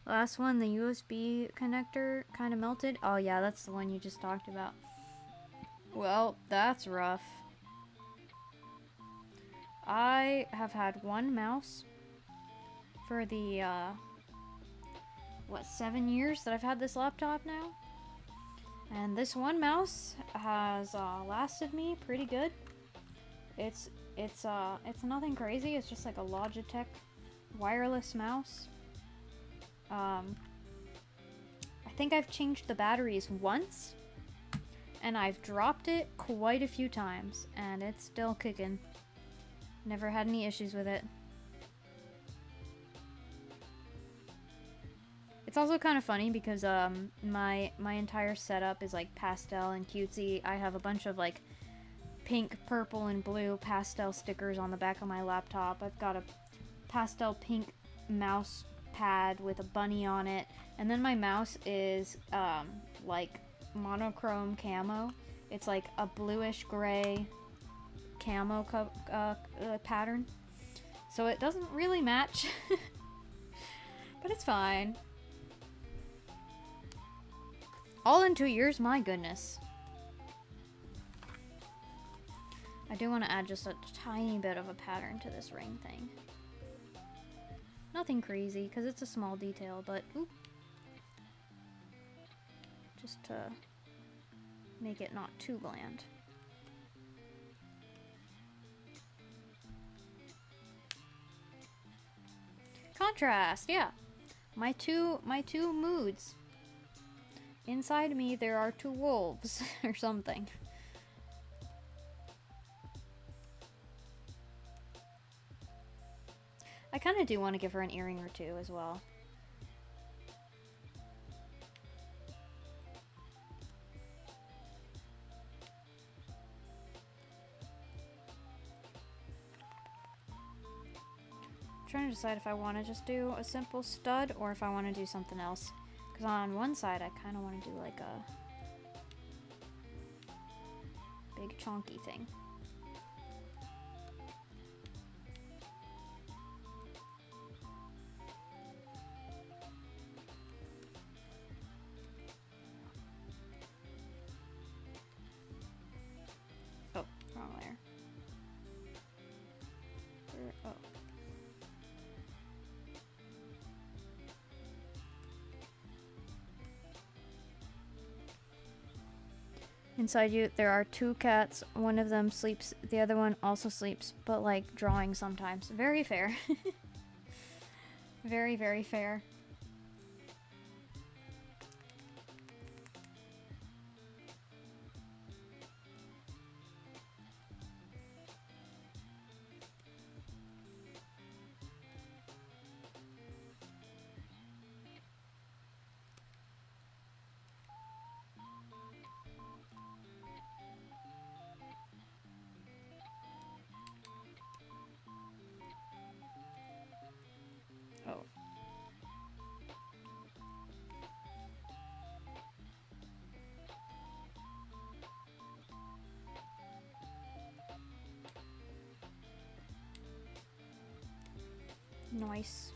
Last one, the USB connector kind of melted. Oh yeah, that's the one you just talked about. Well, that's rough. I have had one mouse for the, 7 years that I've had this laptop now? And this one mouse has lasted me pretty good. It's nothing crazy. It's just like a Logitech wireless mouse. I think I've changed the batteries once, and I've dropped it quite a few times, and it's still kicking. Never had any issues with it. It's also kind of funny because my entire setup is like pastel and cutesy. I have a bunch of like pink, purple, and blue pastel stickers on the back of my laptop. I've got a pastel pink mouse pad with a bunny on it, and then my mouse is like monochrome camo. It's like a bluish gray camo pattern, so it doesn't really match. But it's fine. All in 2 years? My goodness. I do want to add just a tiny bit of a pattern to this ring thing. Nothing crazy, because it's a small detail, but oop. Just to make it not too bland. Contrast, yeah. My two moods. Inside me there are 2 wolves or something. I kind of do want to give her an earring or 2 as well. trying to decide if I want to just do a simple stud or if I want to do something else. Because on one side, I kind of want to do like a big chunky thing. Oh, wrong layer. Oh. Inside you, there are 2 cats. One of them sleeps, the other one also sleeps, but like drawing sometimes. Very fair. Very, very fair. Oh. Nice.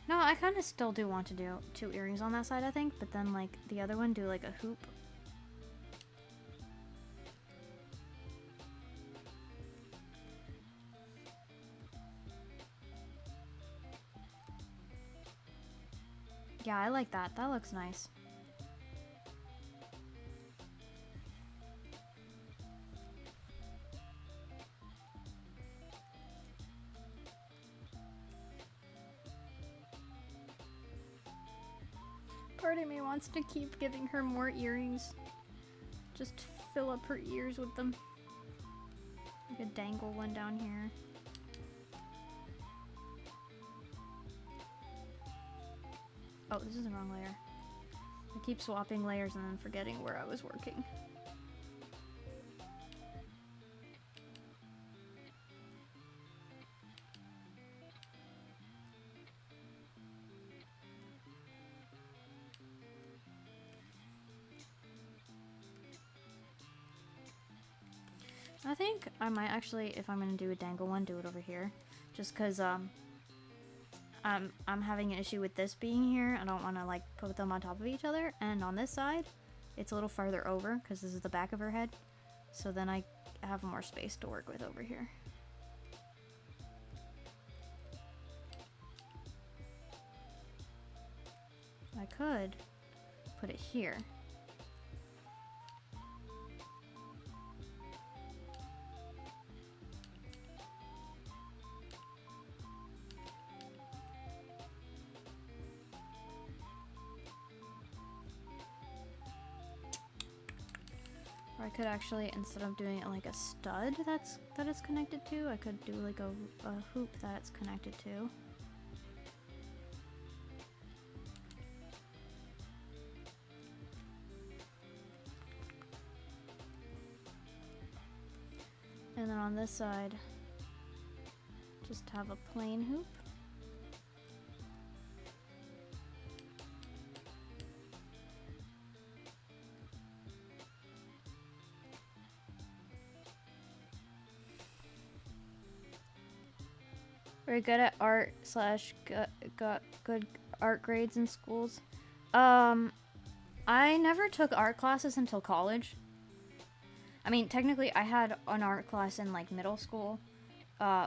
No, I kind of still do want to do 2 earrings on that side, I think, but then like the other one do like a hoop. Yeah, I like that. That looks nice. Part of me wants to keep giving her more earrings. Just fill up her ears with them. Like a dangle one down here. Oh, this is the wrong layer. I keep swapping layers and then forgetting where I was working. I think I might actually, if I'm gonna do a dangle one, do it over here. Just because I'm having an issue with this being here. I don't want to like put them on top of each other. And on this side, it's a little farther over because this is the back of her head. So then I have more space to work with over here. I could put it here. Or I could actually, instead of doing it like a stud that it's connected to, I could do like a hoop that it's connected to. And then on this side, just have a plain hoop. Very good at art / got good art grades in schools. I never took art classes until college. I mean, technically I had an art class in like middle school.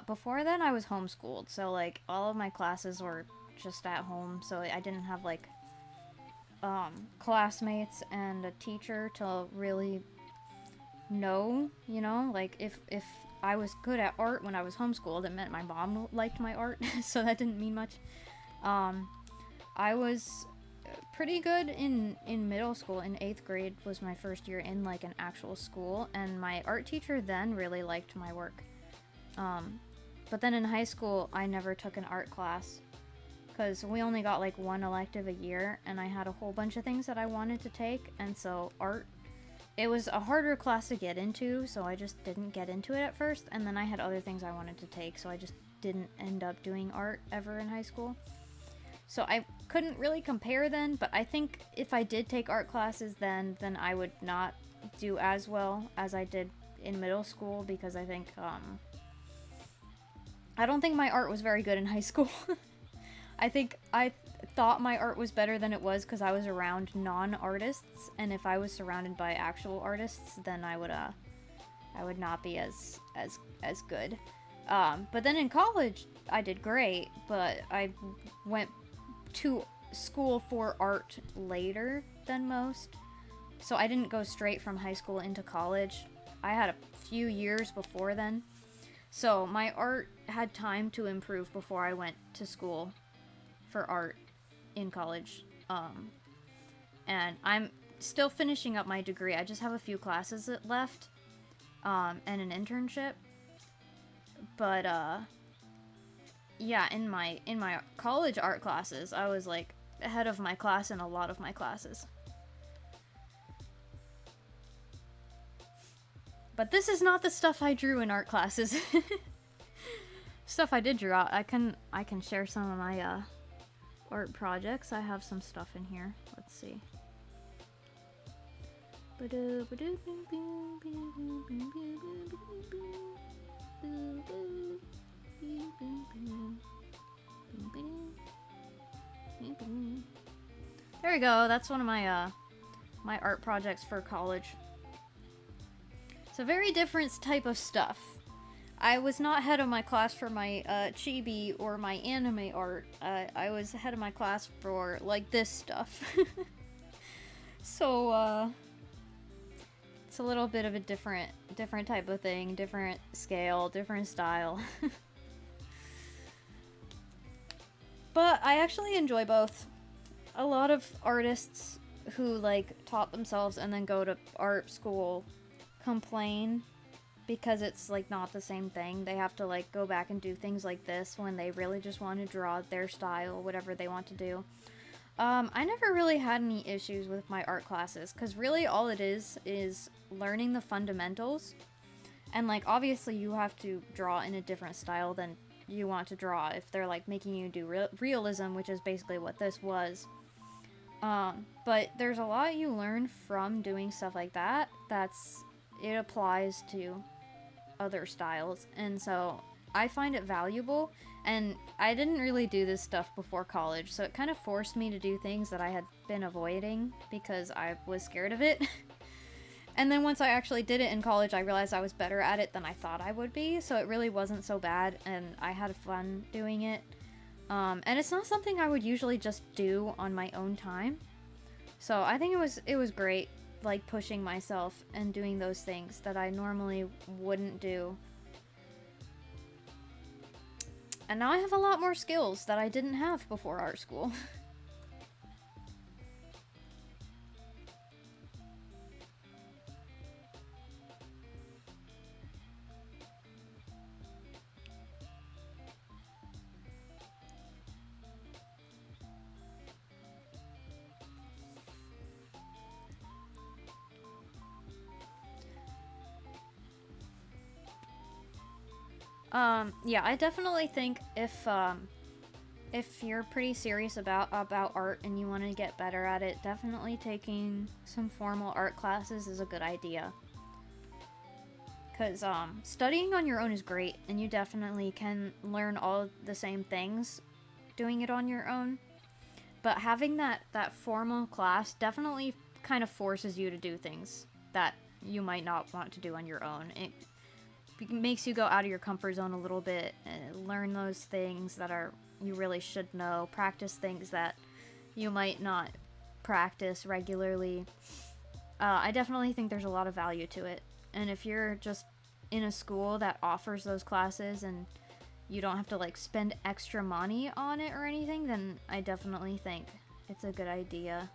Before then I was homeschooled, so like all of my classes were just at home, so I didn't have like classmates and a teacher to really know, you know, like if I was good at art when I was homeschooled, it meant my mom liked my art, so that didn't mean much. I was pretty good in middle school. In 8th grade was my first year in like an actual school, and my art teacher then really liked my work. But then in high school, I never took an art class because we only got like 1 elective a year, and I had a whole bunch of things that I wanted to take, and so art it was a harder class to get into, so I just didn't get into it at first, and then I had other things I wanted to take, so I just didn't end up doing art ever in high school. So I couldn't really compare then, but I think if I did take art classes then I would not do as well as I did in middle school, because I think, I don't think my art was very good in high school. I think I thought my art was better than it was because I was around non-artists, and if I was surrounded by actual artists, then I would not be as good. But then in college, I did great, but I went to school for art later than most, so I didn't go straight from high school into college. I had a few years before then, so my art had time to improve before I went to school for art in college. And I'm still finishing up my degree. I just have a few classes left, and an internship. But yeah, in my college art classes, I was like ahead of my class in a lot of my classes. But this is not the stuff I drew in art classes. Stuff I did draw. I can share some of my art projects. I have some stuff in here. Let's see. There we go. That's one of my my art projects for college. It's a very different type of stuff. I was not head of my class for my chibi or my anime art. I was head of my class for like this stuff. So it's a little bit of a different type of thing, different scale, different style. But I actually enjoy both. A lot of artists who like taught themselves and then go to art school complain because it's like not the same thing. They have to like go back and do things like this when they really just want to draw their style, whatever they want to do. I never really had any issues with my art classes, because really all it is learning the fundamentals. And like obviously you have to draw in a different style than you want to draw if they're like making you do realism, which is basically what this was. But there's a lot you learn from doing stuff like that. It applies to other styles, and so I find it valuable. And I didn't really do this stuff before college, so it kind of forced me to do things that I had been avoiding because I was scared of it. And then once I actually did it in college, I realized I was better at it than I thought I would be, so it really wasn't so bad, and I had fun doing it. And it's not something I would usually just do on my own time, so I think it was great, like pushing myself and doing those things that I normally wouldn't do. And now I have a lot more skills that I didn't have before art school. Yeah, I definitely think if you're pretty serious about art and you want to get better at it, definitely taking some formal art classes is a good idea. Because studying on your own is great, and you definitely can learn all the same things doing it on your own. But having that formal class definitely kind of forces you to do things that you might not want to do on your own. It makes you go out of your comfort zone a little bit and learn those things that you really should know, practice things that you might not practice regularly. I definitely think there's a lot of value to it. And if you're just in a school that offers those classes and you don't have to like spend extra money on it or anything, then I definitely think it's a good idea.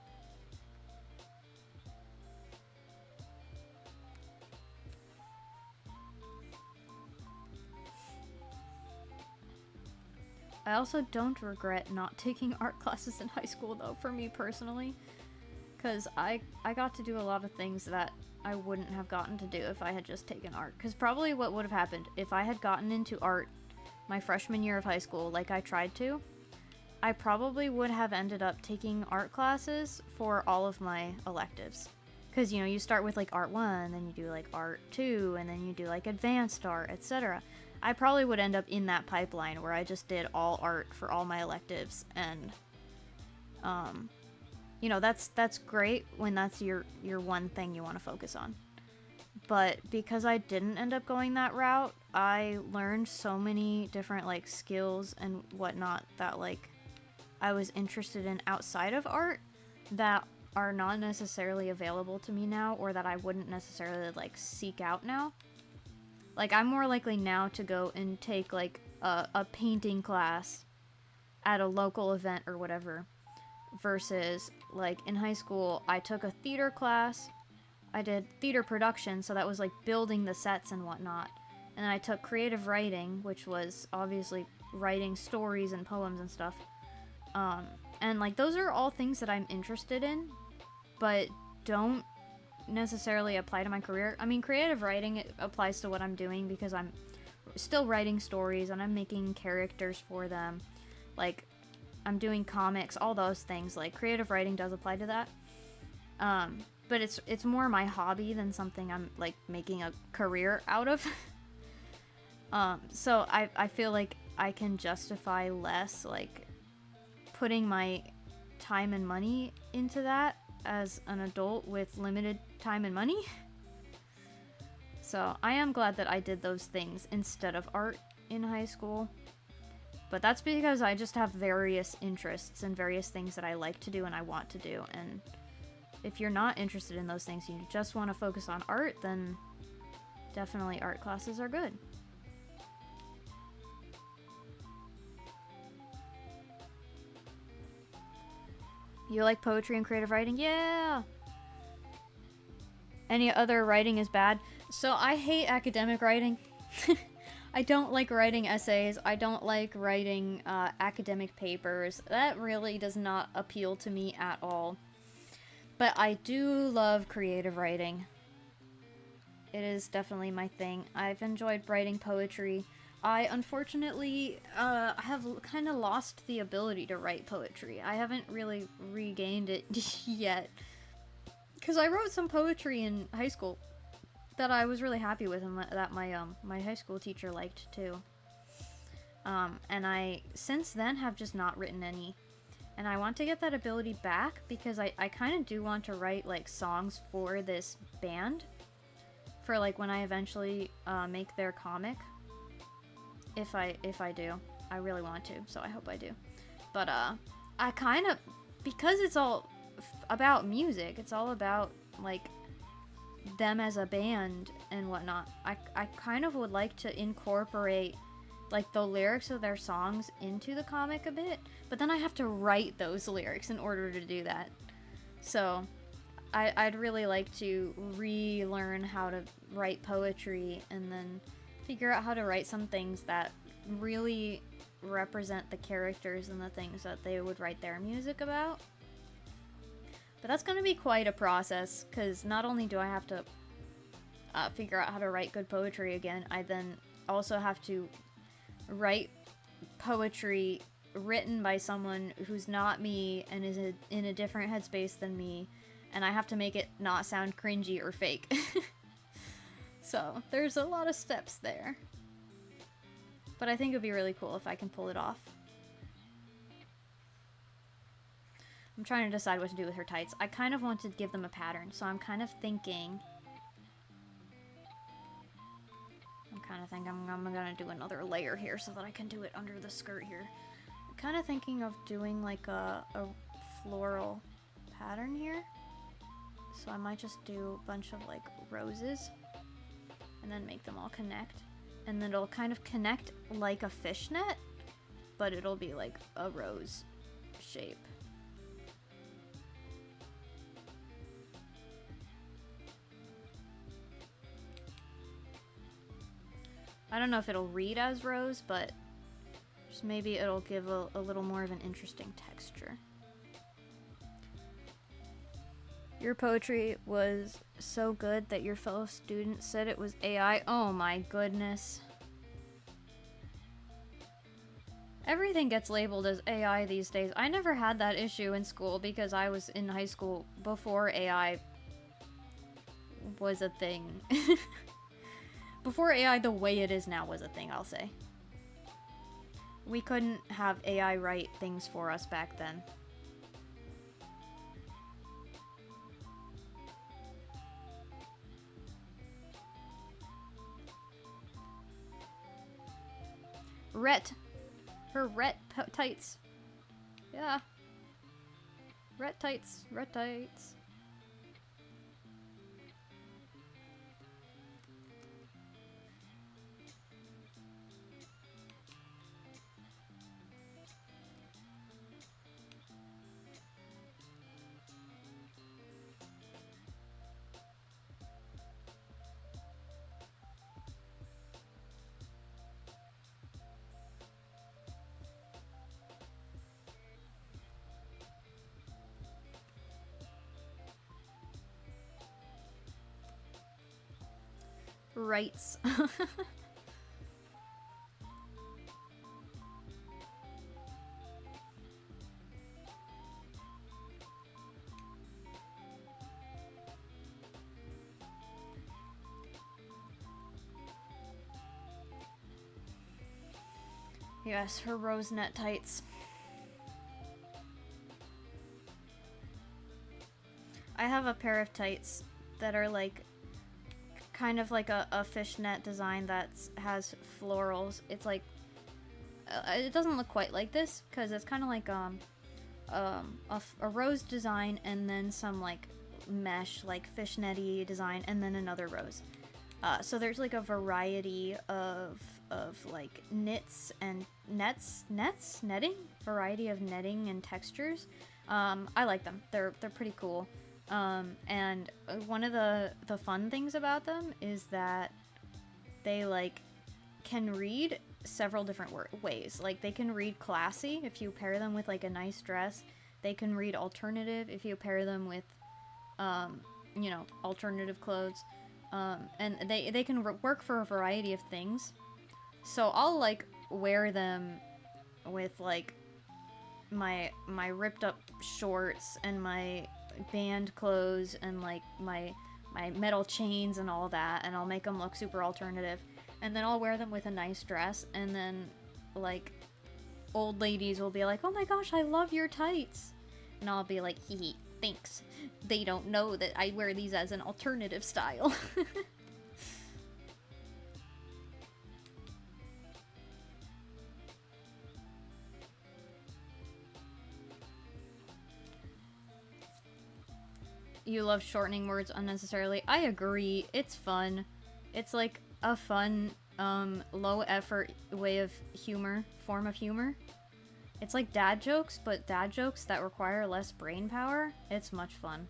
I also don't regret not taking art classes in high school, though, for me personally. Because I got to do a lot of things that I wouldn't have gotten to do if I had just taken art. Because probably what would have happened if I had gotten into art my freshman year of high school like I tried to, I probably would have ended up taking art classes for all of my electives. Because, you know, you start with like art 1, then you do like art 2, and then you do like advanced art, etc. I probably would end up in that pipeline where I just did all art for all my electives, and you know, that's great when that's your one thing you want to focus on. But because I didn't end up going that route, I learned so many different like skills and whatnot that like I was interested in outside of art that are not necessarily available to me now, or that I wouldn't necessarily like seek out now. Like, I'm more likely now to go and take like a painting class at a local event or whatever, versus like in high school I took a theater class. I did theater production, so that was like building the sets and whatnot. And I took creative writing, which was obviously writing stories and poems and stuff. And like those are all things that I'm interested in, but don't necessarily apply to my career. I mean, creative writing, it applies to what I'm doing because I'm still writing stories and I'm making characters for them. Like, I'm doing comics, all those things. Like, creative writing does apply to that. But it's more my hobby than something I'm like making a career out of. So I feel like I can justify less like putting my time and money into that as an adult with limited time and money. So I am glad that I did those things instead of art in high school. But that's because I just have various interests and various things that I like to do and I want to do. And if you're not interested in those things and you just want to focus on art, then definitely art classes are good. You like poetry and creative writing? Yeah! Any other writing is bad? So I hate academic writing. I don't like writing essays. I don't like writing academic papers. That really does not appeal to me at all. But I do love creative writing. It is definitely my thing. I've enjoyed writing poetry. I unfortunately have kind of lost the ability to write poetry. I haven't really regained it yet. Because I wrote some poetry in high school that I was really happy with and that my high school teacher liked too. And I since then have just not written any. And I want to get that ability back because I kind of do want to write like songs for this band for like when I eventually make their comic. If I do. I really want to, so I hope I do. But I kind of, because it's all about music, it's all about like them as a band and whatnot, I kind of would like to incorporate like the lyrics of their songs into the comic a bit, but then I have to write those lyrics in order to do that. So I'd really like to relearn how to write poetry and then figure out how to write some things that really represent the characters and the things that they would write their music about. But that's going to be quite a process, because not only do I have to figure out how to write good poetry again, I then also have to write poetry written by someone who's not me and is in a different headspace than me, and I have to make it not sound cringy or fake. So there's a lot of steps there. But I think it would be really cool if I can pull it off. I'm trying to decide what to do with her tights. I kind of want to give them a pattern, so I'm kind of thinking... I'm gonna do another layer here so that I can do it under the skirt here. I'm kind of thinking of doing like a floral pattern here. So I might just do a bunch of like roses and then make them all connect. And then it'll kind of connect like a fishnet, but it'll be like a rose shape. I don't know if it'll read as rose, but just maybe it'll give a little more of an interesting texture. Your poetry was so good that your fellow students said it was AI. Oh my goodness. Everything gets labeled as AI these days. I never had that issue in school because I was in high school before AI was a thing. Before AI the way it is now was a thing, I'll say. We couldn't have AI write things for us back then. Ret. Her ret tights. Yeah. Ret tights. Ret tights. Rights. Yes, her rose net tights. I have a pair of tights that are like kind of like a fishnet design that has florals. It's like it doesn't look quite like this because it's kind of like a rose design and then some like mesh like fishnetty design and then another rose. So there's like a variety of like knits and netting, variety of netting and textures. I like them. They're pretty cool. And one of the fun things about them is that they like can read several different ways. Like they can read classy if you pair them with like a nice dress. They can read alternative if you pair them with, you know, alternative clothes. And they can work for a variety of things. So I'll like wear them with like my ripped up shorts and my band clothes and like my metal chains and all that, and I'll make them look super alternative. And then I'll wear them with a nice dress, and then like old ladies will be like, "Oh my gosh, I love your tights," and I'll be like, "Hee hee, thanks. They don't know that I wear these as an alternative style." You love shortening words unnecessarily. I agree. It's fun. It's like a fun, low effort way of humor, form of humor. It's like dad jokes, but dad jokes that require less brain power. It's much fun.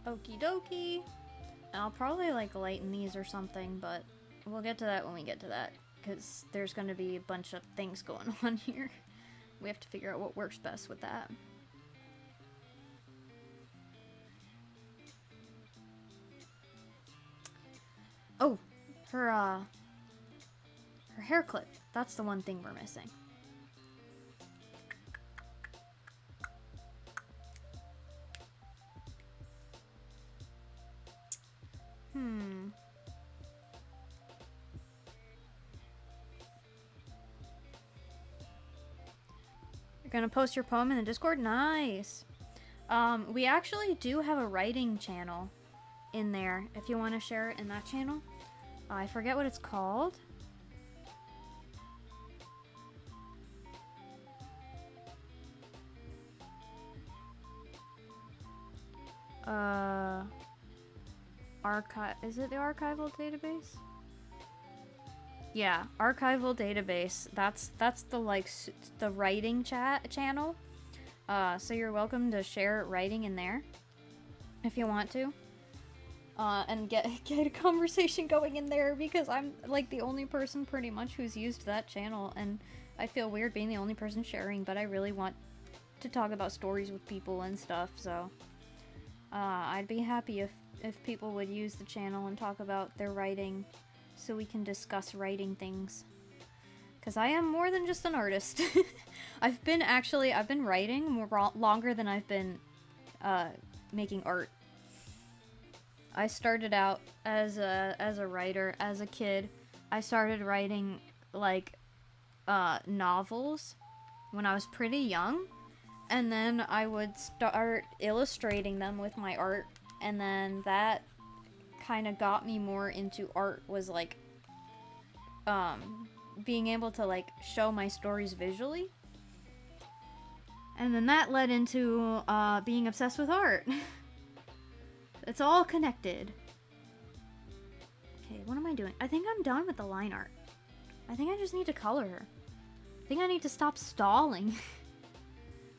Okie dokie. I'll probably like lighten these or something, but we'll get to that when we get to that, because there's going to be a bunch of things going on here. We have to figure out what works best with that. Oh, her hair clip. That's the one thing we're missing. You're gonna post your poem in the Discord? Nice! We actually do have a writing channel in there, if you want to share it in that channel. I forget what it's called. Archive. Is it the archival database? Yeah, archival database. That's the like the writing channel. So you're welcome to share writing in there if you want to. And get a conversation going in there, because I'm like the only person pretty much who's used that channel, and I feel weird being the only person sharing, but I really want to talk about stories with people and stuff, so I'd be happy if people would use the channel and talk about their writing so we can discuss writing things. Because I am more than just an artist. I've been writing more longer than I've been making art. I started out as a writer as a kid. I started writing like novels when I was pretty young, and then I would start illustrating them with my art, and then that kind of got me more into art, was like being able to like show my stories visually, and then that led into being obsessed with art. It's all connected. Okay, what am I doing? I think I'm done with the line art. I think I just need to color her. I think I need to stop stalling.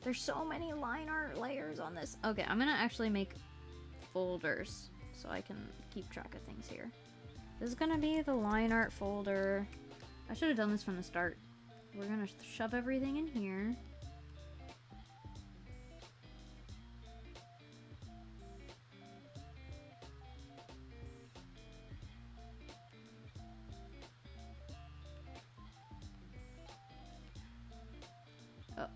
There's so many line art layers on this. Okay, I'm gonna actually make folders so I can keep track of things here. This is gonna be the line art folder. I should have done this from the start. We're gonna shove everything in here. Oh.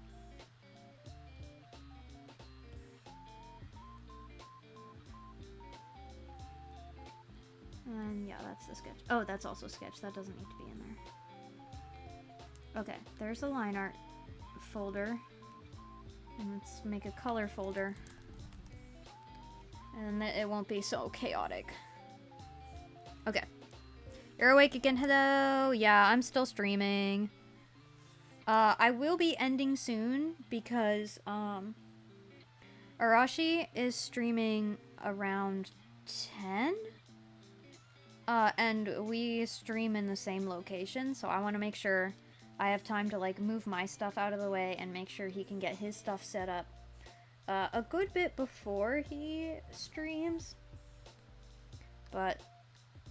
And yeah, that's the sketch. Oh, that's also sketch. That doesn't need to be in there. Okay, there's the line art folder. And let's make a color folder. And it won't be so chaotic. Okay. You're awake again, hello? Yeah, I'm still streaming. I will be ending soon because, Arashi is streaming around 10? And we stream in the same location, so I want to make sure I have time to, like, move my stuff out of the way and make sure he can get his stuff set up a good bit before he streams. But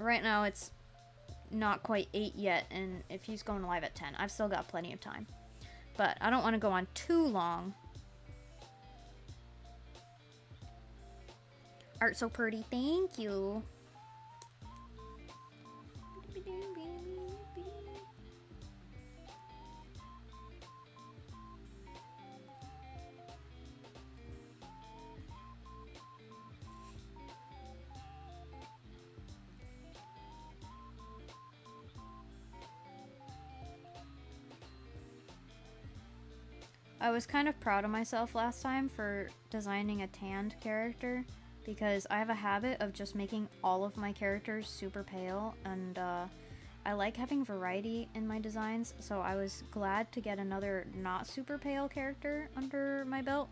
right now it's not quite 8 yet, and if he's going live at 10, I've still got plenty of time. But I don't want to go on too long. Art so pretty, thank you. I was kind of proud of myself last time for designing a tanned character, because I have a habit of just making all of my characters super pale, and I like having variety in my designs, so I was glad to get another not super pale character under my belt,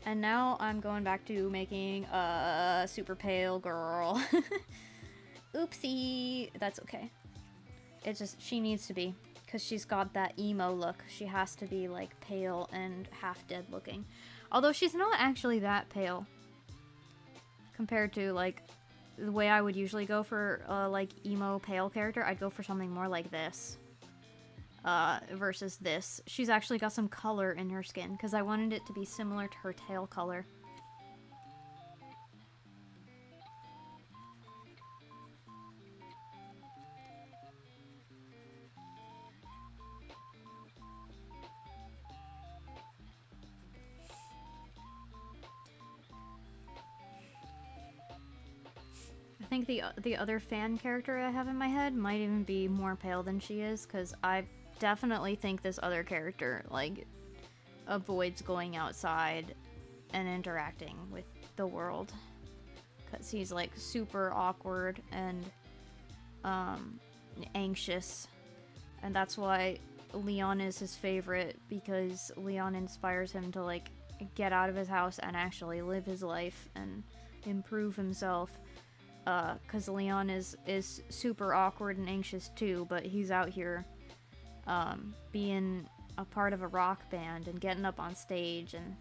and now I'm going back to making a super pale girl. Oopsie! That's okay. It's just, she needs to be. Because she's got that emo look. She has to be, like, pale and half-dead looking. Although she's not actually that pale. Compared to, like, the way I would usually go for, like, emo pale character. I'd go for something more like this. Versus this. She's actually got some color in her skin. Because I wanted it to be similar to her tail color. I think the other fan character I have in my head might even be more pale than she is, because I definitely think this other character, like, avoids going outside and interacting with the world. Because he's, like, super awkward and, anxious. And that's why Leon is his favorite, because Leon inspires him to, like, get out of his house and actually live his life and improve himself. because Leon is super awkward and anxious too, but he's out here being a part of a rock band and getting up on stage and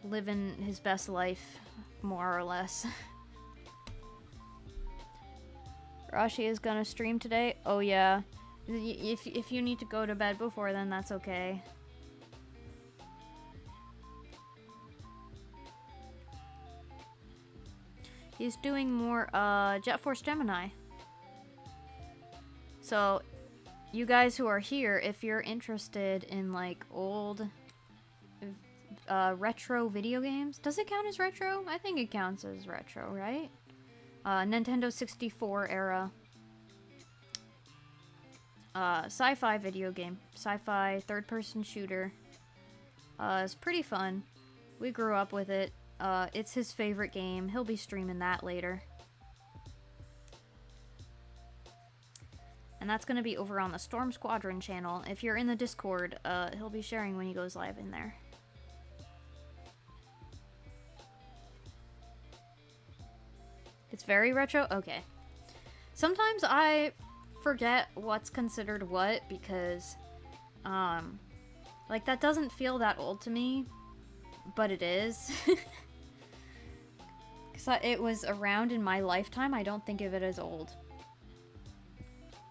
living his best life, more or less. Rashi is gonna stream today? Oh yeah. If you need to go to bed before then, that's okay. He's doing more Jet Force Gemini. So, you guys who are here, if you're interested in like old retro video games, does it count as retro? I think it counts as retro, right? Nintendo 64 era sci-fi video game, sci-fi third-person shooter. It's pretty fun. We grew up with it. It's his favorite game. He'll be streaming that later. And that's going to be over on the Storm Squadron channel. If you're in the Discord, he'll be sharing when he goes live in there. It's very retro? Okay. Sometimes I forget what's considered what because, like, that doesn't feel that old to me, but it is. Because it was around in my lifetime, I don't think of it as old.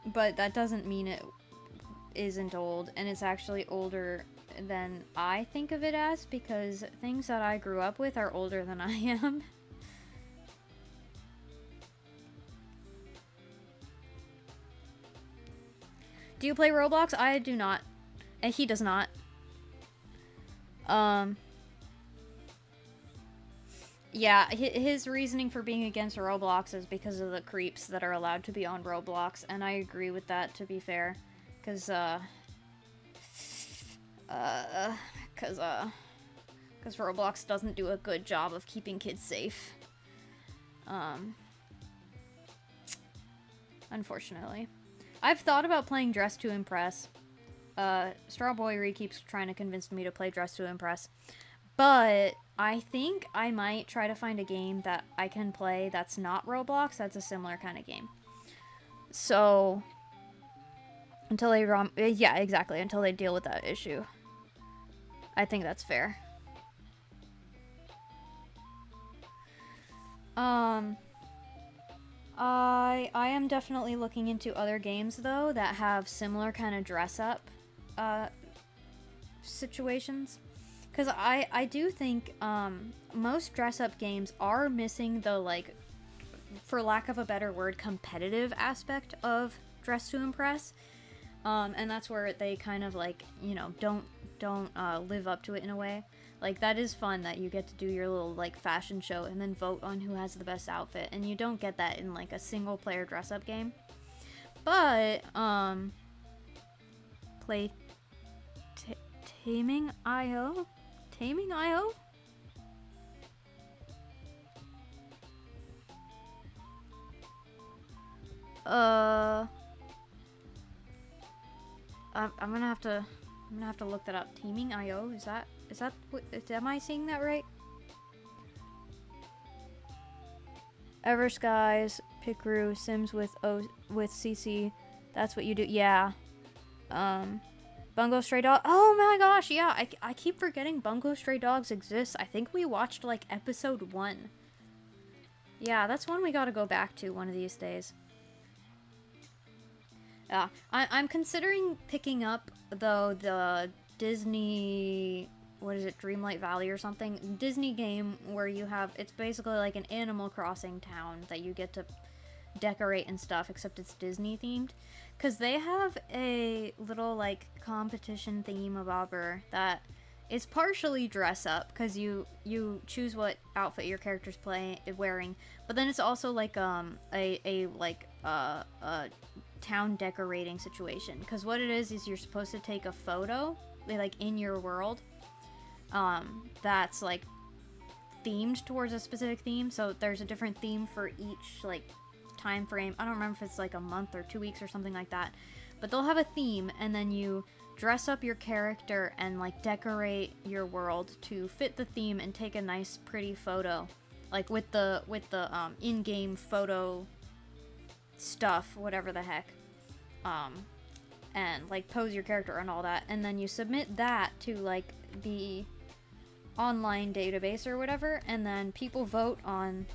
But that doesn't mean it isn't old, and it's actually older than I think of it as, because things that I grew up with are older than I am. Do you play Roblox? I do not. And he does not. Yeah, his reasoning for being against Roblox is because of the creeps that are allowed to be on Roblox, and I agree with that, to be fair. Because Roblox doesn't do a good job of keeping kids safe. Unfortunately. I've thought about playing Dress to Impress. Strawboy keeps trying to convince me to play Dress to Impress. But I think I might try to find a game that I can play that's not Roblox, that's a similar kind of game. So, until they yeah, exactly, until they deal with that issue. I think that's fair. I am definitely looking into other games, though, that have similar kind of dress-up situations. Because I do think most dress-up games are missing the, like, for lack of a better word, competitive aspect of Dress to Impress. And that's where they kind of, like, you know, don't live up to it in a way. Like, that is fun that you get to do your little, like, fashion show and then vote on who has the best outfit. And you don't get that in, like, a single-player dress-up game. But, play Taming IO? Taming IO? I'm gonna have to look that up. Teaming IO? Is that what, am I saying that right? Everskies, Picru, Sims with CC. That's what you do. Yeah. Bungo Stray Dog. Oh my gosh, yeah. I keep forgetting Bungo Stray Dogs exists. I think we watched like episode 1. Yeah, that's one we gotta go back to one of these days. Yeah, I'm considering picking up, though, the Disney, what is it, Dreamlight Valley or something? Disney game where you have, it's basically like an Animal Crossing town that you get to decorate and stuff, except it's Disney themed. Because they have a little, like, competition thingamabobber that is partially dress up, because you choose what outfit your character's wearing, but then it's also like, a town decorating situation, because what it is you're supposed to take a photo like in your world that's like themed towards a specific theme, so there's a different theme for each like time frame. I don't remember if it's like a month or 2 weeks or something like that, but they'll have a theme, and then you dress up your character and like decorate your world to fit the theme and take a nice pretty photo like with the in-game photo stuff, whatever the heck, and like pose your character and all that, and then you submit that to like the online database or whatever, and then people vote on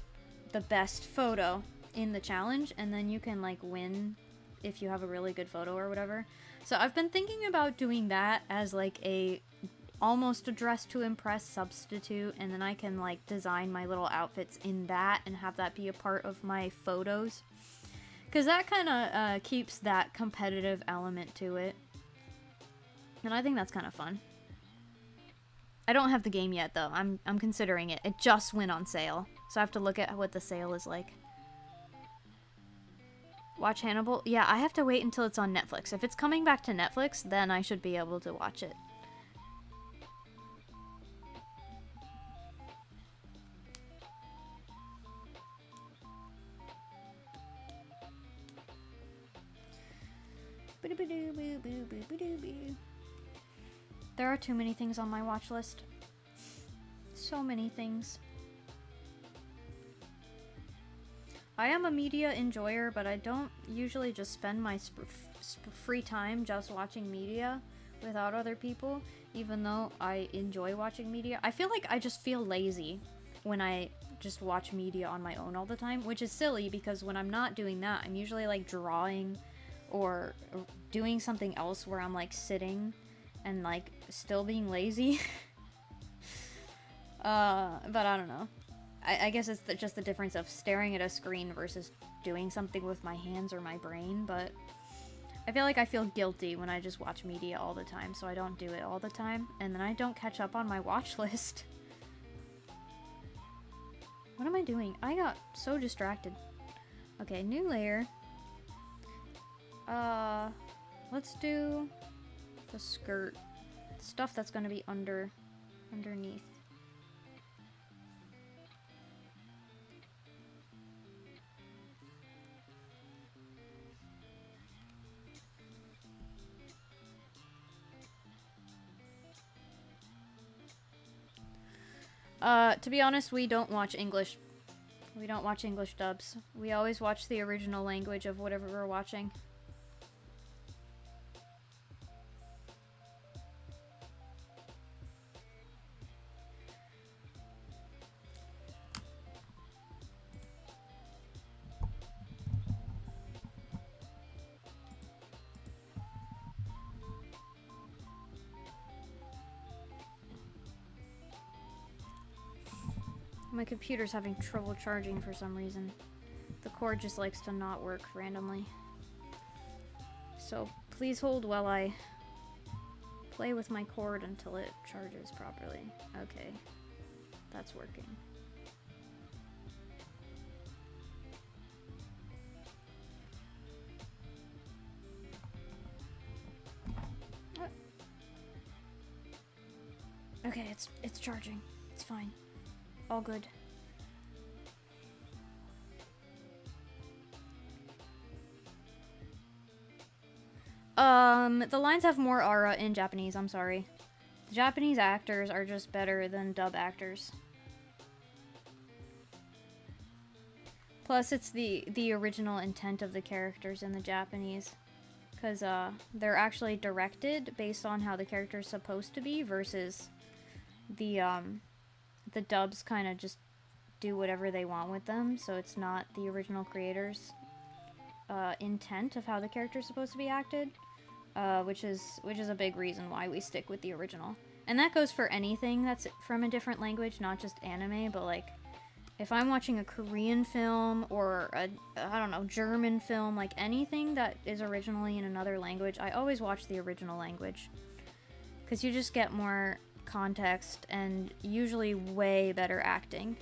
the best photo in the challenge, and then you can like win if you have a really good photo or whatever. So I've been thinking about doing that as like a almost a dress to impress substitute, and then I can like design my little outfits in that and have that be a part of my photos, because that kind of keeps that competitive element to it, and I think that's kind of fun. I don't have the game yet though. I'm considering it. It just went on sale, so I have to look at what the sale is like. Watch Hannibal? Yeah, I have to wait until it's on Netflix. If it's coming back to Netflix, then I should be able to watch it. There are too many things on my watch list. So many things. I am a media enjoyer, but I don't usually just spend my free time just watching media without other people, even though I enjoy watching media. I feel like I just feel lazy when I just watch media on my own all the time, which is silly because when I'm not doing that, I'm usually like drawing or doing something else where I'm like sitting and like still being lazy. But I don't know. I guess it's just the difference of staring at a screen versus doing something with my hands or my brain, but I feel like I feel guilty when I just watch media all the time, so I don't do it all the time, and then I don't catch up on my watch list. What am I doing? I got so distracted. Okay, new layer. Let's do the skirt. Stuff that's gonna be underneath. To be honest, we don't watch English. We don't watch English dubs. We always watch the original language of whatever we're watching. My computer's having trouble charging for some reason. The cord just likes to not work randomly. So please hold while I play with my cord until it charges properly. Okay, that's working. Okay, it's charging. It's fine. All good. The lines have more aura in Japanese, I'm sorry. The Japanese actors are just better than dub actors. Plus, it's the original intent of the characters in the Japanese. Because, they're actually directed based on how the character's supposed to be versus the dubs kind of just do whatever they want with them, so it's not the original creator's intent of how the character's supposed to be acted, which is a big reason why we stick with the original. And that goes for anything that's from a different language, not just anime, but like if I'm watching a Korean film or a, I don't know, German film, like anything that is originally in another language, I always watch the original language because you just get more context and usually way better acting.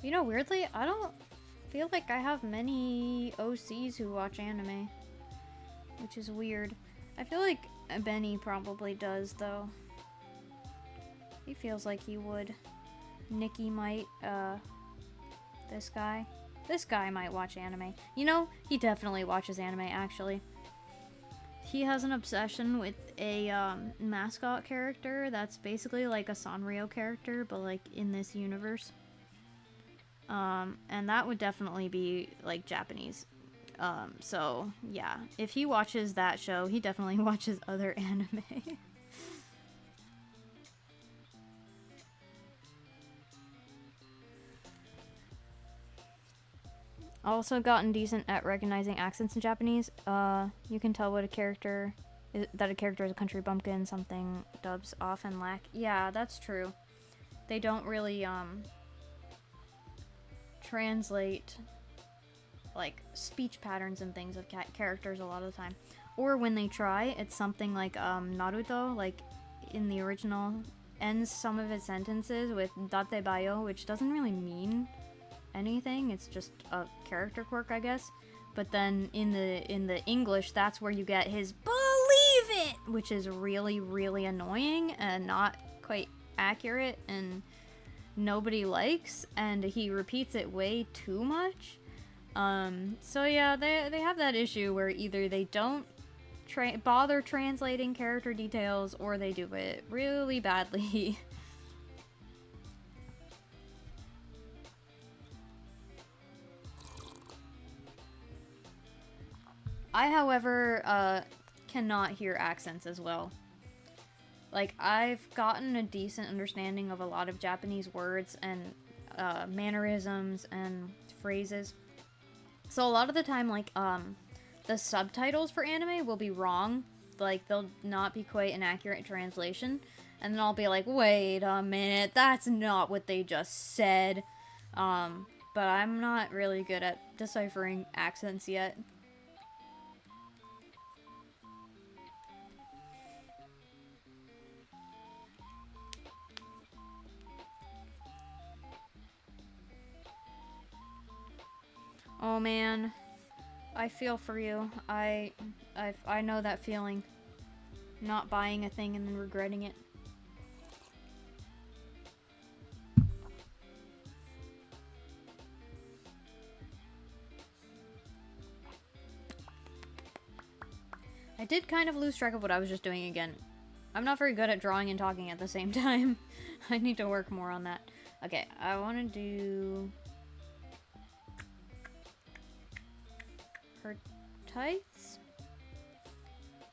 You know, weirdly, I don't feel like I have many OCs who watch anime, which is weird. I feel like Benny probably does, though. He feels like he would. Nikki might, this guy. This guy might watch anime. You know, he definitely watches anime, actually. He has an obsession with a, mascot character that's basically like a Sanrio character, but, like, in this universe. And that would definitely be, like, Japanese. So, yeah. If he watches that show, he definitely watches other anime. Also gotten decent at recognizing accents in Japanese. You can tell what a character is, that a character is a country bumpkin. Something dubs often lack. Yeah, that's true. They don't really translate like speech patterns and things of characters a lot of the time. Or when they try, it's something like Naruto, like in the original, ends some of its sentences with datebayo, which doesn't really mean anything. It's just a character quirk, I guess. But then in the English, that's where you get his believe it, which is really, really annoying and not quite accurate and nobody likes, and he repeats it way too much. So yeah, they have that issue where either they don't bother translating character details or they do it really badly. I, however, cannot hear accents as well. Like, I've gotten a decent understanding of a lot of Japanese words and mannerisms and phrases. So a lot of the time, like, the subtitles for anime will be wrong. Like, they'll not be quite an accurate translation. And then I'll be like, wait a minute, that's not what they just said. But I'm not really good at deciphering accents yet. Oh man, I feel for you. I know that feeling. Not buying a thing and then regretting it. I did kind of lose track of what I was just doing again. I'm not very good at drawing and talking at the same time. I need to work more on that. Okay, I want to do her tights.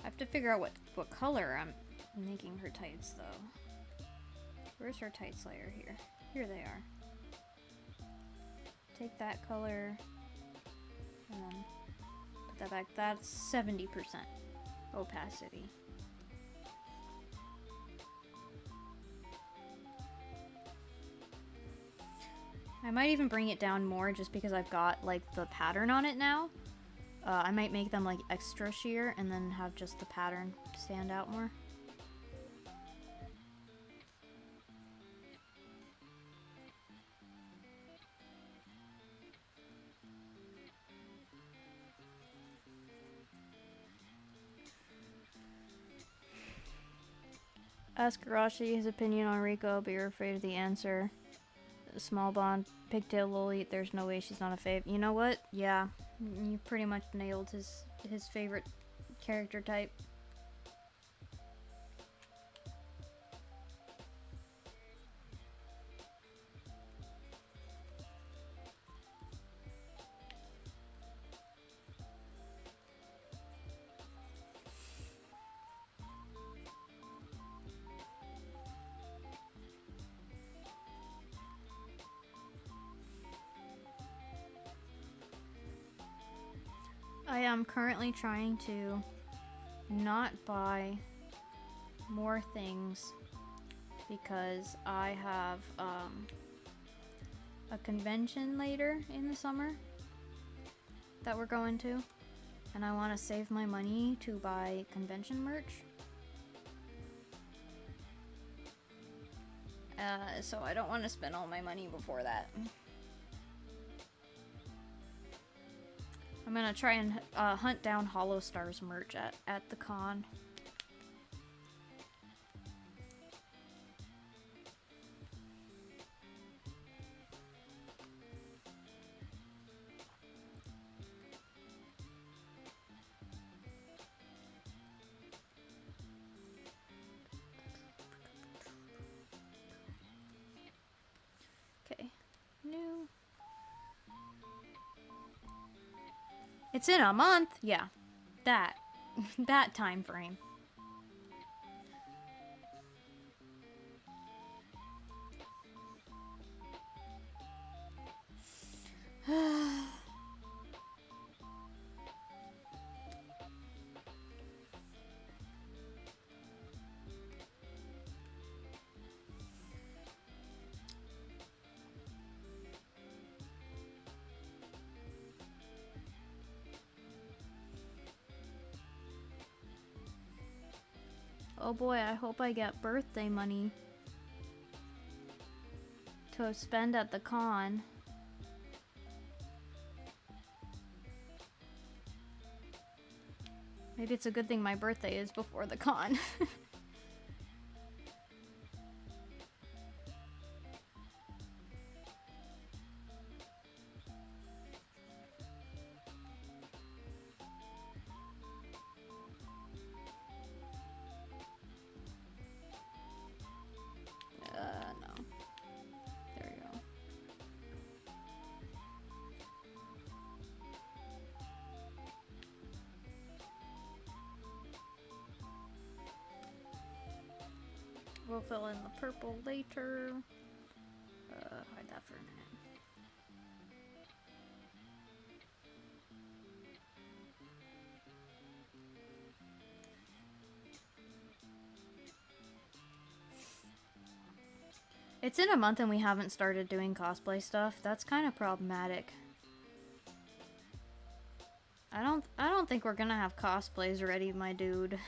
I have to figure out what color I'm making her tights, though. Where's her tights layer here? Here they are. Take that color and then put that back. That's 70% opacity. I might even bring it down more just because I've got like the pattern on it now. I might make them like extra sheer and then have just the pattern stand out more. Ask Arashi his opinion on Riko, but you're afraid of the answer. Small blonde, pigtail lily, there's no way she's not a fave. You know what? Yeah, you pretty much nailed his favorite character type. I am currently trying to not buy more things because I have a convention later in the summer that we're going to, and I want to save my money to buy convention merch. So I don't want to spend all my money before that. I'm gonna try and hunt down Hollow Stars merch at the con. Okay, new. It's in a month? Yeah. That. That time frame. Oh boy, I hope I get birthday money to spend at the con. Maybe it's a good thing my birthday is before the con. No. There we go. We'll fill in the purple later. Hide that for a minute. It's in a month and we haven't started doing cosplay stuff. That's kind of problematic. I don't think we're gonna have cosplays ready, my dude.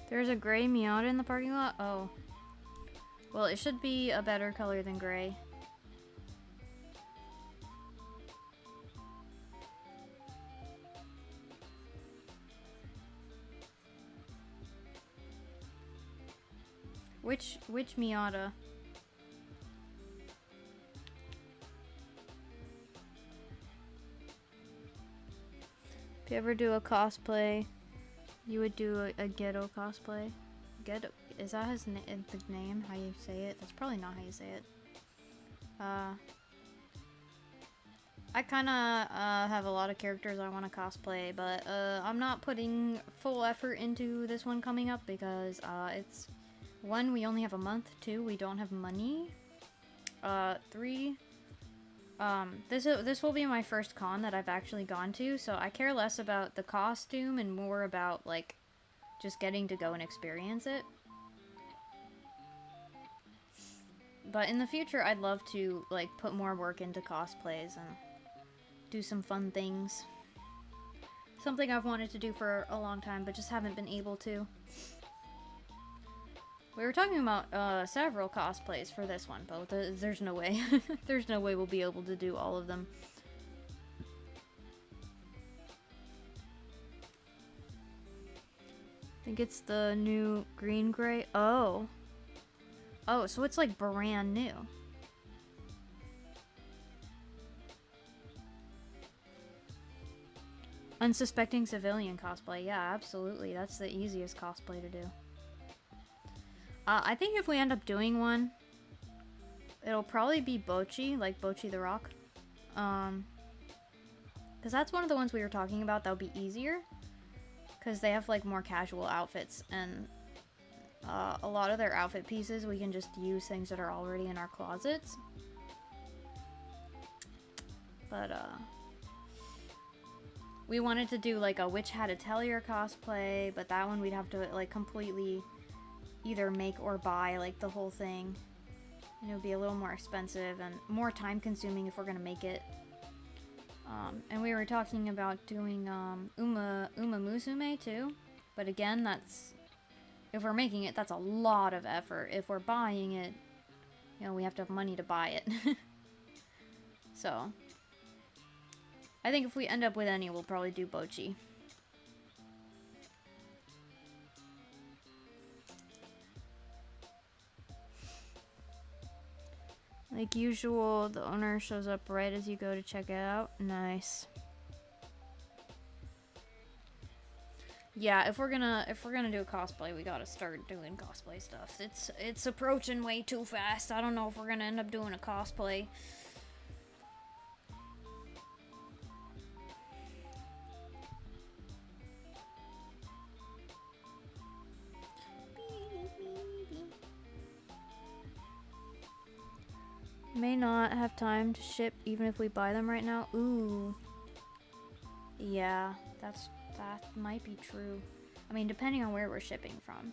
There's a gray Miata in the parking lot? Oh. Well, it should be a better color than gray. Which Miata? If you ever do a cosplay, you would do a ghetto cosplay. Ghetto, is that his the name? How you say it? That's probably not how you say it. I kind of have a lot of characters I want to cosplay, but I'm not putting full effort into this one coming up because it's 1, we only have a month. 2, we don't have money. 3, this will be my first con that I've actually gone to, so I care less about the costume and more about, like, just getting to go and experience it. But in the future, I'd love to, like, put more work into cosplays and do some fun things. Something I've wanted to do for a long time, but just haven't been able to. We were talking about several cosplays for this one, but there's no way. There's no way we'll be able to do all of them. I think it's the new green gray. Oh. Oh, so it's like brand new. Unsuspecting civilian cosplay. Yeah, absolutely. That's the easiest cosplay to do. I think if we end up doing one, it'll probably be Bochi, like Bochi the Rock. Because that's one of the ones we were talking about that would be easier. Because they have, like, more casual outfits, and a lot of their outfit pieces, we can just use things that are already in our closets. But, we wanted to do, like, a Witch Hat Atelier cosplay, but that one we'd have to, like, completely either make or buy like the whole thing. And it would be a little more expensive and more time consuming if we're gonna make it. And we were talking about doing Uma Musume too, but again, that's if we're making it, that's a lot of effort. If we're buying it, you know, we have to have money to buy it. So I think if we end up with any, we'll probably do Bochi. Like usual, the owner shows up right as you go to check it out. Nice. Yeah, if we're gonna do a cosplay, we gotta start doing cosplay stuff. It's approaching way too fast. I don't know if we're gonna end up doing a cosplay. May not have time to ship even if we buy them right now. Ooh. Yeah, that might be true. I mean, depending on where we're shipping from.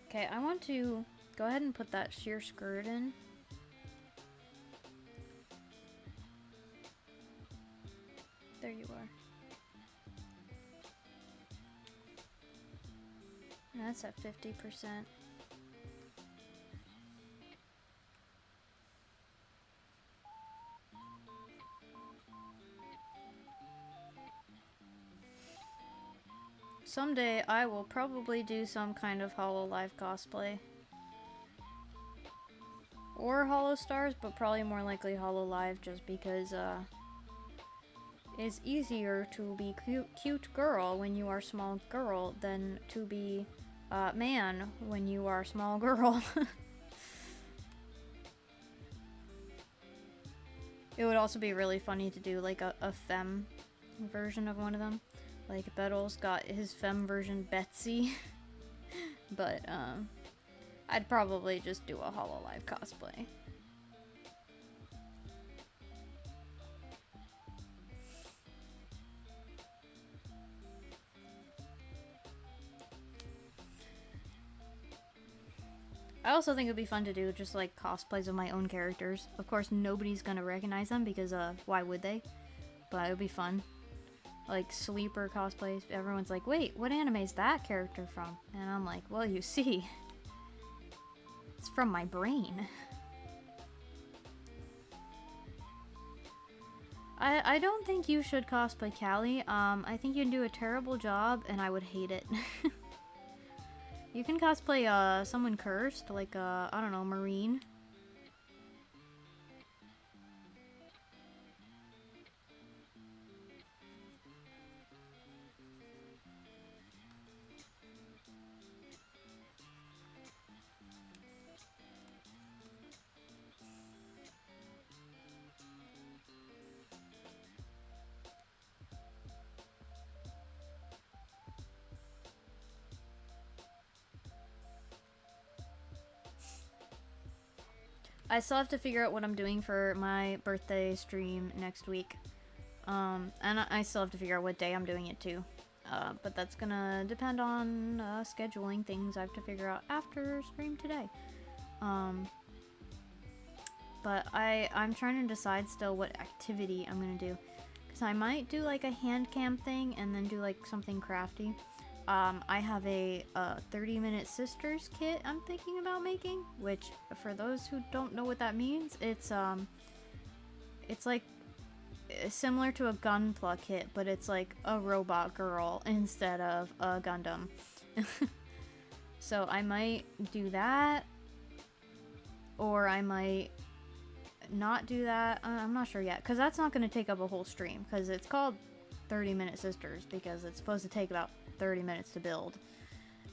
Okay, I want to go ahead and put that sheer skirt in. There you are. That's at 50%. Someday I will probably do some kind of HoloLive cosplay. Or Holo Stars, but probably more likely HoloLive just because it's easier to be cute girl when you are small girl than to be man when you are small girl. It would also be really funny to do like a femme version of one of them. Like Bettle's got his femme version Betsy. But I'd probably just do a HoloLive cosplay. I also think it would be fun to do just like cosplays of my own characters. Of course, nobody's gonna recognize them because why would they? But it would be fun. Like sleeper cosplays. Everyone's like, wait, what anime is that character from? And I'm like, well, you see, it's from my brain. I don't think you should cosplay Callie. I think you'd do a terrible job and I would hate it. You can cosplay someone cursed, like I don't know, Marine. I still have to figure out what I'm doing for my birthday stream next week. And I still have to figure out what day I'm doing it too. But that's gonna depend on scheduling things I have to figure out after stream today. But I'm trying to decide still what activity I'm gonna do. Because I might do like a hand cam thing and then do like something crafty. I have a 30-minute sisters kit I'm thinking about making, which for those who don't know what that means, it's like similar to a Gunpla kit, but it's like a robot girl instead of a Gundam. So I might do that, or I might not do that. I'm not sure yet, because that's not going to take up a whole stream, because it's called 30-minute sisters, because it's supposed to take about 30 minutes to build.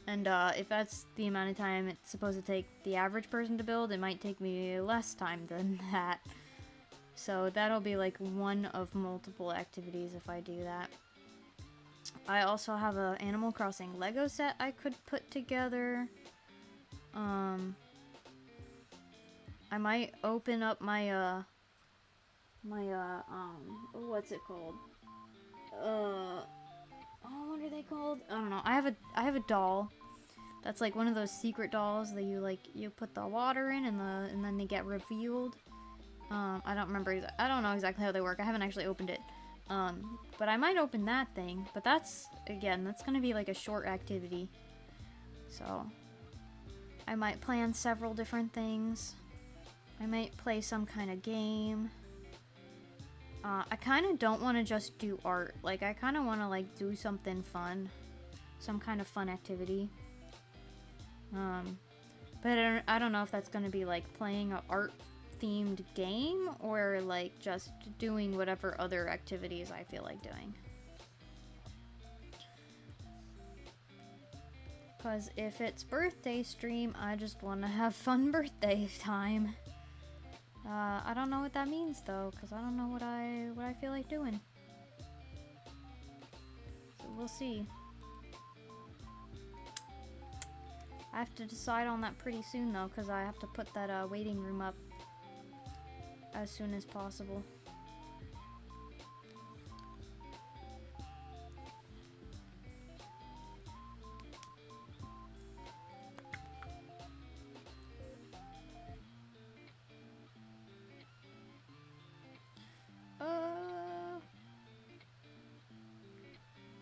And if that's the amount of time it's supposed to take the average person to build, it might take me less time than that. So that'll be like one of multiple activities if I do that. I also have a Animal Crossing Lego set I could put together. I might open up my what's it called? Oh, what are they called? I don't know. I have a doll. That's like one of those secret dolls that you put the water in and then they get revealed. I don't know exactly how they work. I haven't actually opened it. But I might open that thing. But that's gonna be like a short activity. So I might plan several different things. I might play some kind of game. I kind of don't want to just do art. Like, I kind of want to, like, do something fun. Some kind of fun activity. But I don't know if that's going to be, like, playing an art-themed game or, like, just doing whatever other activities I feel like doing. Because if it's birthday stream, I just want to have fun birthday time. I don't know what that means though, because I don't know what I feel like doing. So we'll see. I have to decide on that pretty soon though, because I have to put that waiting room up as soon as possible.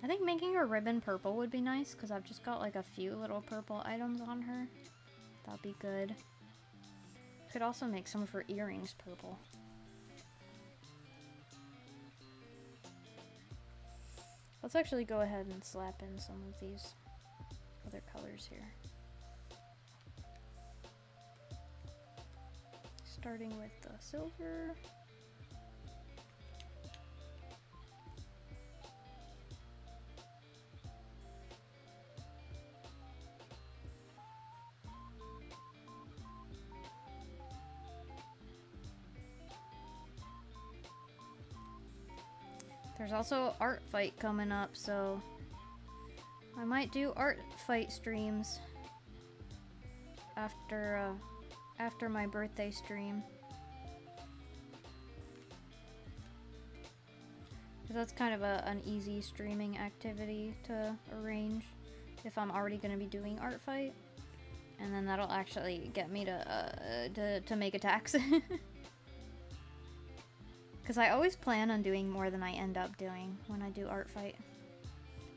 I think making her ribbon purple would be nice, because I've just got like a few little purple items on her. That'd be good. Could also make some of her earrings purple. Let's actually go ahead and slap in some of these other colors here. Starting with the silver. There's also art fight coming up, so I might do art fight streams after my birthday stream. Because that's kind of an easy streaming activity to arrange if I'm already going to be doing art fight. And then that'll actually get me to make attacks. Because I always plan on doing more than I end up doing when I do art fight.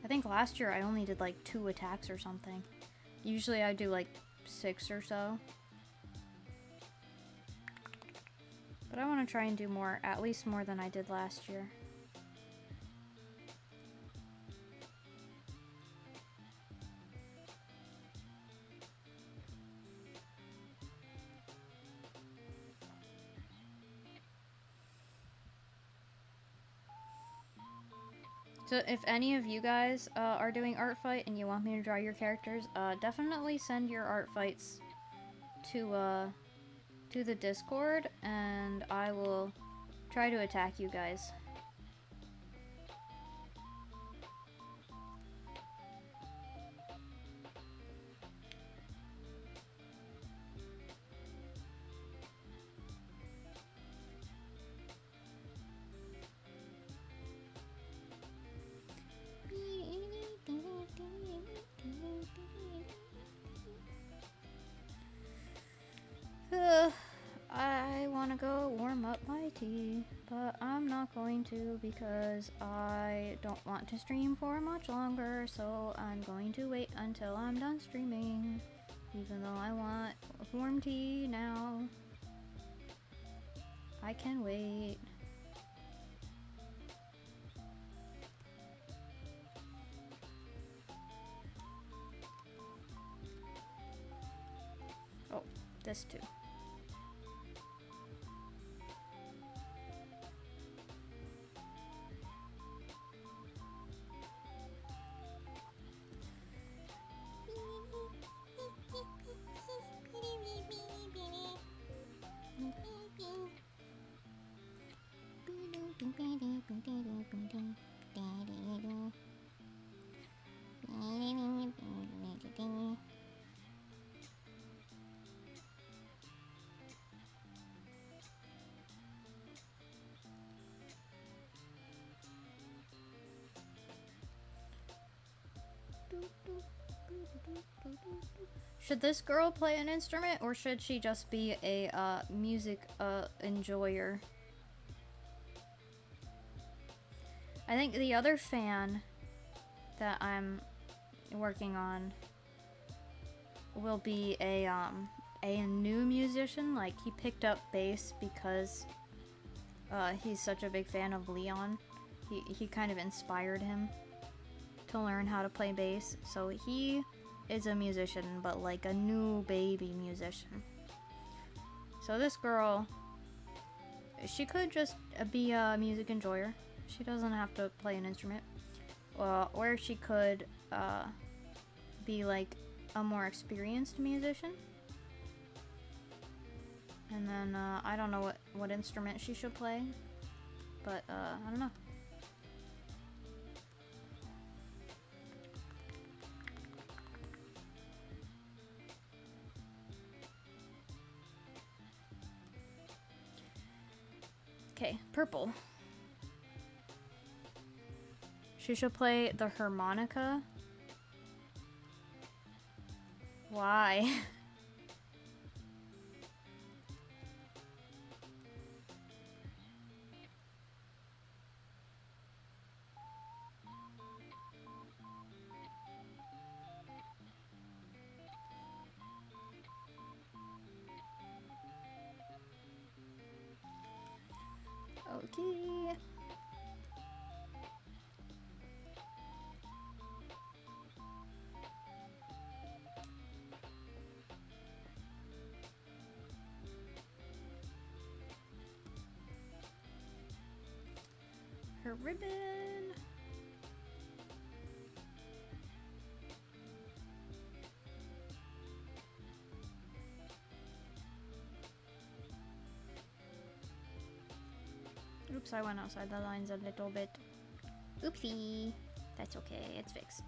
I think last year I only did like 2 attacks or something. Usually I do like 6 or so. But I want to try and do more, at least more than I did last year. So if any of you guys are doing art fight and you want me to draw your characters, definitely send your art fights to the Discord, and I will try to attack you guys. I want to go warm up my tea, but I'm not going to because I don't want to stream for much longer, so I'm going to wait until I'm done streaming, even though I want warm tea now. I can wait. Oh, this too. Should this girl play an instrument, or should she just be a music enjoyer? I think the other fan that I'm working on will be a new musician. Like, he picked up bass because he's such a big fan of Leon. He kind of inspired him to learn how to play bass. So he is a musician, but like a new baby musician. So this girl, she could just be a music enjoyer. She doesn't have to play an instrument. Or she could be like a more experienced musician. And then I don't know what instrument she should play, but I don't know. Okay, purple. She should play the harmonica. Why? Okay. Her ribbon. Oops, I went outside the lines a little bit. Oopsie. That's okay, it's fixed.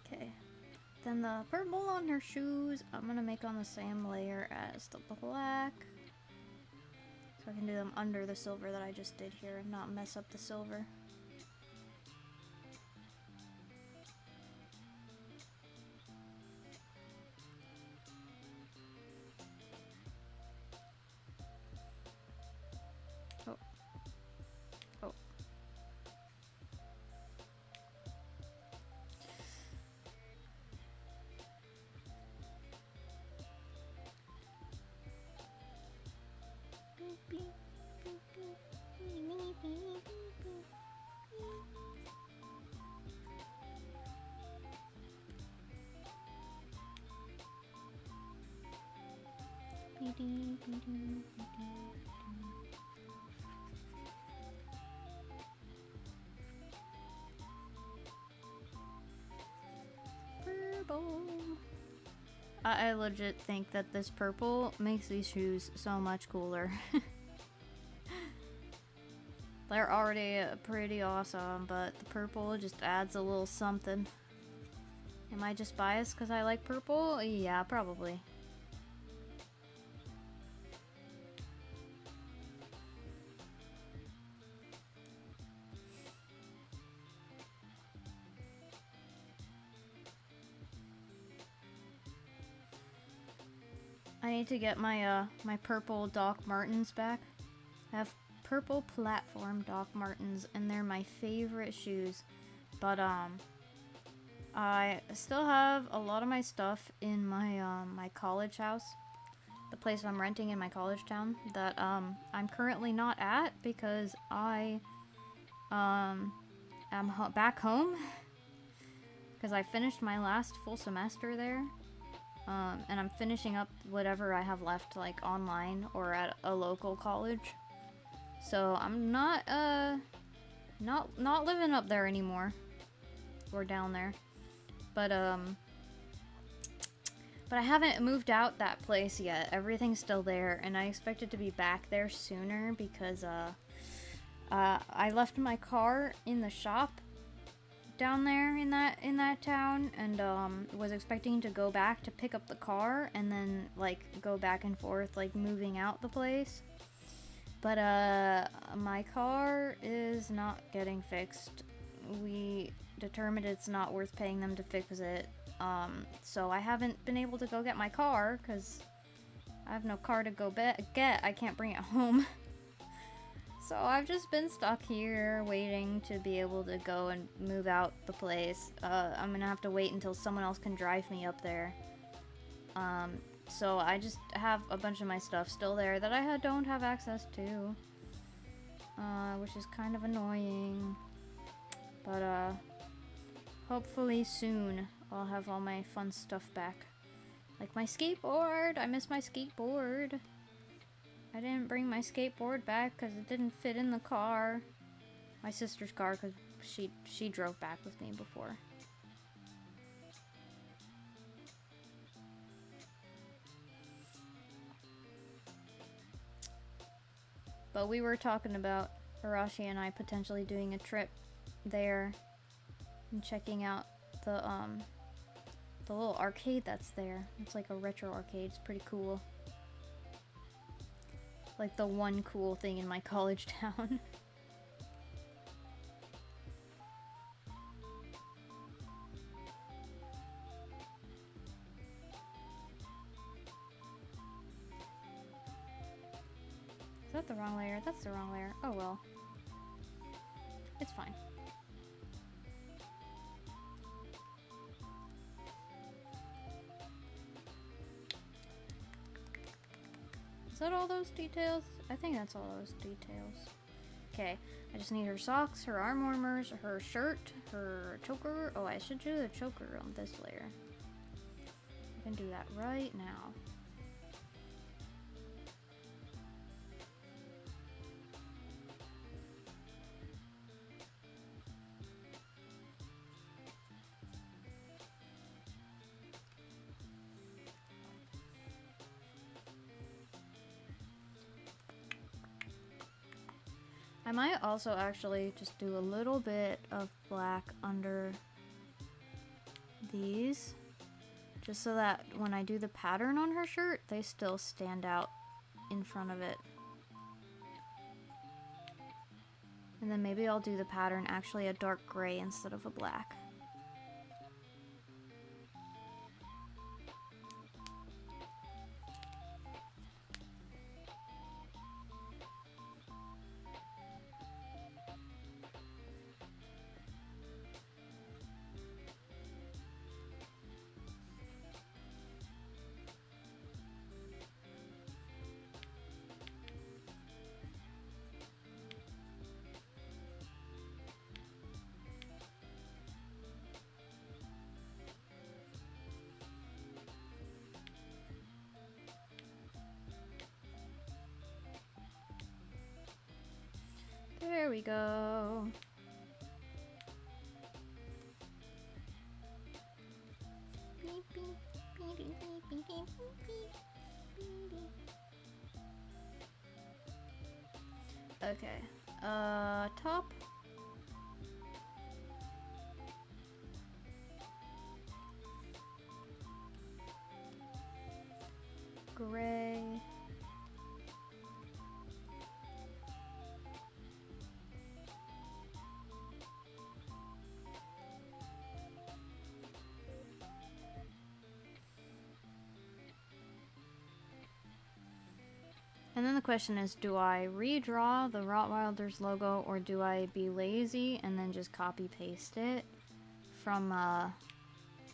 Okay, then the purple on her shoes, I'm gonna make on the same layer as the black. So I can do them under the silver that I just did here and not mess up the silver. Purple. I legit think that this purple makes these shoes so much cooler. They're already pretty awesome, but the purple just adds a little something. Am I just biased because I like purple? Yeah, probably. I need to get my my purple Doc Martens back. I have purple platform Doc Martens and they're my favorite shoes. But I still have a lot of my stuff in my my college house. The place I'm renting in my college town that I'm currently not at because I am back home because I finished my last full semester there. And I'm finishing up whatever I have left, like online or at a local college. So I'm not living up there anymore, or down there. But I haven't moved out that place yet. Everything's still there, and I expect it to be back there sooner because I left my car in the shop down there in that town, and was expecting to go back to pick up the car and then like go back and forth, like moving out the place. But my car is not getting fixed. We determined it's not worth paying them to fix it. So I haven't been able to go get my car because I have no car to go get. I can't bring it home. So I've just been stuck here waiting to be able to go and move out the place. I'm gonna have to wait until someone else can drive me up there. So I just have a bunch of my stuff still there that I don't have access to. Which is kind of annoying. But hopefully soon I'll have all my fun stuff back. Like my skateboard! I miss my skateboard! I didn't bring my skateboard back because it didn't fit in the car. My sister's car, because she drove back with me before. But we were talking about Arashi and I potentially doing a trip there and checking out the little arcade that's there. It's like a retro arcade. It's pretty cool. Like the one cool thing in my college town. Is that the wrong layer? That's the wrong layer. Oh well. It's fine. Is that all those details? I think that's all those details. Okay, I just need her socks, her arm warmers, her shirt, her choker. Oh, I should do the choker on this layer. I can do that right now. I might also actually just do a little bit of black under these, just so that when I do the pattern on her shirt, they still stand out in front of it. And then maybe I'll do the pattern actually a dark gray instead of a black. There we go. Okay. Top. Gray. And then the question is, do I redraw the Rottweiler's logo, or do I be lazy and then just copy paste it from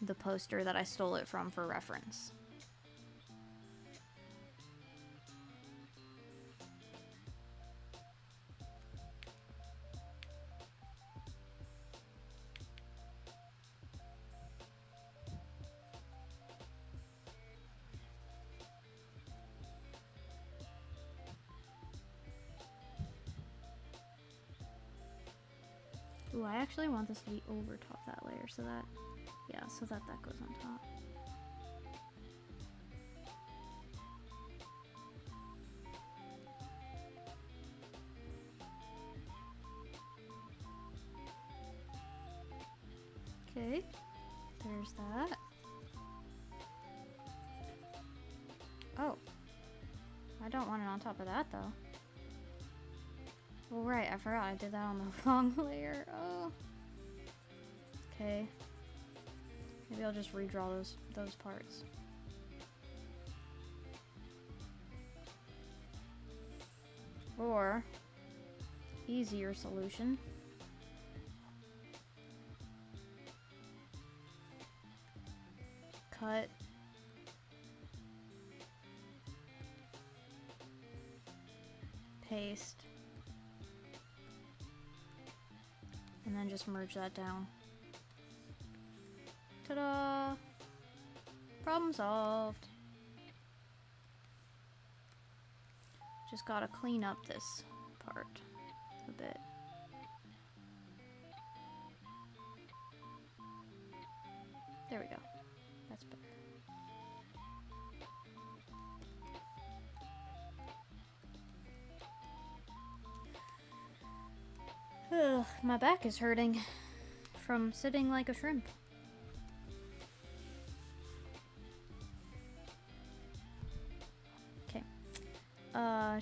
the poster that I stole it from for reference? Ooh, I actually want this to be over top that layer so that, yeah, so that that goes on top. Okay, there's that. Oh, I don't want it on top of that though. Well, right, I forgot I did that on the wrong layer. Oh. Okay. Maybe I'll just redraw those parts. Or, easier solution. Cut. Paste. And then just merge that down. Ta-da! Problem solved. Just gotta clean up this part a bit. There we go. That's better. Ugh, my back is hurting from sitting like a shrimp. Okay.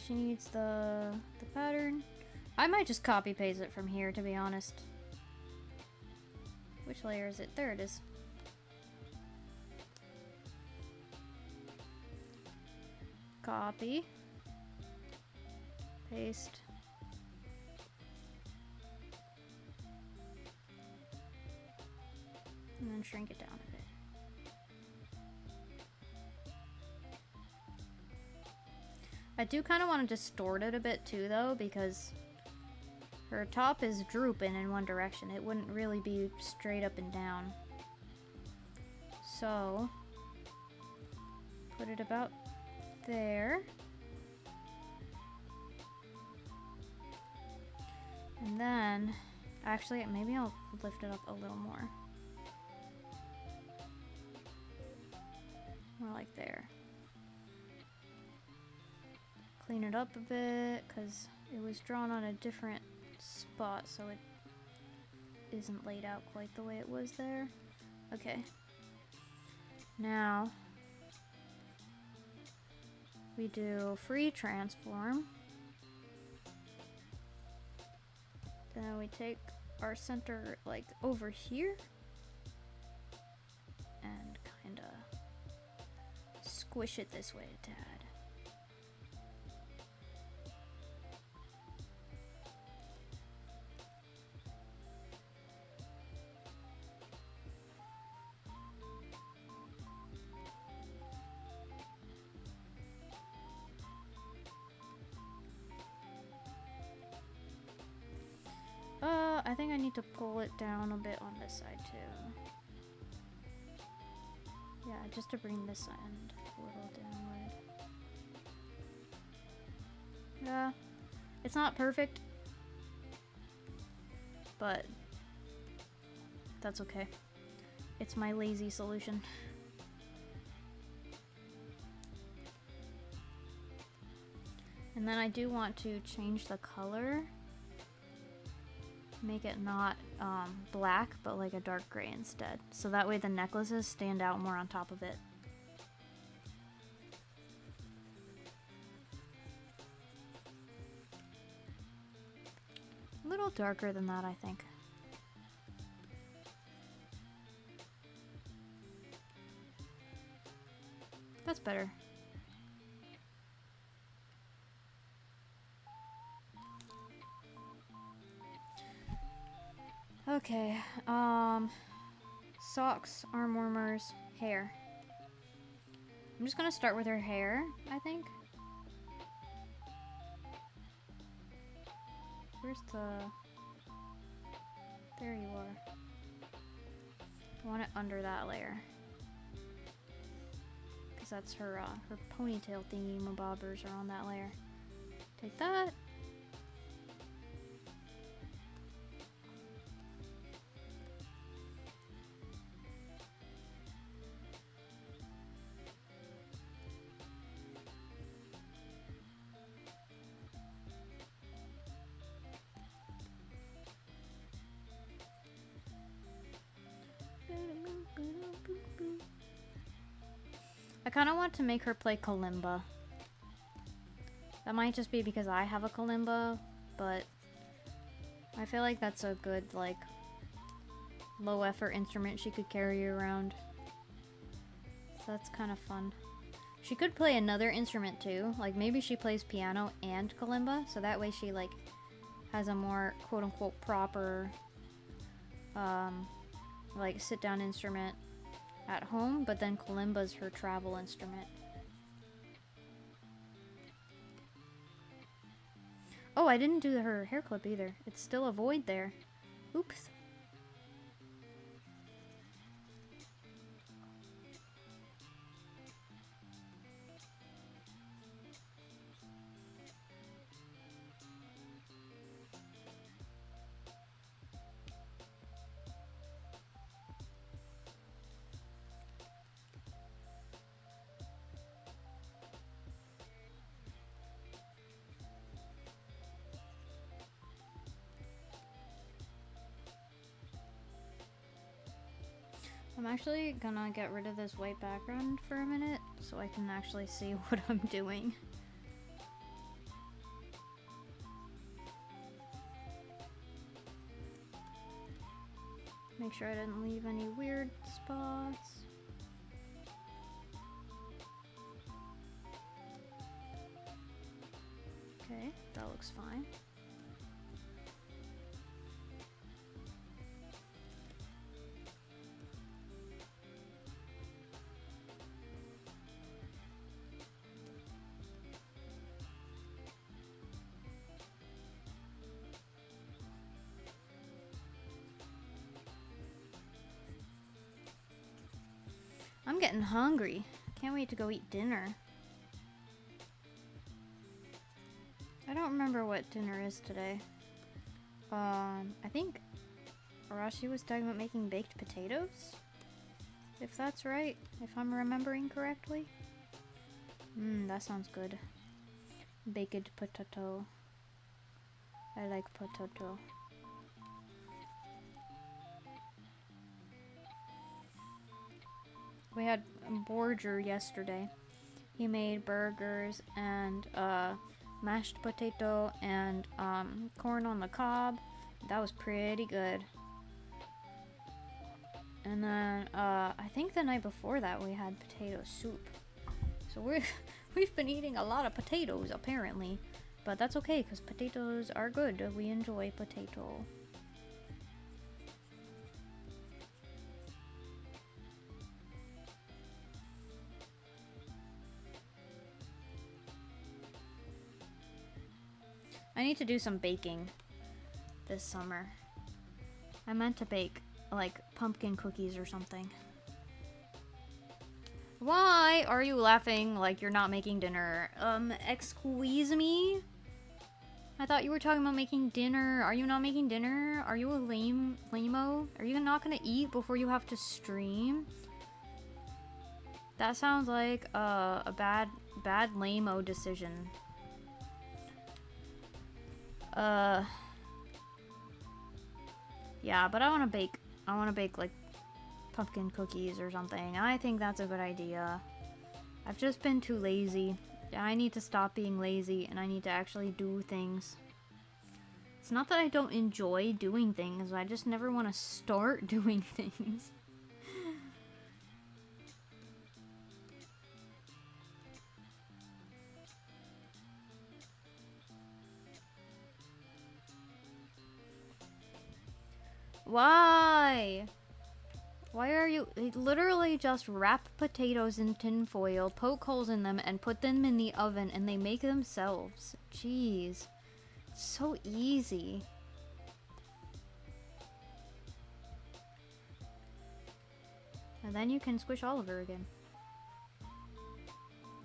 She needs the pattern. I might just copy paste it from here, to be honest. Which layer is it? There it is. Copy. Paste. And then shrink it down a bit. I do kind of want to distort it a bit too though, because her top is drooping in one direction. It wouldn't really be straight up and down. So, put it about there. And then, actually, maybe I'll lift it up a little more. More like there. Clean it up a bit, because it was drawn on a different spot, so it isn't laid out quite the way it was there. Okay. Now, we do free transform. Then we take our center like over here and kind of squish it this way a tad. I think I need to pull it down a bit on this side too. Yeah, just to bring this end a little downward. Yeah, it's not perfect, but that's okay. It's my lazy solution. And then I do want to change the color. Make it not black, but like a dark gray instead. So that way the necklaces stand out more on top of it. A little darker than that, I think. That's better. Okay, socks, arm warmers, hair. I'm just gonna start with her hair, I think. Where's the... There you are. I want it under that layer. Because that's her, her ponytail thingy mabobbers are on that layer. Take that. I kind of want to make her play kalimba. That might just be because I have a kalimba, but I feel like that's a good, like, low effort instrument she could carry around. So that's kind of fun. She could play another instrument too. Like, maybe she plays piano and kalimba, so that way she, like, has a more quote-unquote proper, like, sit-down instrument at home, but then kalimba's her travel instrument. Oh, I didn't do her hair clip either. It's still a void there. Oops. I'm actually gonna get rid of this white background for a minute so I can actually see what I'm doing. Make sure I didn't leave any weird spots. Okay, that looks fine. I'm getting hungry. Can't wait to go eat dinner. I don't remember what dinner is today. I think Arashi was talking about making baked potatoes? If that's right, if I'm remembering correctly. That sounds good. Baked potato. I like potato. We had Borger yesterday. He made burgers and mashed potato and corn on the cob. That was pretty good. And then I think the night before that we had potato soup. So we've been eating a lot of potatoes apparently, but that's okay because potatoes are good. We enjoy potato. I need to do some baking this summer. I meant to bake, like, pumpkin cookies or something. Why are you laughing like you're not making dinner? Excuse me? I thought you were talking about making dinner. Are you not making dinner? Are you a lame-o? Are you not gonna eat before you have to stream? That sounds like a bad lame-o decision. Yeah, but I want to bake like pumpkin cookies or something. I think that's a good idea. I've just been too lazy. I need to stop being lazy and I need to actually do things. It's not that I don't enjoy doing things, I just never want to start doing things. Why? Why are you literally just wrap potatoes in tin foil, poke holes in them, and put them in the oven, and they make themselves? Jeez. It's so easy. And then you can squish Oliver again.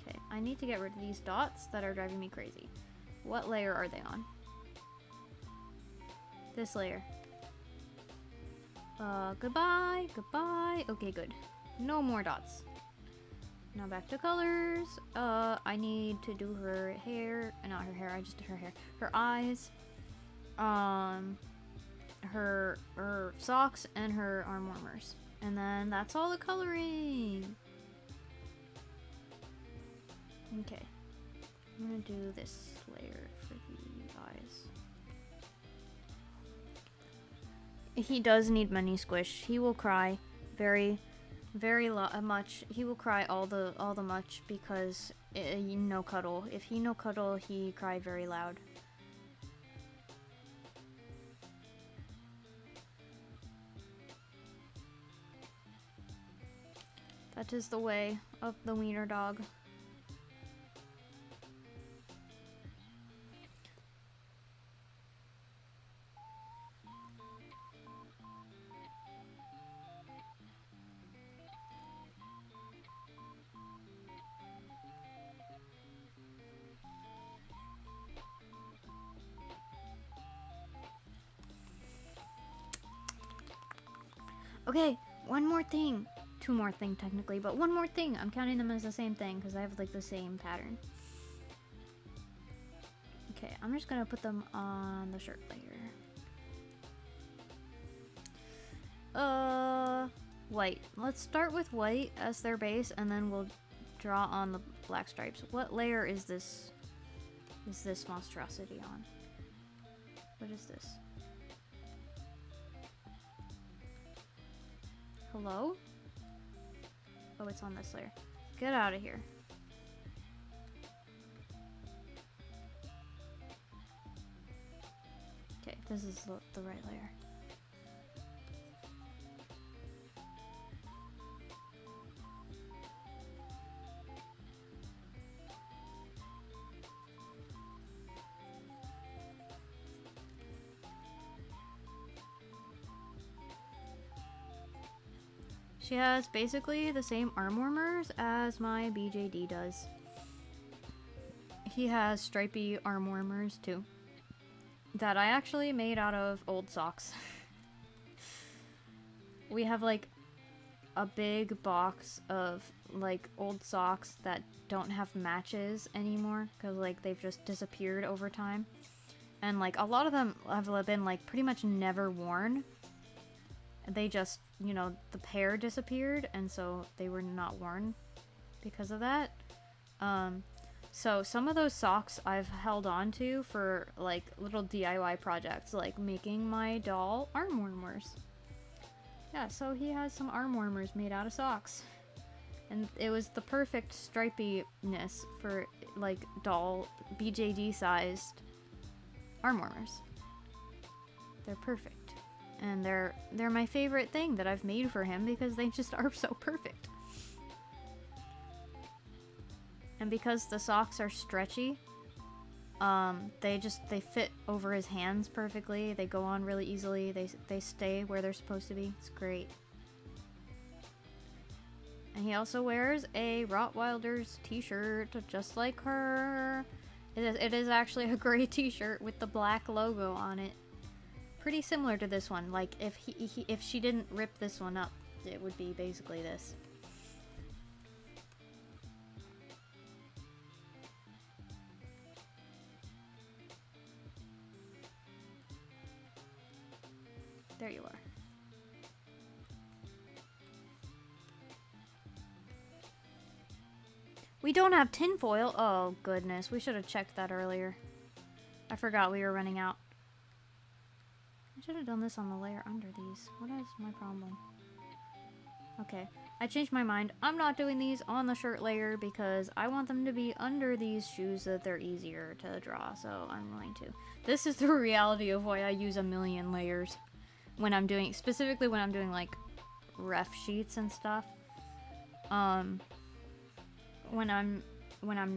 Okay, I need to get rid of these dots that are driving me crazy. What layer are they on? This layer. Goodbye, goodbye. Okay, good. No more dots. Now back to colors. I need to do her hair. Not her hair, I just did her hair. Her eyes. Her socks and her arm warmers. And then that's all the coloring. Okay. I'm gonna do this layer for the eyes. He does need money squish. He will cry very, very much. He will cry all the much because no cuddle. If he no cuddle, he cry very loud. That is the way of the wiener dog. Okay, one more thing. Two more thing technically, but one more thing. I'm counting them as the same thing because I have like the same pattern. Okay, I'm just gonna put them on the shirt layer. White. Let's start with white as their base and then we'll draw on the black stripes. What layer is this monstrosity on? What is this? Hello? Oh, it's on this layer. Get out of here. Okay, this is the right layer. She has basically the same arm warmers as my BJD does. He has stripy arm warmers too. That I actually made out of old socks. We have like a big box of like old socks that don't have matches anymore because like they've just disappeared over time. And like a lot of them have been like pretty much never worn. They just, you know, the pair disappeared and so they were not worn because of that. So some of those socks I've held on to for like little DIY projects, like making my doll arm warmers. Yeah, so he has some arm warmers made out of socks. And it was the perfect stripiness for like doll BJD sized arm warmers. They're perfect. And they're my favorite thing that I've made for him because they just are so perfect. And because the socks are stretchy, they fit over his hands perfectly. They go on really easily. They stay where they're supposed to be. It's great. And he also wears a Rottweiler's t-shirt just like her. It is actually a gray t-shirt with the black logo on it. Pretty similar to this one. Like if she didn't rip this one up, it would be basically this. There you are. We don't have tinfoil. Oh goodness, we should have checked that earlier. I forgot we were running out. I should have done this on the layer under these. What is my problem? Okay, I changed my mind. I'm not doing these on the shirt layer because I want them to be under these shoes so that they're easier to draw, so I'm going to. This is the reality of why I use a million layers when I'm doing, specifically when I'm doing like ref sheets and stuff. When I'm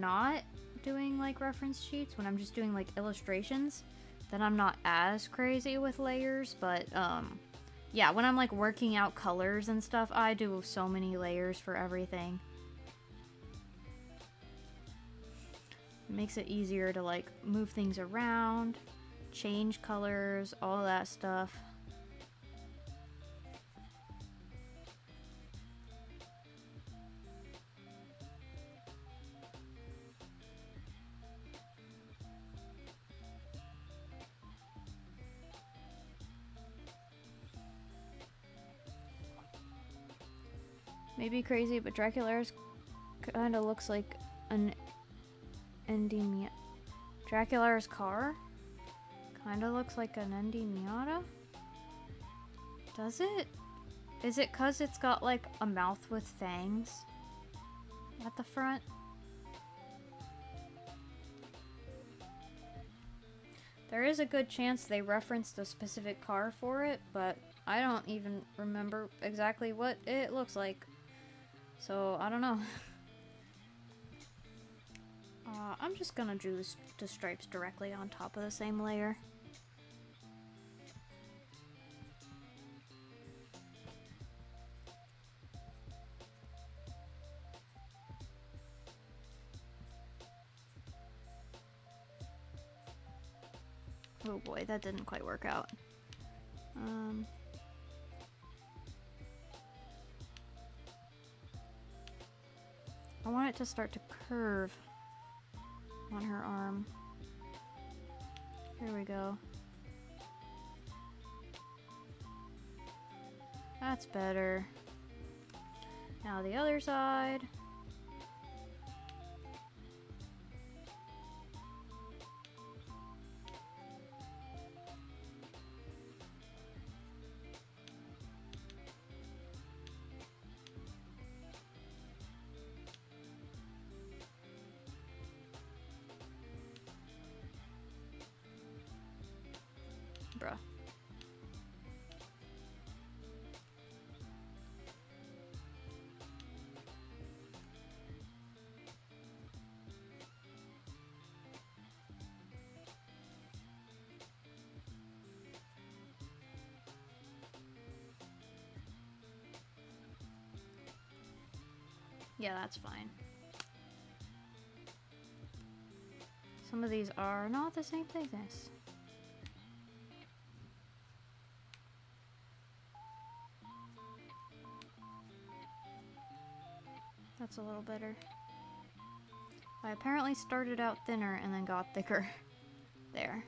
not doing like reference sheets, when I'm just doing like illustrations, then I'm not as crazy with layers, but yeah, when I'm like working out colors and stuff, I do so many layers for everything. It makes it easier to like move things around, change colors, all that stuff. Maybe crazy, but Dracularis kind of looks like an Endy Dracula's car? Kinda looks like an Endy Miata? Does it? Is it 'cause it's got like a mouth with fangs at the front? There is a good chance they referenced a specific car for it, but I don't even remember exactly what it looks like. So, I don't know. I'm just gonna do the stripes directly on top of the same layer. Oh boy, that didn't quite work out. I want it to start to curve on her arm. Here we go. That's better. Now the other side. Bruh. Yeah, that's fine. Some of these are not the same thickness. That's a little better. I apparently started out thinner and then got thicker. There.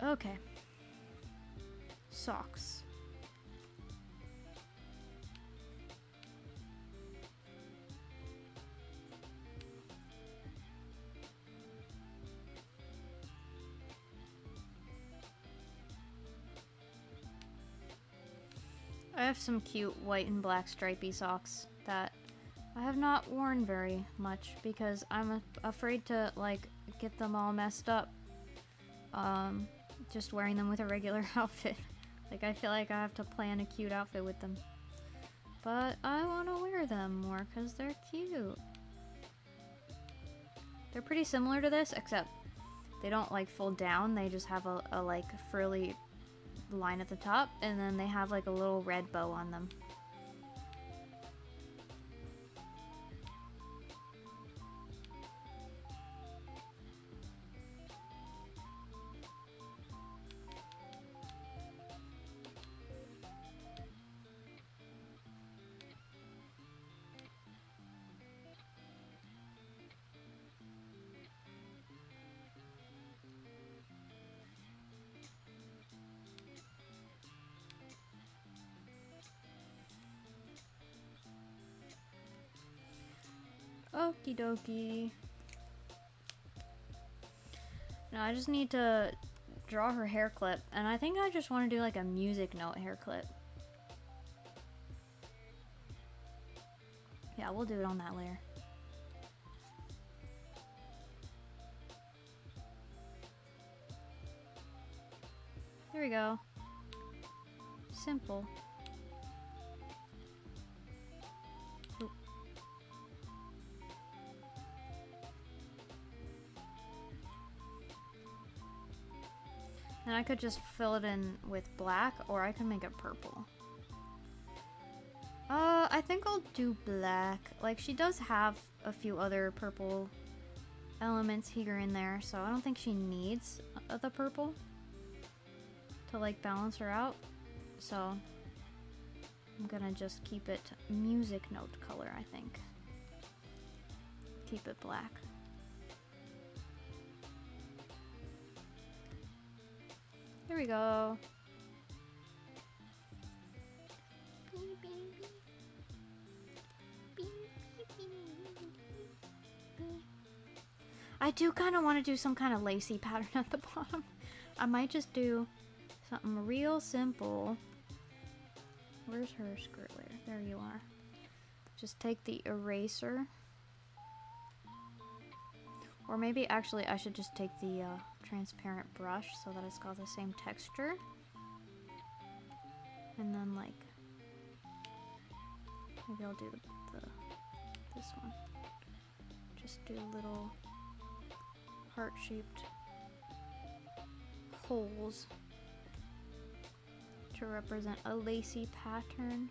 Okay. Socks. I have some cute white and black stripy socks that I have not worn very much because I'm afraid to like get them all messed up. Just wearing them with a regular outfit. Like I feel like I have to plan a cute outfit with them. But I want to wear them more because they're cute. They're pretty similar to this, except they don't like fold down. They just have a like frilly line at the top, and then they have like a little red bow on them. Okie dokie. Now I just need to draw her hair clip, and I think I just want to do like a music note hair clip. Yeah, we'll do it on that layer. There we go. Simple. Oop. And I could just fill it in with black, or I could make it purple. I think I'll do black. Like, she does have a few other purple elements here and there, so I don't think she needs the purple to, like, balance her out. So, I'm gonna just keep it music note color, I think. Keep it black. There we go. I do kind of want to do some kind of lacy pattern at the bottom. I might just do something real simple. Where's her skirt layer? There you are. Just take the eraser. Or maybe actually I should just take the transparent brush so that it's got the same texture. And then like, maybe I'll do this one. Just do little heart-shaped holes to represent a lacy pattern.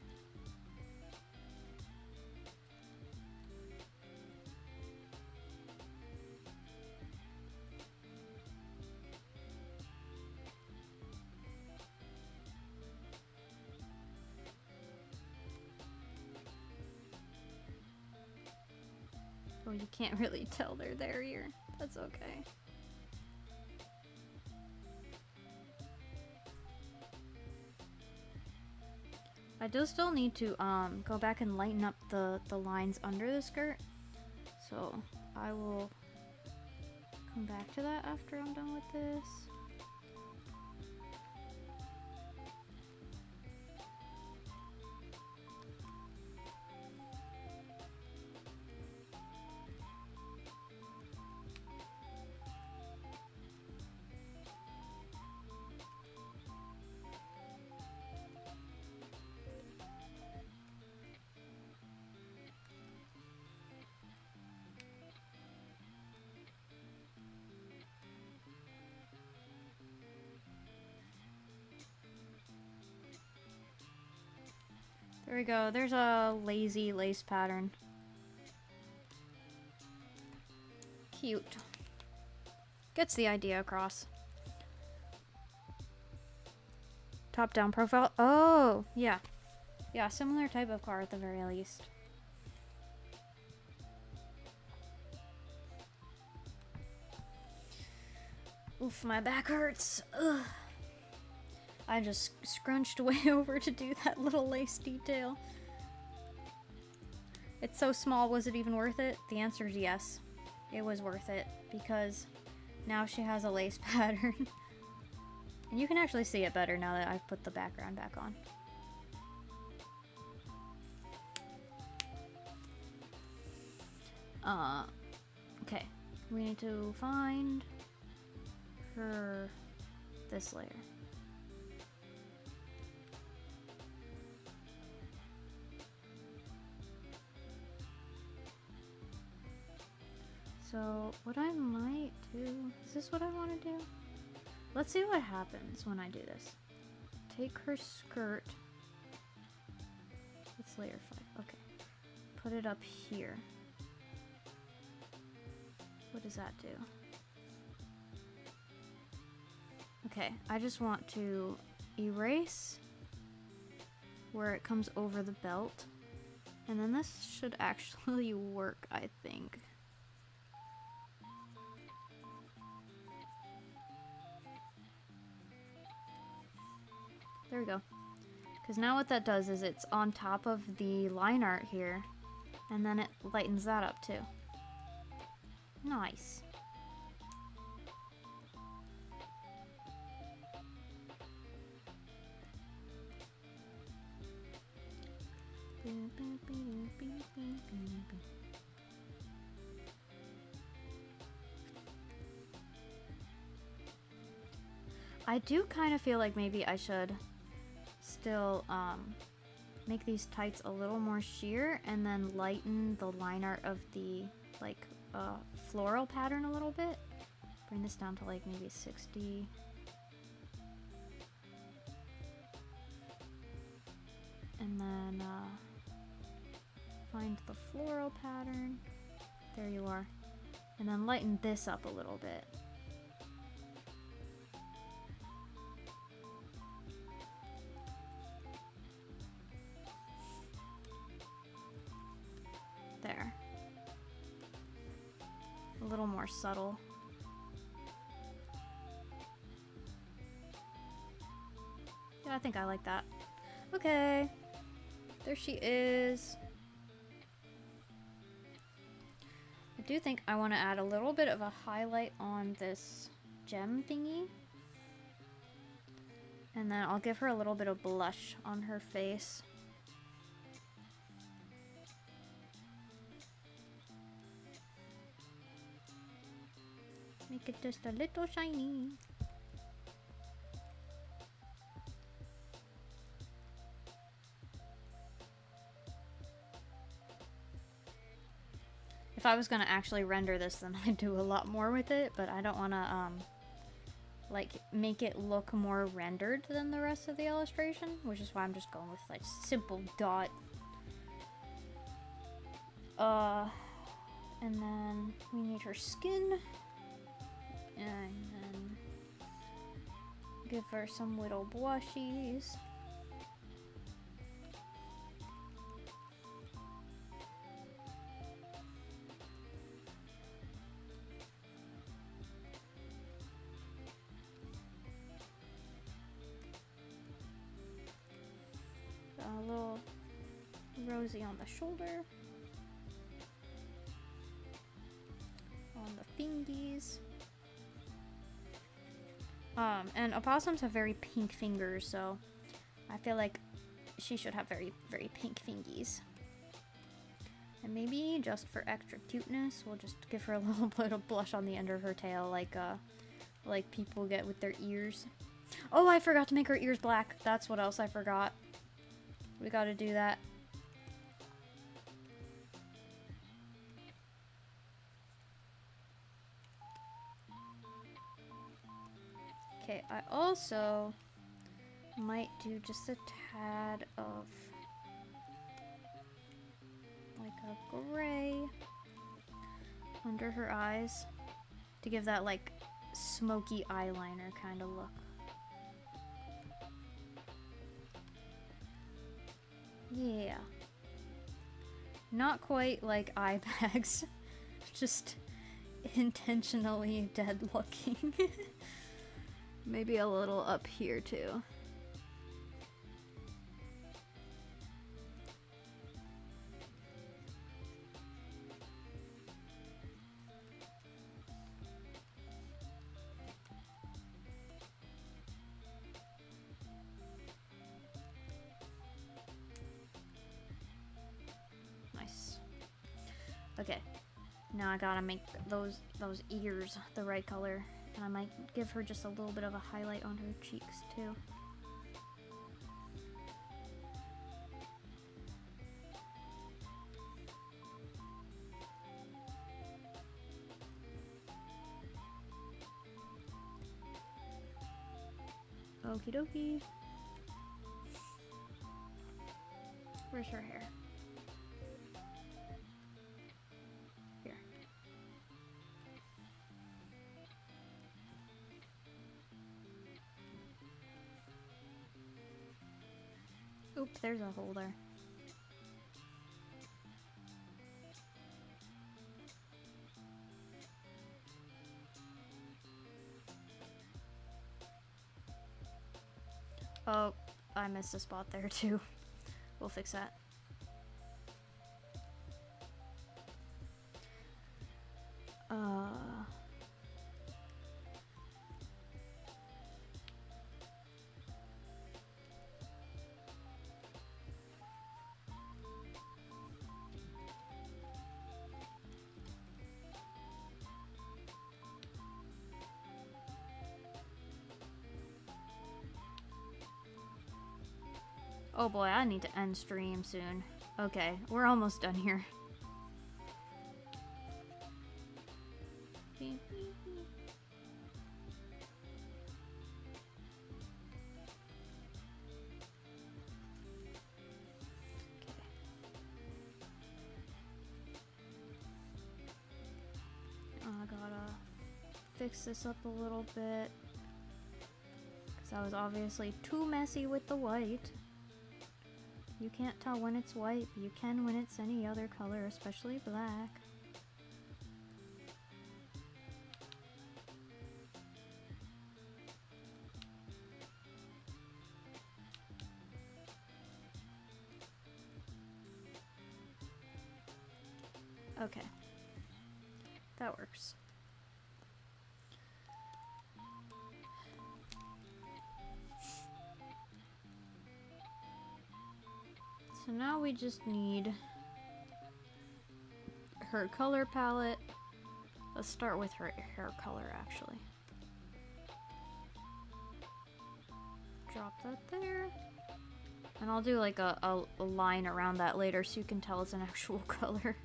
Oh, you can't really tell they're there here. That's okay. I do still need to go back and lighten up the lines under the skirt. So I will come back to that after I'm done with this. There we go. There's a lazy lace pattern. Cute. Gets the idea across. Top-down profile. Oh, yeah. Yeah, similar type of car at the very least. Oof, my back hurts. Ugh. I just scrunched way over to do that little lace detail. It's so small, was it even worth it? The answer is yes. It was worth it, because now she has a lace pattern. And you can actually see it better now that I've put the background back on. Okay. We need to find this layer. So what I might do, is this what I want to do? Let's see what happens when I do this. Take her skirt. It's layer 5, okay. Put it up here. What does that do? Okay, I just want to erase where it comes over the belt. And then this should actually work, I think. There we go. Because now what that does is it's on top of the line art here, and then it lightens that up too. Nice. I do kind of feel like maybe I should still make these tights a little more sheer and then lighten the line art of the like floral pattern a little bit. Bring this down to like maybe 60. And then find the floral pattern. There you are. And then lighten this up a little bit. There. A little more subtle. think I like that. Okay. There she is. I do think I want to add a little bit of a highlight on this gem thingy. And then I'll give her a little bit of blush on her face. Make it just a little shiny. If I was gonna actually render this, then I'd do a lot more with it, but I don't wanna, like, make it look more rendered than the rest of the illustration, which is why I'm just going with, like, simple dot. And then we need her skin. And then give her some little blushies. A little rosy on the shoulder. On the fingies. And opossums have very pink fingers, so I feel like she should have very, very pink fingies. And maybe just for extra cuteness, we'll just give her a little bit of blush on the end of her tail, like people get with their ears. Oh, I forgot to make her ears black. That's what else I forgot. We gotta do that. Okay, I also might do just a tad of like a gray under her eyes to give that like smoky eyeliner kind of look. Yeah. Not quite like eye bags, just intentionally dead looking. Maybe a little up here too. Nice. Okay. Now I gotta make those ears the right color. And I might give her just a little bit of a highlight on her cheeks too. Okie dokie. Where's her hair? Here. Oops, there's a hole there. Oh, I missed a spot there too. We'll fix that. Oh boy, I need to end stream soon. Okay, we're almost done here. Okay. I gotta fix this up a little bit, because I was obviously too messy with the white. You can't tell when it's white, but you can when it's any other color, especially black. Okay. That works. So now we just need her color palette. Let's start with her hair color, actually. Drop that there. And I'll do like a line around that later so you can tell it's an actual color.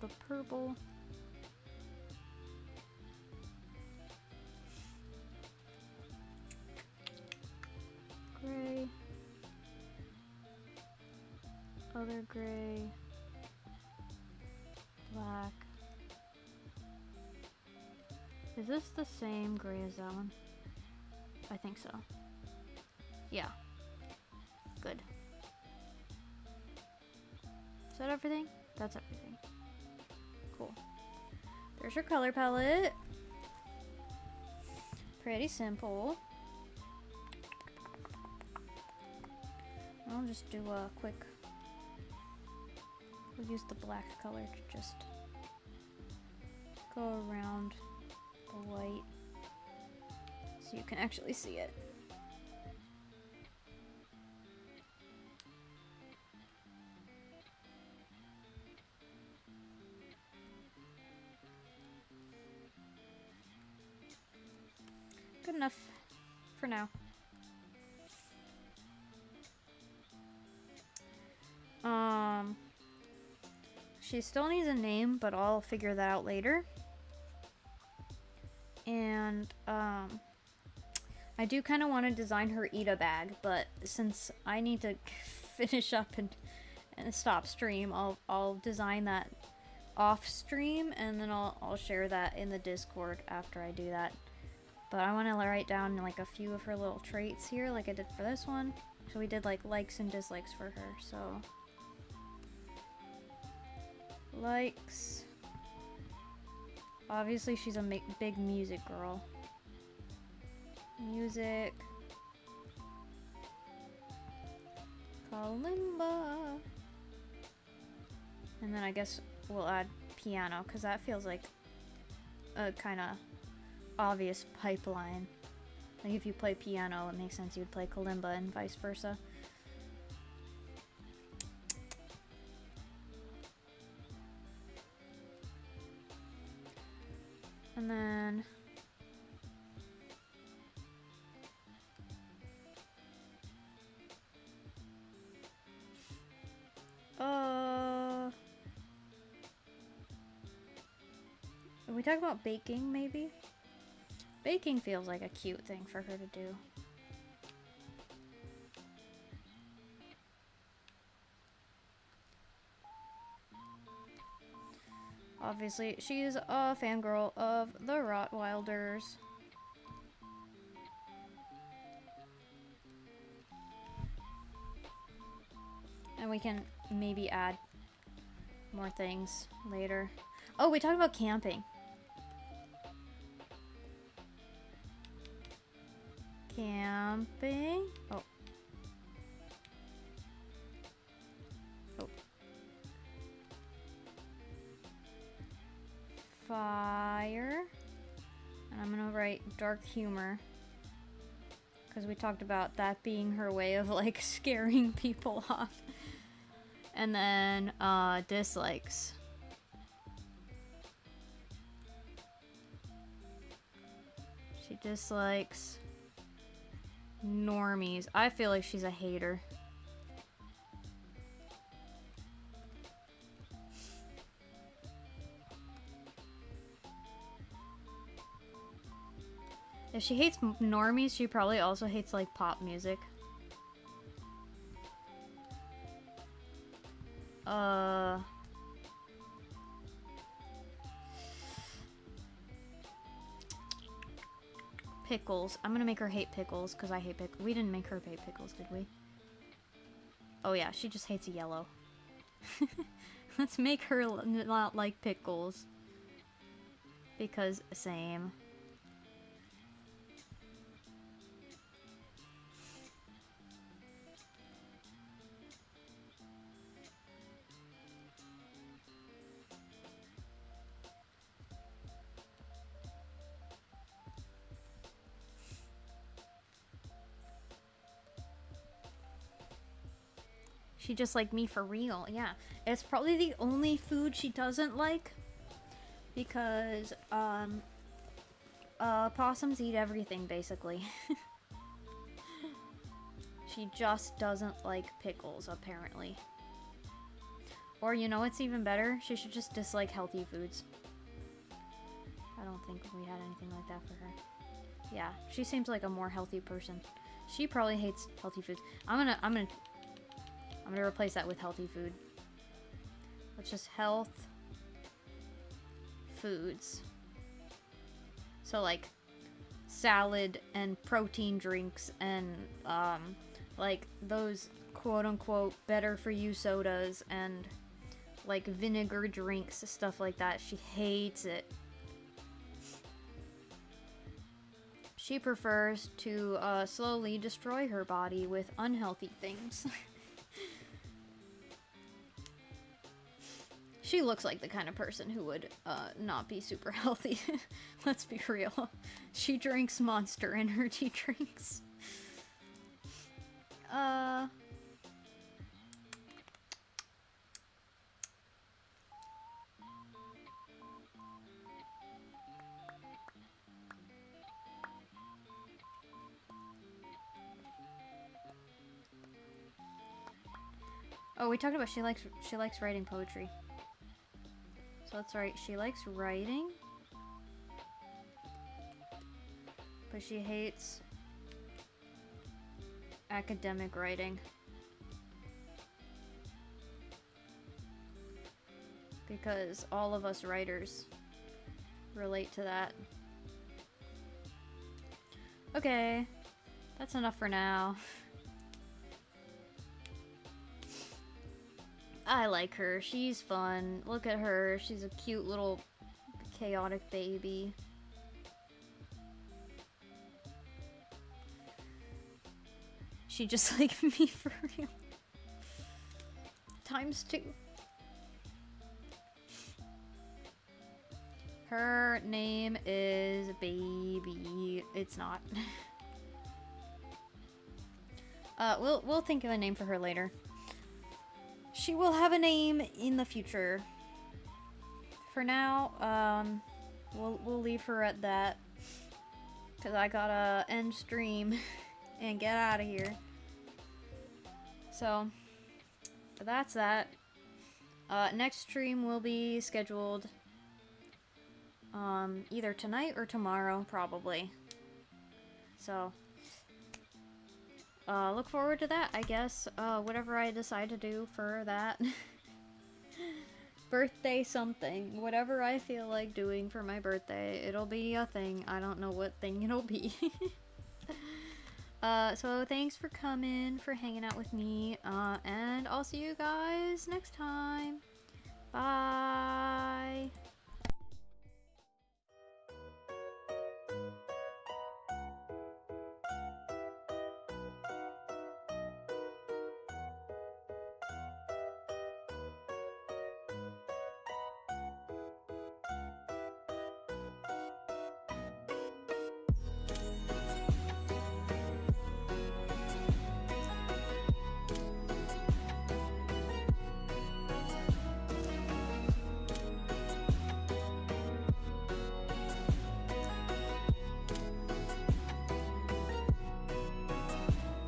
The purple. Gray. Other gray. Black. Is this the same gray as that one? I think so. Yeah. Good. Is that everything? That's everything. Cool. There's your color palette. Pretty simple. I'll just do a quick... We'll use the black color to just go around the white so you can actually see it. Good enough for now. She still needs a name, but I'll figure that out later. And I do kind of want to design her Ida bag, but since I need to finish up and stop stream, I'll design that off stream, and then I'll share that in the Discord after I do that. But I want to write down like a few of her little traits here, like I did for this one. So we did like likes and dislikes for her. So likes. Obviously, she's a big music girl. Music. Kalimba. And then I guess we'll add piano, because that feels like a kind of obvious pipeline. Like if you play piano, it makes sense you would play kalimba and vice versa. And then are we talking about baking maybe? Baking feels like a cute thing for her to do. Obviously, she's a fangirl of the Rottweilers. And we can maybe add more things later. Oh, we talked about camping. Camping. Oh. Oh. Fire. And I'm gonna write dark humor, because we talked about that being her way of like scaring people off. And then dislikes. She dislikes normies. I feel like she's a hater. If she hates normies, she probably also hates like pop music. Pickles. I'm gonna make her hate pickles because I hate pickles. We didn't make her hate pickles, did we? Oh yeah, she just hates yellow. Let's make her not like pickles. Because same. She just like me for real. Yeah. It's probably the only food she doesn't like. Because, possums eat everything, basically. She just doesn't like pickles, apparently. Or, you know what's even better? She should just dislike healthy foods. I don't think we had anything like that for her. Yeah, she seems like a more healthy person. She probably hates healthy foods. I'm gonna replace that with healthy food. Let's just health foods. So like salad and protein drinks and like those quote unquote better for you sodas and like vinegar drinks, stuff like that. She hates it. She prefers to slowly destroy her body with unhealthy things. She looks like the kind of person who would not be super healthy. Let's be real. She drinks Monster Energy drinks. Oh, we talked about she likes writing poetry. So that's right, she likes writing. But she hates academic writing. Because all of us writers relate to that. Okay, that's enough for now. I like her. She's fun. Look at her. She's a cute little chaotic baby. She just like me for real. ×2. Her name is Baby. It's not. We'll think of a name for her later. She will have a name in the future. For now, we'll leave her at that. Cause I gotta end stream and get out of here. So that's that. Next stream will be scheduled either tonight or tomorrow, probably. So look forward to that, I guess. Whatever I decide to do for that. Birthday something. Whatever I feel like doing for my birthday. It'll be a thing. I don't know what thing it'll be. So thanks for coming, for hanging out with me. And I'll see you guys next time. Bye.